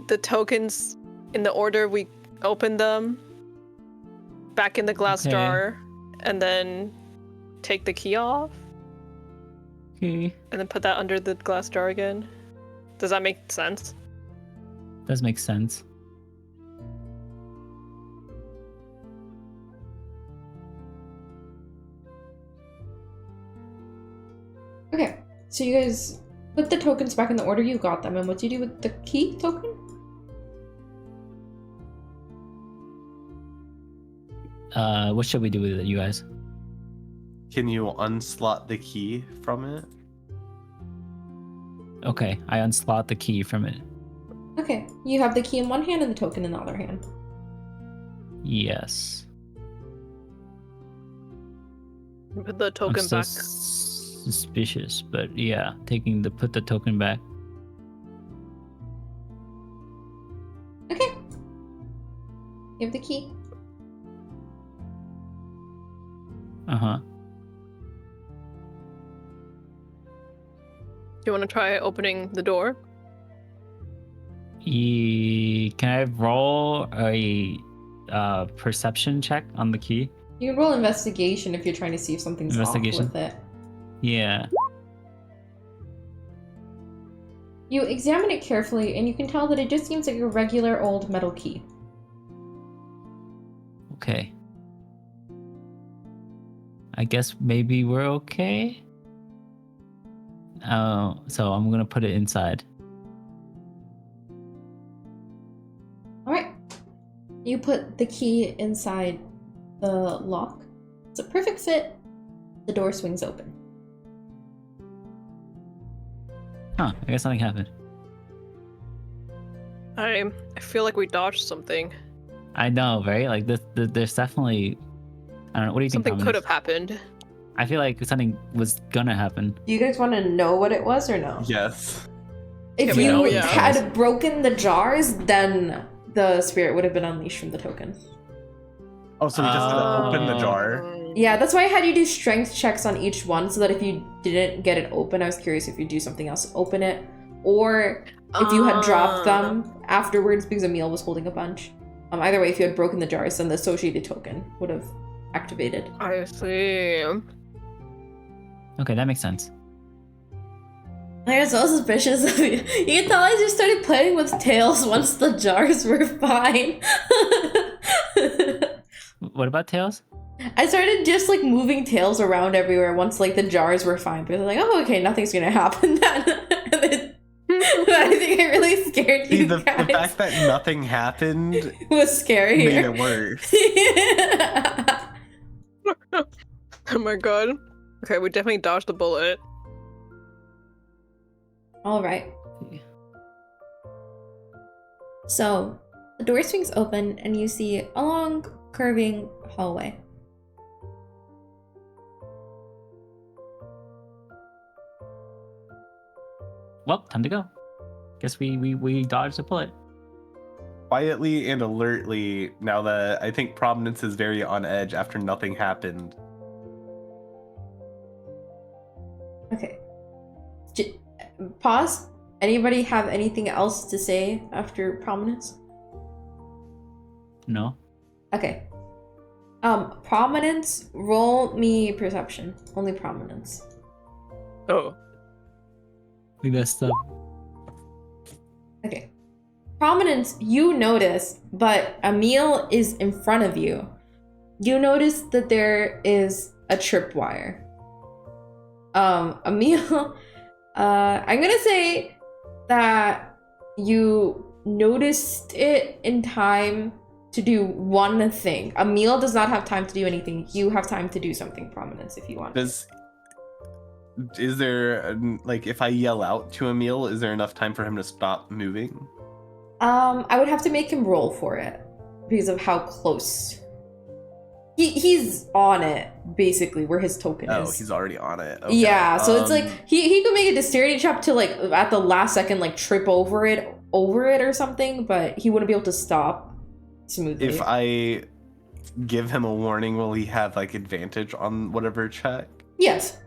the tokens in the order we opened them back in the glass Okay. jar, and then take the key off, Okay. and then put that under the glass jar again. Does that make sense? Does make sense. Okay, so you guys put the tokens back in the order you got them, and what do you do with the key token? What should we do with it, you guys? Can you unslot the key from it? Okay, I unslot the key from it. Okay, you have the key in one hand and the token in the other hand. Yes. Put the token I'm still back. suspicious, but yeah, put the token back. Okay. You have the key. Uh-huh. Do you want to try opening the door? Can I roll a perception check on the key? You can roll investigation if you're trying to see if something's off Investigation. with it. Yeah. You examine it carefully, and you can tell that it just seems like a regular old metal key. Okay. I guess maybe we're okay. So I'm gonna put it inside. Alright. You put the key inside the lock. It's a perfect fit. The door swings open. Huh? I guess nothing happened. I feel like we dodged something. I know, right? Like there's definitely. I don't know. What do you Something think? could Thomas? have happened. I feel like something was gonna happen. Do you guys want to know what it was or no? Yes. If Yeah, we you know, yeah. had broken the jars, then the spirit would have been unleashed from the token. Oh, so we just had to open the jar. Yeah, that's why I had you do strength checks on each one, so that if you didn't get it open, I was curious if you'd do something else to open it, or if you had dropped them afterwards because Emil was holding a bunch. Either way, if you had broken the jars, then the associated token would have activated. I see. Okay, that makes sense. They're so suspicious of you. You can tell I just started playing with tails once the jars were fine. What about Tails? I started just like moving tails around everywhere once like the jars were fine. Because I was like, oh, okay, nothing's gonna happen then. And then I think I really scared See, you the guys. fact that nothing happened was scary. made it worse. Oh my god. Okay, we definitely dodged a bullet. All right. So the door swings open and you see a long curving hallway. Well, time to go. Guess we dodged a bullet. Quietly and alertly, now that I think Prominence is very on edge after nothing happened. Okay. Pause. Anybody have anything else to say after Prominence? No. Okay. Prominence, roll me perception. Only prominence. Oh. We messed up. Okay. Prominence, you notice, but Emil is in front of you. You notice that there is a tripwire. Emil, I'm gonna say that you noticed it in time to do one thing. Emil does not have time to do anything. You have time to do something, Prominence, if you want. Is there like if I yell out to Emil, is there enough time for him to stop moving? I would have to make him roll for it because of how close. He's on it, basically, where his token is. Oh, he's already on it. Okay. Yeah, so it's like he could make a dexterity check to like at the last second like trip over it or something, but he wouldn't be able to stop smoothly. If I give him a warning, will he have like advantage on whatever check? Yes.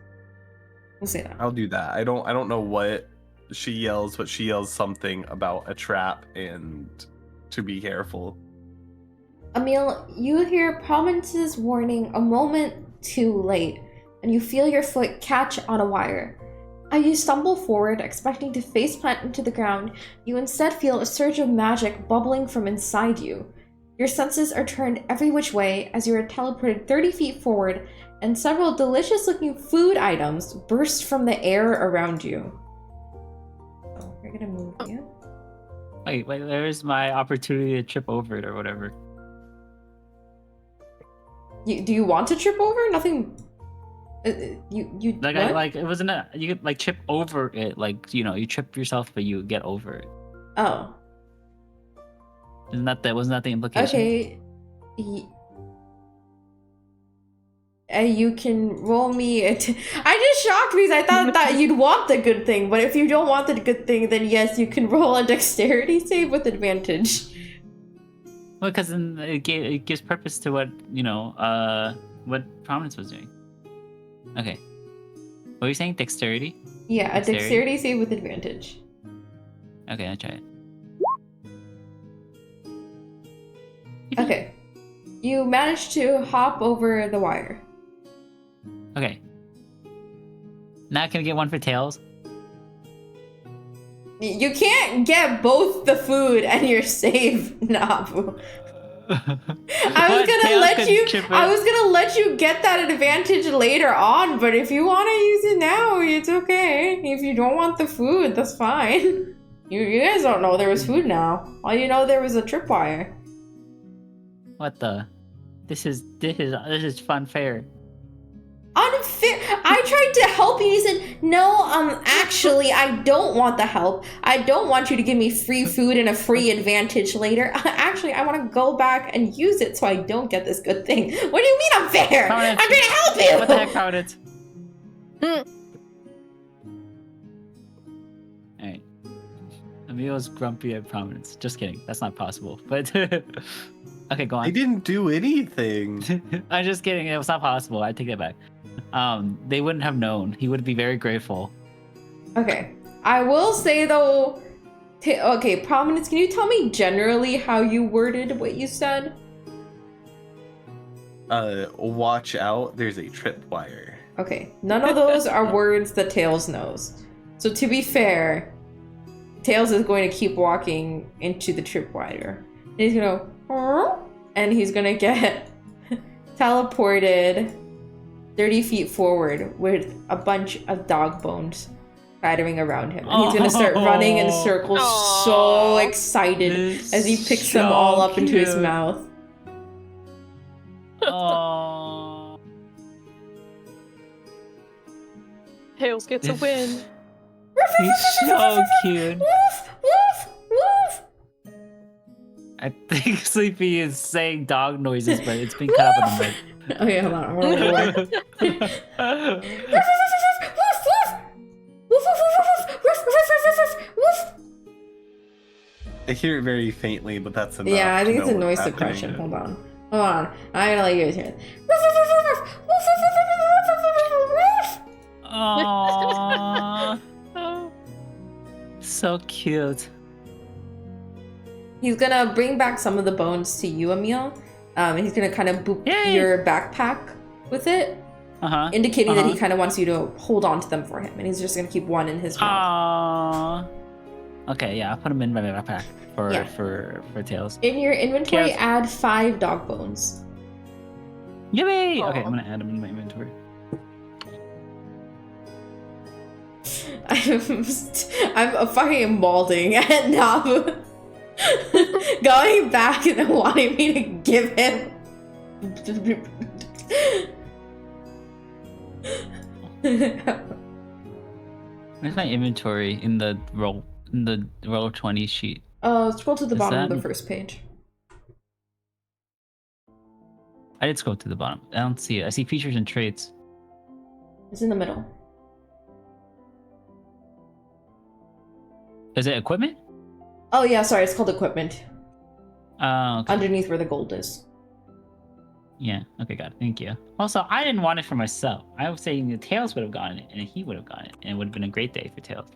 We'll say that. I'll do that. I don't know what she yells, but she yells something about a trap and to be careful. Emil, you hear Prominence's warning a moment too late, and you feel your foot catch on a wire. As you stumble forward, expecting to faceplant into the ground, you instead feel a surge of magic bubbling from inside you. Your senses are turned every which way as you are teleported 30 feet forward, and several delicious-looking food items burst from the air around you. Oh, we're gonna move you. Wait, there's my opportunity to trip over it or whatever. Do you want to trip over? Nothing. You Like what? it wasn't you could like trip over it, like you trip yourself but you get over it. Oh, Wasn't that the implication? okay. You can roll me. I just shocked because I thought that you'd want the good thing, but if you don't want the good thing, then yes, you can roll a dexterity save with advantage. Well, because then it gives purpose to what what Prominence was doing. Okay. What were you saying? Dexterity? Yeah, a dexterity save with advantage. Okay, I'll try it. Okay. You managed to hop over the wire. Okay. Now can I get one for Tails? You can't get both the food and your save, Nabu. I was gonna let you get that advantage later on, but if you want to use it now, it's okay. If you don't want the food, that's fine. You guys don't know there was food now. All you know there was a tripwire. What the? This is fun fair. Unfair. I tried to help you. You said, no, actually, I don't want the help. I don't want you to give me free food and a free advantage later. Actually, I want to go back and use it so I don't get this good thing. What do you mean unfair? I'm trying to help you. What the heck, Providence? Alright. Emil's grumpy at Prominence. Just kidding. That's not possible. But okay, go on. I didn't do anything. I'm just kidding. It was not possible. I take that back. They wouldn't have known. He would be very grateful. Okay. I will say though, okay, Prominence, can you tell me generally how you worded what you said? Watch out, there's a tripwire. Okay. None of those are words that Tails knows. So to be fair, Tails is going to keep walking into the tripwire. And he's gonna and he's gonna get teleported 30 feet forward with a bunch of dog bones spattering around him. And he's gonna start running in circles, so excited as he picks them all up into his mouth. Oh. Tails gets a win. He's so cute. Woof, woof, woof. I think Sleepy is saying dog noises, but it's been cut up in the mic. Okay, hold on. Roll more. I hear it very faintly, but that's enough. Yeah, I think to it's a know noise what's suppression. happening. Hold on. Hold on. I'm gonna let you guys hear it. Aww. So cute. He's gonna bring back some of the bones to you, Emil, And he's gonna kind of boop Yay! your backpack with it, Uh-huh. indicating that he kind of wants you to hold on to them for him, and he's just gonna keep one in his mouth. Aww. Okay, yeah, I'll put him in my backpack for Yeah. for Tails. In your inventory, Yes. add 5 dog bones. Yippee! Aw. Okay, I'm gonna add him in my inventory. I'm fucking balding and now going back and then wanting me to give him. Where's my inventory in the roll 20 sheet? Scroll to the Is bottom of that- the first page. I did scroll to the bottom. I don't see it. I see features and traits. It's in the middle. Is it equipment? Oh yeah, sorry, it's called equipment. Okay. Underneath where the gold is. Yeah. Okay, got it. Thank you. Also, I didn't want it for myself. I was saying the Tails would have gotten it, and he would have gotten it, and it would have been a great day for Tails.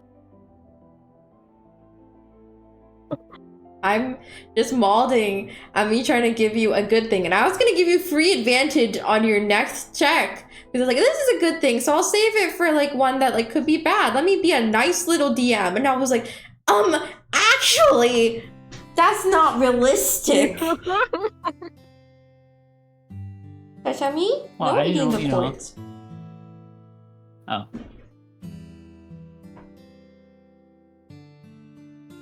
I'm just malding at me trying to give you a good thing. And I was going to give you free advantage on your next check. Because like, this is a good thing. So I'll save it for like one that like could be bad. Let me be a nice little DM. And I was like, actually, that's not realistic. Tashami? Well, No I eating know, the you know. points. Oh.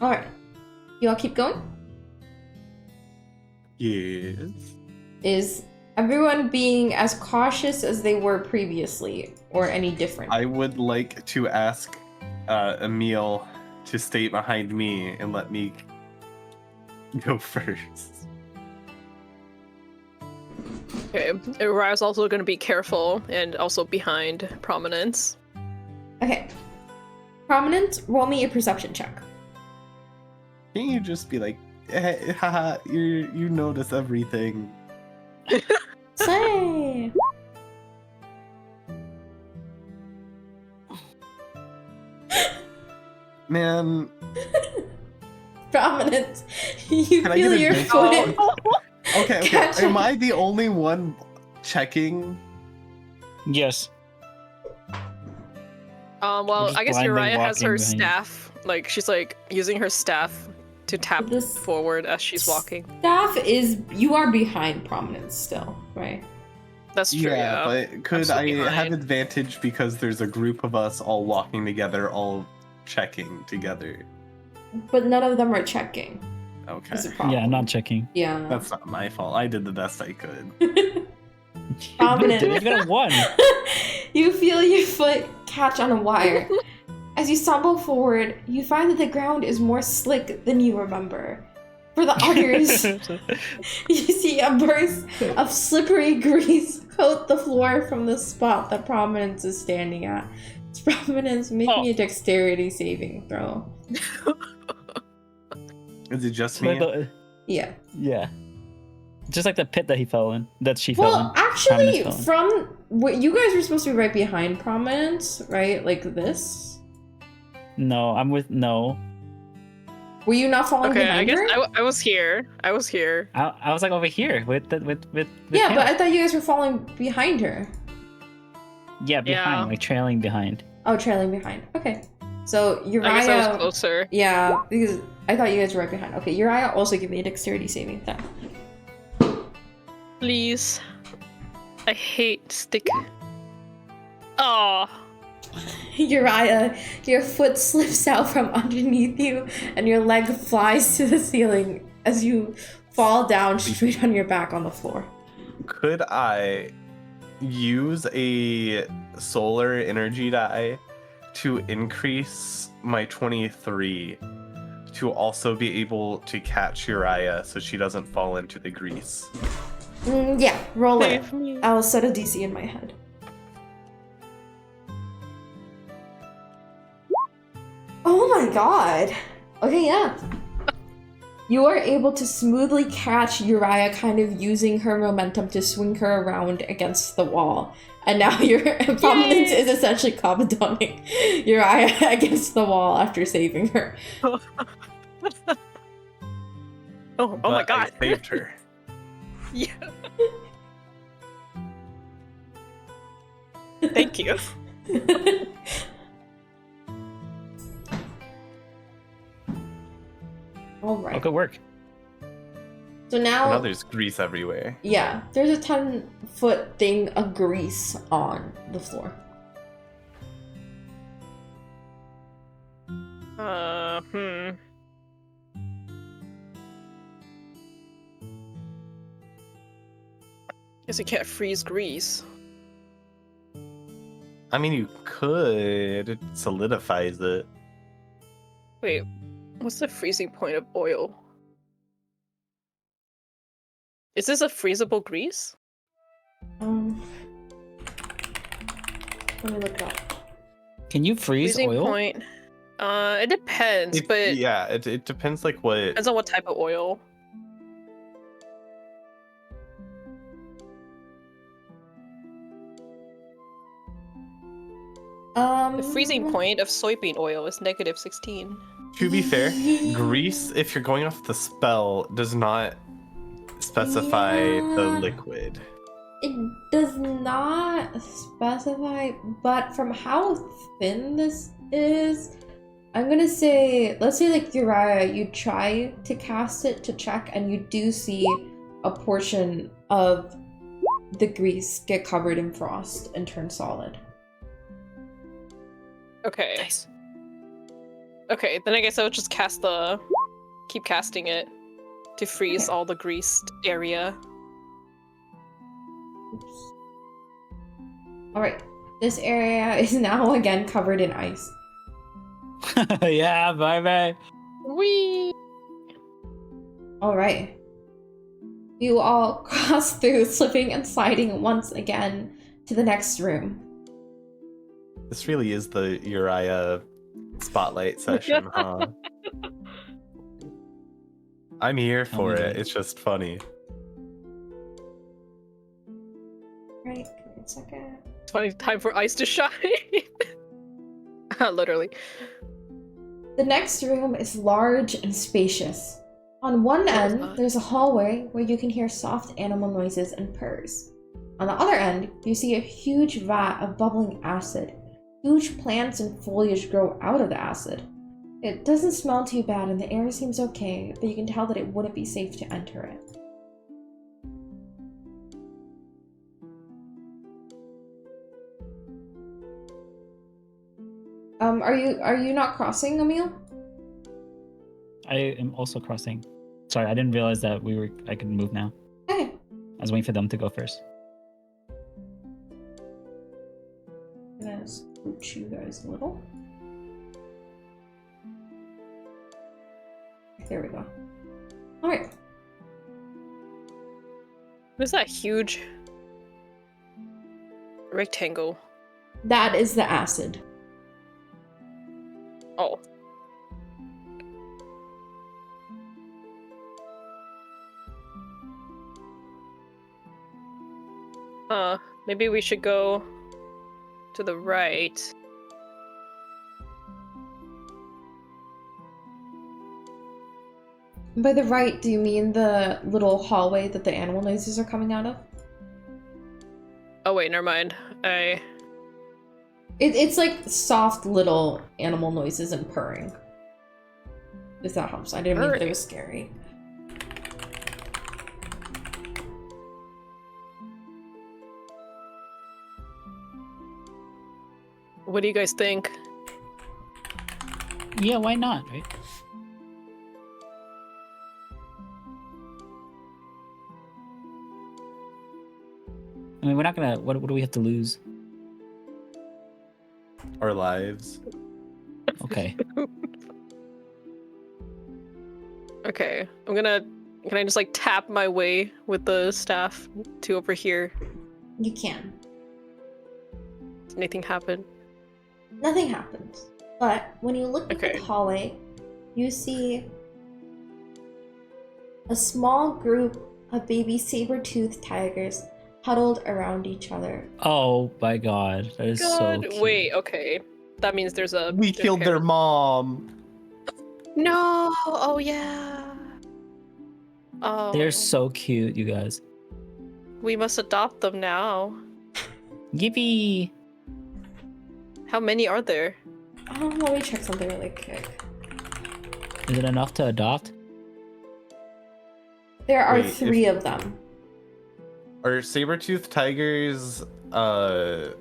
Alright. You all keep going? Yes. Is everyone being as cautious as they were previously, or any different? I would like to ask Emil to stay behind me and let me go first. Okay, Uriah's also gonna be careful and also behind Prominence. Okay. Prominent, roll me a perception check. Can't you just be like, hey, haha, you notice everything? Say. Man, Prominent. You Can I feel get your advantage? foot. okay. Gotcha. Am I the only one checking? Yes. Well, just I guess blindly Uriah has her walking behind you. staff. Like, she's like using her staff to tap This- forward as she's walking. Staff is, you are behind Prominence still, right? That's true, yeah. But could so I have behind. advantage because there's a group of us all walking together, all checking together? But none of them are checking. Okay. Is a problem. Yeah, I'm not checking. Yeah. That's not my fault. I did the best I could. Prominent. You got a 1. You feel your foot catch on a wire. As you stumble forward, you find that the ground is more slick than you remember. For the others, you see a burst of slippery grease coat the floor from the spot that Prominence is standing at. It's Prominence, make me a dexterity saving throw. Is it just me? Yeah. Yeah. Just like the pit that he fell in. That she fell Well, in. actually, Prominence from what you guys were supposed to be right behind Prominence, right? Like this. No, I'm with no. Were you not falling Okay, behind I guess her? I was here. I was here. I was like over here with Yeah, but Tails. I thought you guys were falling behind her. Yeah, behind, Yeah. like trailing behind. Oh, trailing behind. Okay. So I guess I was Uriah. closer. Yeah, because I thought you guys were right behind. Okay, Uriah, also give me a dexterity saving throw. Please. I hate stick. Oh. Uriah, your foot slips out from underneath you, and your leg flies to the ceiling as you fall down straight on your back on the floor. Could I use a solar energy die to increase my 23 to also be able to catch Uriah so she doesn't fall into the grease? Yeah, roll it. Save me. I'll set a DC in my head. Oh my god. Okay, yeah. You are able to smoothly catch Uriah, kind of using her momentum to swing her around against the wall. And now your Prominence is essentially Kabadoning Uriah against the wall after saving her. Oh my But god. I saved her. Yeah. Thank you. All Oh, right. good work. So Now now, there's grease everywhere. yeah, there's a 10-foot thing of grease on the floor. Hmm. Guess you can't freeze grease. I mean, you could. It solidifies it. Wait, what's the freezing point of oil? Is this a freezable grease? Let me look it up. Can you freeze Freezing oil? point. It depends, but Yeah, it depends like what. depends on what type of oil. The freezing point of soybean oil is -16. To be fair, grease, if you're going off the spell, does not specify the Yeah. liquid. It does not specify, but from how thin this is, I'm gonna say, let's say like Uriah, you try to cast it to check, and you do see a portion of the grease get covered in frost and turn solid. Okay. Nice. Okay, then I guess I would just keep casting it to freeze Okay. all the greased area. Oops. All right, this area is now again covered in ice. Yeah, bye. Whee! All right. You all cross through, slipping and sliding once again to the next room. This really is the Uriah spotlight session, huh? I'm here for my it. God. It's just funny. Right, give me a second. It's funny, time for ice to shine. Literally. The next room is large and spacious. On one What was end, that? there's a hallway where you can hear soft animal noises and purrs. On the other end, you see a huge vat of bubbling acid. Huge plants and foliage grow out of the acid. It doesn't smell too bad and the air seems okay, but you can tell that it wouldn't be safe to enter it. Are you not crossing, Emil? I am also crossing. Sorry, I didn't realize that I could move now. Okay. I was waiting for them to go first. I'm gonna scooch you guys a little. There we go. Alright. What is that huge rectangle? That is the acid. Oh. Maybe we should go to the right. By the right, do you mean the little hallway that the animal noises are coming out of? Oh wait, never mind. It's like soft little animal noises and purring. If that helps. I didn't mean that it Purring. was scary. What do you guys think? Yeah, why not, right? I mean, we're not gonna. What do we have to lose? Our lives. Okay. Okay, can I just like tap my way with the staff to over here? You can. Does anything happen? Nothing happens. But when you look into Okay. the hallway, you see a small group of baby saber-toothed tigers huddled around each other. Oh my god, that is so God, cute. wait, okay. That means there's a. We killed their mom. No! Oh yeah. Oh. They're so cute, you guys. we must adopt them now. Yippee! How many are there? Let me check something really quick. Is it enough to adopt? There are Wait, 3 of them. Are saber-toothed tigers are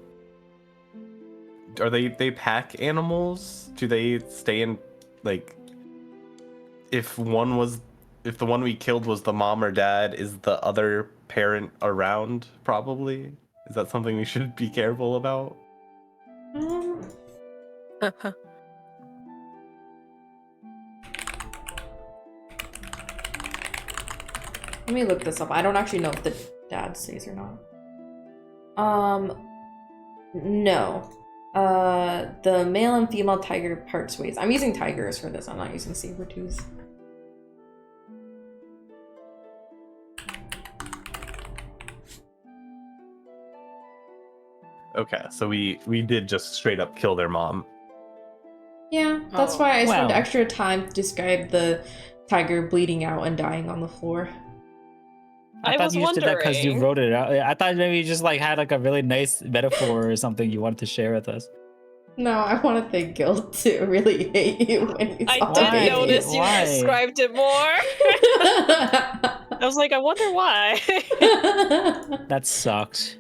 they pack animals? Do they stay in, like, if the one we killed was the mom or dad, is the other parent around probably? Is that something we should be careful about? Let me look this up. I don't actually know if the dad stays or not. No. The male and female tiger parts ways. I'm using tigers for this. I'm not using saber-tooths. Okay, so we did just straight up kill their mom. Yeah, that's Oh. why I spent Wow. extra time to describe the tiger bleeding out and dying on the floor. I thought was you just did that because you wondering. wrote it out. I thought maybe you just like had like a really nice metaphor or something you wanted to share with us. No, I want to thank Guild to really hate you when you I saw did Why? notice you Why? described it more. I was like, I wonder why. That sucks.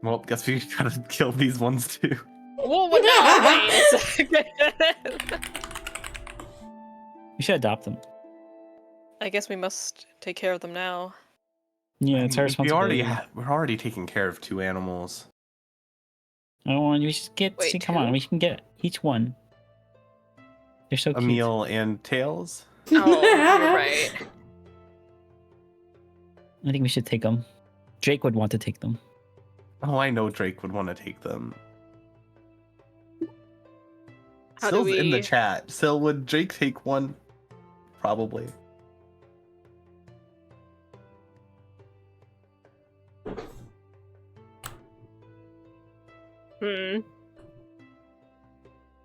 Well, guess we gotta kill these ones too. Whoa, wait a second. We should adopt them. I guess we must take care of them now. Yeah, it's our responsibility. We're already taking care of 2 animals. Oh, and we should get. Wait, see, come on, who? we can get each one. They're so cute. Emil and Tails. Oh, you're right. I think we should take them. Drake would want to take them. Oh, I know Drake would want to take them. How do Sill's in the we- chat. Sill, would Drake take one? Probably.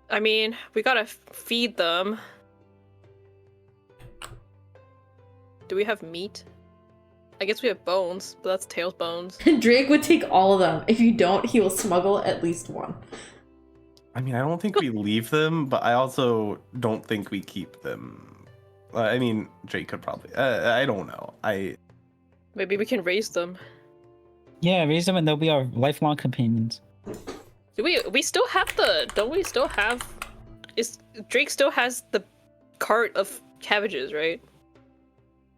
I mean, we gotta feed them. Do we have meat? I guess we have bones, but that's Tails' bones. Drake would take all of them. If you don't, he will smuggle at least one. I mean, I don't think we leave them, but I also don't think we keep them. I mean, Drake could probably. I don't know. Maybe we can raise them. Yeah, raise them and they'll be our lifelong companions. Do we still have don't we still have, Drake still has the cart of cabbages, right?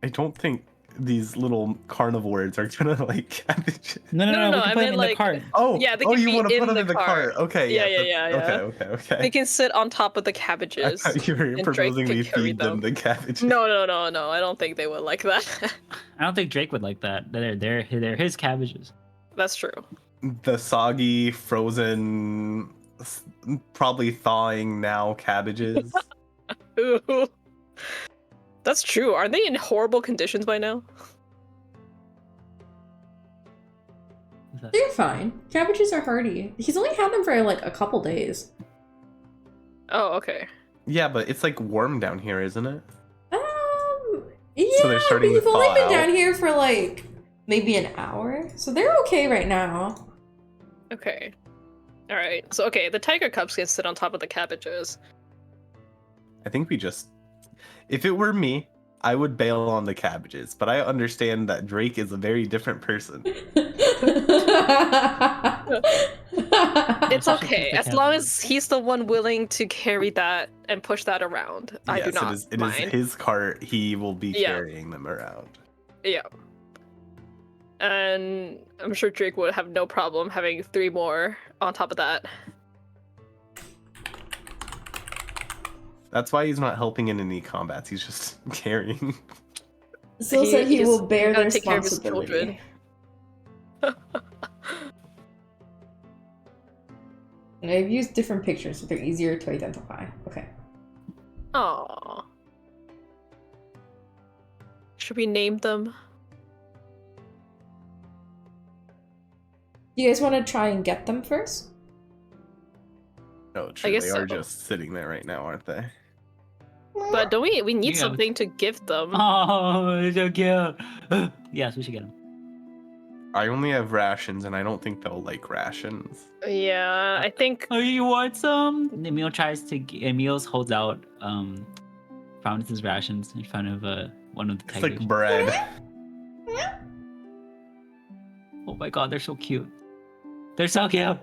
I don't think these little carnivores are gonna like cabbage. No, No, we can I put meant, them in like- the cart. Oh, Yeah, they oh, can you be want to in put them the in the cart? cart. Okay, Yeah, that's- yeah. Okay. They can sit on top of the I cabbages. thought you were and Drake proposing could we carry feed them them. the cabbage. No, I don't think they would like that. I don't think Drake would like that. They're his cabbages. That's true. The soggy, frozen, probably thawing now cabbages. Ooh. That's true. Aren't they in horrible conditions by now? They're fine. Cabbages are hardy. He's only had them for like a couple days. Oh, okay. Yeah, but it's like warm down here, isn't it? Yeah, So they're starting but to you've only thaw been out? down here for like maybe an hour, so they're okay right now. Okay. All right. So okay, the tiger cubs can sit on top of the cabbages. I think we just. If it were me, I would bail on the cabbages, but I understand that Drake is a very different person. It's Especially okay the as long cabbages. as he's the one willing to carry that and push that around. I do Yes, not it is mind. his cart. He will be Yeah. carrying them around. Yeah. And I'm sure Drake would have no problem having 3 more on top of that. That's why he's not helping in any combats. He's just carrying. Still said he He's will bear the gotta take care of his responsibility. And I've used different pictures so they're easier to identify. Okay. Aww. Should we name them? Do you guys want to try and get them first? No, true. guess They are so. just sitting there right now, aren't they? But don't we need Yeah. something to give them. Oh, so cute. Yes, we should get them. I only have rations, and I don't think they'll like rations. Yeah, I think. Oh, you want some? Emil tries to. Emil holds out Promise's rations in front of one of the It's tigers. like bread. Oh my god, they're so cute. They're so cute.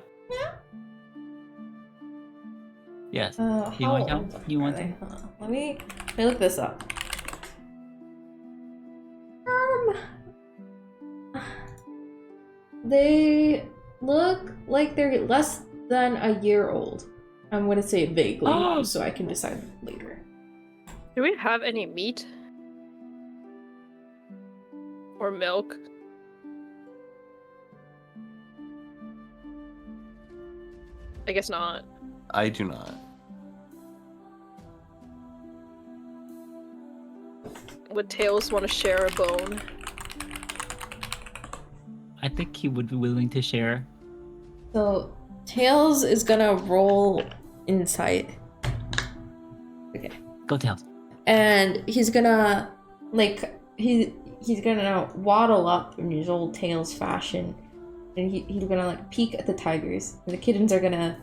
Yes. You want how some? old You are want they? some? Hold on. Let me look this up. They look like they're less than a year old. I'm gonna say vaguely, Oh. so I can decide later. Do we have any meat? Or milk? I guess not. I do not. Would Tails want to share a bone? I think he would be willing to share. So Tails is gonna roll insight. Okay. Go Tails. And he's gonna he's gonna waddle up in his old Tails fashion, and he's gonna like peek at the tigers, and the kittens are gonna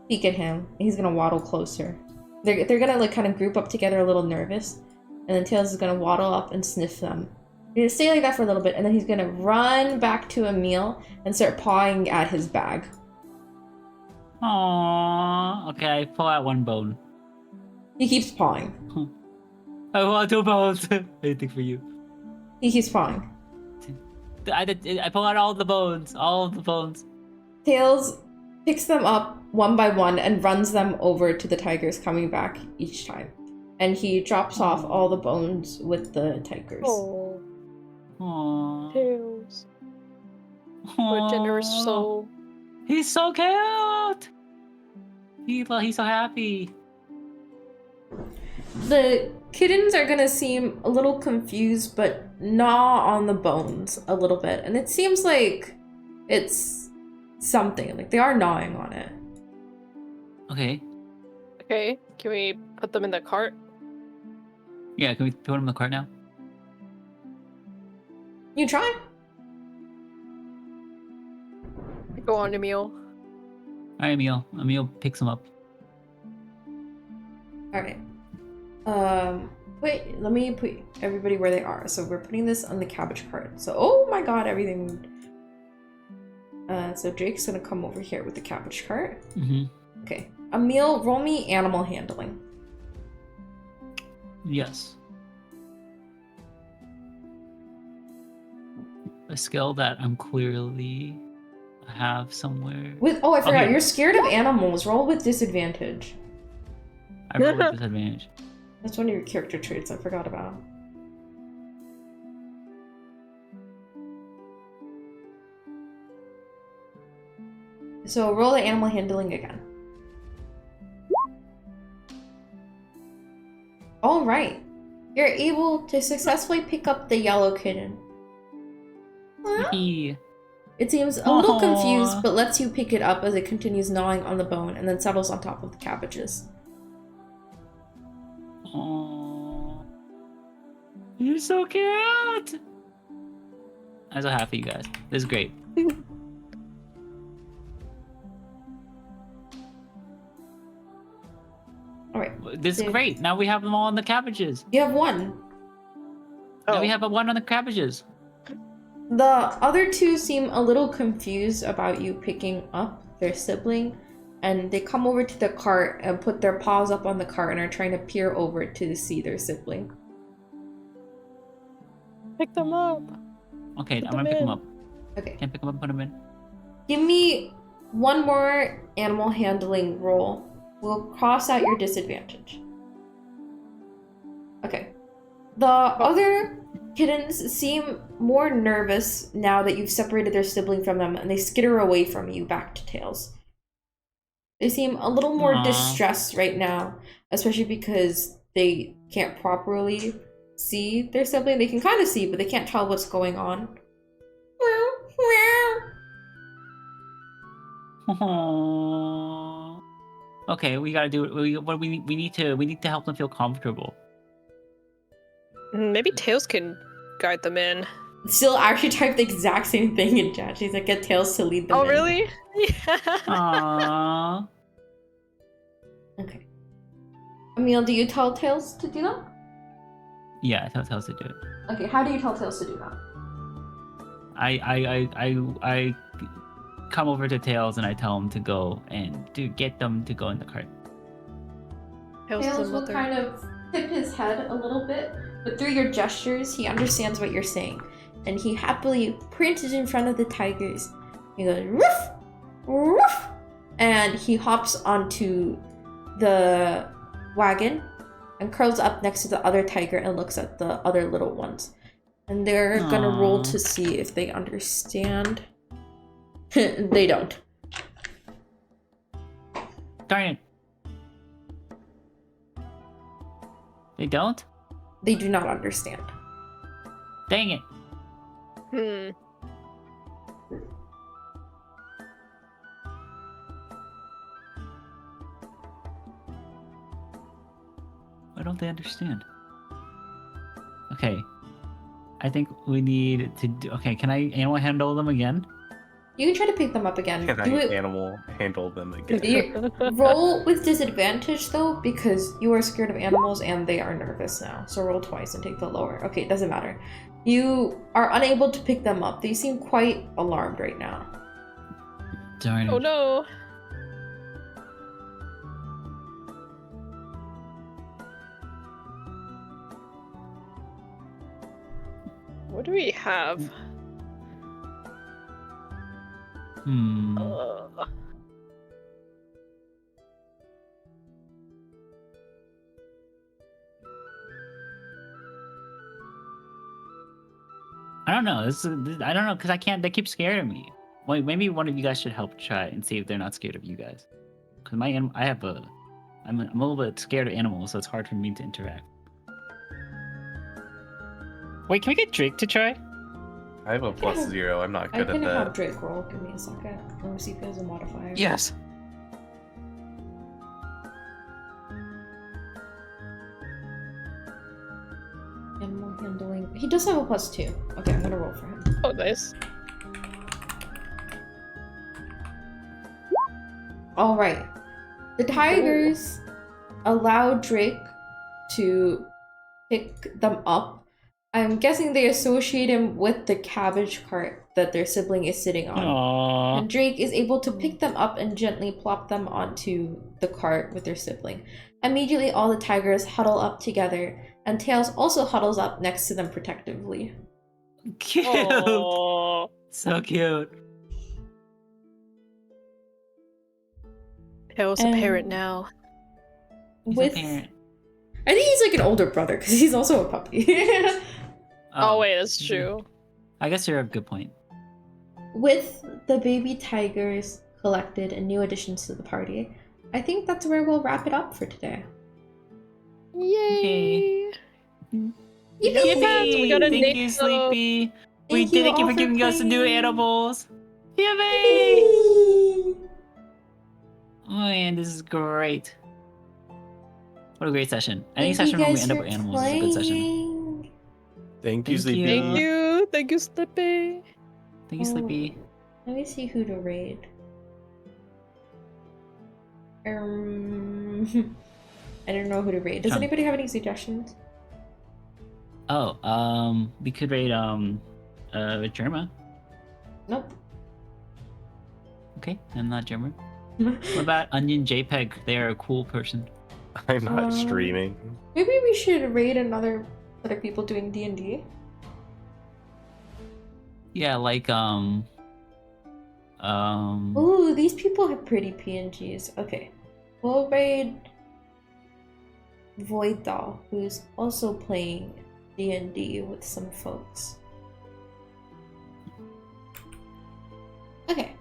peek at him, and he's gonna waddle closer. They're gonna like kind of group up together, a little nervous, and then Tails is gonna waddle up and sniff them. He's gonna stay like that for a little bit, and then he's gonna run back to Emil and start pawing at his bag. Aww. Okay, pull out one bone. He keeps pawing. I want 2 bones. Anything for you. He keeps pawing. I pull out all the bones. All of the bones. Tails picks them up one by one and runs them over to the tigers coming back each time. And he drops off all the bones with the tigers. Oh, Aww. Tails. What a generous Aww. soul. He's so cute. He's so happy. The kittens are gonna seem a little confused, but gnaw on the bones a little bit. And it seems like it's something. Like they are gnawing on it. Okay. Okay, can we put them in the cart? Yeah, can we put him in the cart now? You try? Go on, Emil. Alright, Emil. Emil picks him up. Alright. Wait, let me put everybody where they are. So we're putting this on the cabbage cart. So, oh my god, everything moved. So Drake's gonna come over here with the cabbage cart. Mm-hmm. Okay. Emil, roll me animal handling. Yes. A skill that I'm clearly have somewhere. I forgot. Okay. You're scared of animals. Roll with disadvantage. I roll with disadvantage. That's one of your character traits I forgot about. So roll the animal handling again. Alright. You're able to successfully pick up the yellow kitten. Yippee. It seems a little Aw. confused, but lets you pick it up as it continues gnawing on the bone and then settles on top of the cabbages. Aww. You're so cute. I'm so happy, you guys. This is great. Alright. This is Dude. great. Now we have them all on the cabbages. You have one. Now Oh. we have a one on the cabbages. The other two seem a little confused about you picking up their sibling, and they come over to the cart and put their paws up on the cart and are trying to peer over to see their sibling. Pick them up. Okay, Put I'm gonna them pick them in. up. Okay. Can't pick them up, put them in. Give me one more animal handling roll. We'll cross out your disadvantage. Okay. The other kittens seem more nervous now that you've separated their sibling from them, and they skitter away from you back to Tails. They seem a little more Aw. distressed right now, especially because they can't properly see their sibling. They can kind of see, but they can't tell what's going on. Aww. Okay, we gotta do it. We need to help them feel comfortable. Maybe Tails can guide them in. Still actually typed the exact same thing in chat. She's like, get Tails to lead them Oh, in. really? Aww. Okay. Emil, do you tell Tails to do that? Yeah, tell Tails to do it. Okay, how do you tell Tails to do that? I come over to Tails and I tell him to go and to get them to go in the cart. Tails is a Tails will mother. kind of tip his head a little bit, but through your gestures, he understands what you're saying. And he happily printed in front of the tigers. He goes, woof! Woof! And he hops onto the wagon and curls up next to the other tiger and looks at the other little ones. And they're gonna roll Aw. to see if they understand. They don't. Darn it. They don't? They do not understand. Dang it. Hmm. Why don't they understand? Okay. I think we need to do. Okay, can I animal handle them again? You can try to pick them up again. Can I Do it. animal handle them again? You- roll with disadvantage though, because you are scared of animals and they are nervous now. So roll twice and take the lower. Okay, it doesn't matter. You are unable to pick them up. They seem quite alarmed right now. Darn it. Oh no. What do we have? Hmm. I don't know. I don't know because I can't. They keep scaring of me. Well, maybe one of you guys should help try and see if they're not scared of you guys. Because I'm a little bit scared of animals, so it's hard for me to interact. Wait, can we get Drake to try? I have a +0. I'm not I good can at have that. Drake roll. Give me a second. Let me see if he has a modifier. Yes. Animal handling. He does have a +2. Okay, I'm gonna roll for him. Oh, nice. All right. The tigers allow Drake to pick them up. I'm guessing they associate him with the cabbage cart that their sibling is sitting on. Aww. And Drake is able to pick them up and gently plop them onto the cart with their sibling. Immediately, all the tigers huddle up together, and Tails also huddles up next to them protectively. Cute. Oh. So cute. Tails a parent And- now. He's With, a parent. I think he's like an older brother because he's also a puppy. Oh, wait, that's mhm. true. I guess you're a good point. With the baby tigers collected and new additions to the party, I think that's where we'll wrap it up for today. Yay! Yippee! Yippee! We got a Thank name, you, though. Sleepy. Thank Thank all you for giving us the new playing. animals. Yippee! Yippee! Oh man, this is great. What a great session. Any Thank you session where we guys end up for with animals is a good session. playing. Thank you, Thank Sleepy. you. Thank you. Thank you, Slippy. Thank you, Sleepy. Let me see who to raid. I don't know who to raid. Does Chunk. anybody have any suggestions? Oh, we could raid Germa. Nope. Okay, I'm not Germa. What about Onion JPEG? They are a cool person. I'm not Um, streaming. Maybe we should raid other people doing D&D. Yeah, like Ooh, these people have pretty PNGs. Okay. We'll raid Void Doll, who's also playing D&D with some folks. Okay.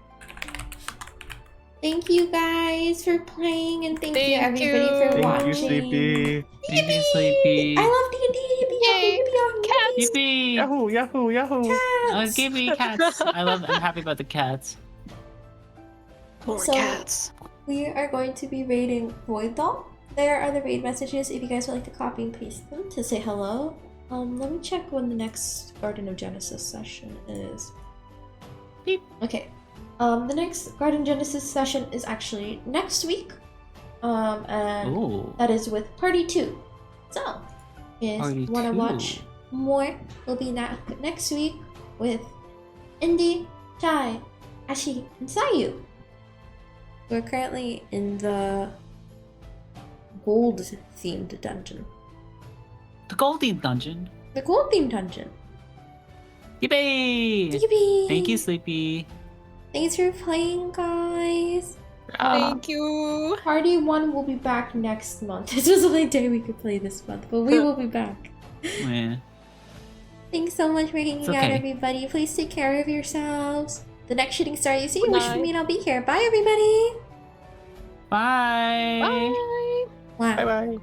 Thank you guys for playing, and thank you Thank everybody for you. watching. Thank you, Sleepy. Thank you, Sleepy. I love D&D. Yay, cats. Yippee! Yahoo! Yahoo! Yahoo! Give me cats. I'm happy about the cats. More So- cats. We are going to be raiding Void Doll. There are the raid messages if you guys would like to copy and paste them to say hello. Let me check when the next Garden of Genesis session is. Beep. Okay. The next Garden Genesis session is actually next week. And Ooh. that is with Party 2. So, if Party you want to 2. watch more, we'll be next week with Indy, Chai, Ashi, and Sayu. We're currently in the gold themed dungeon. The Goldie Dungeon. The gold themed dungeon. Yippee! Yippee! Thank you, Sleepy. Thanks for playing, guys. Thank you. Party 1 will be back next month. This was the only day we could play this month, but we will be back. Yeah. Thanks so much for hanging It's out, okay. everybody. Please take care of yourselves. The next shooting star you see, Good wish night. for me and I'll be here. Bye, everybody. Bye. Bye. Wow. Bye bye.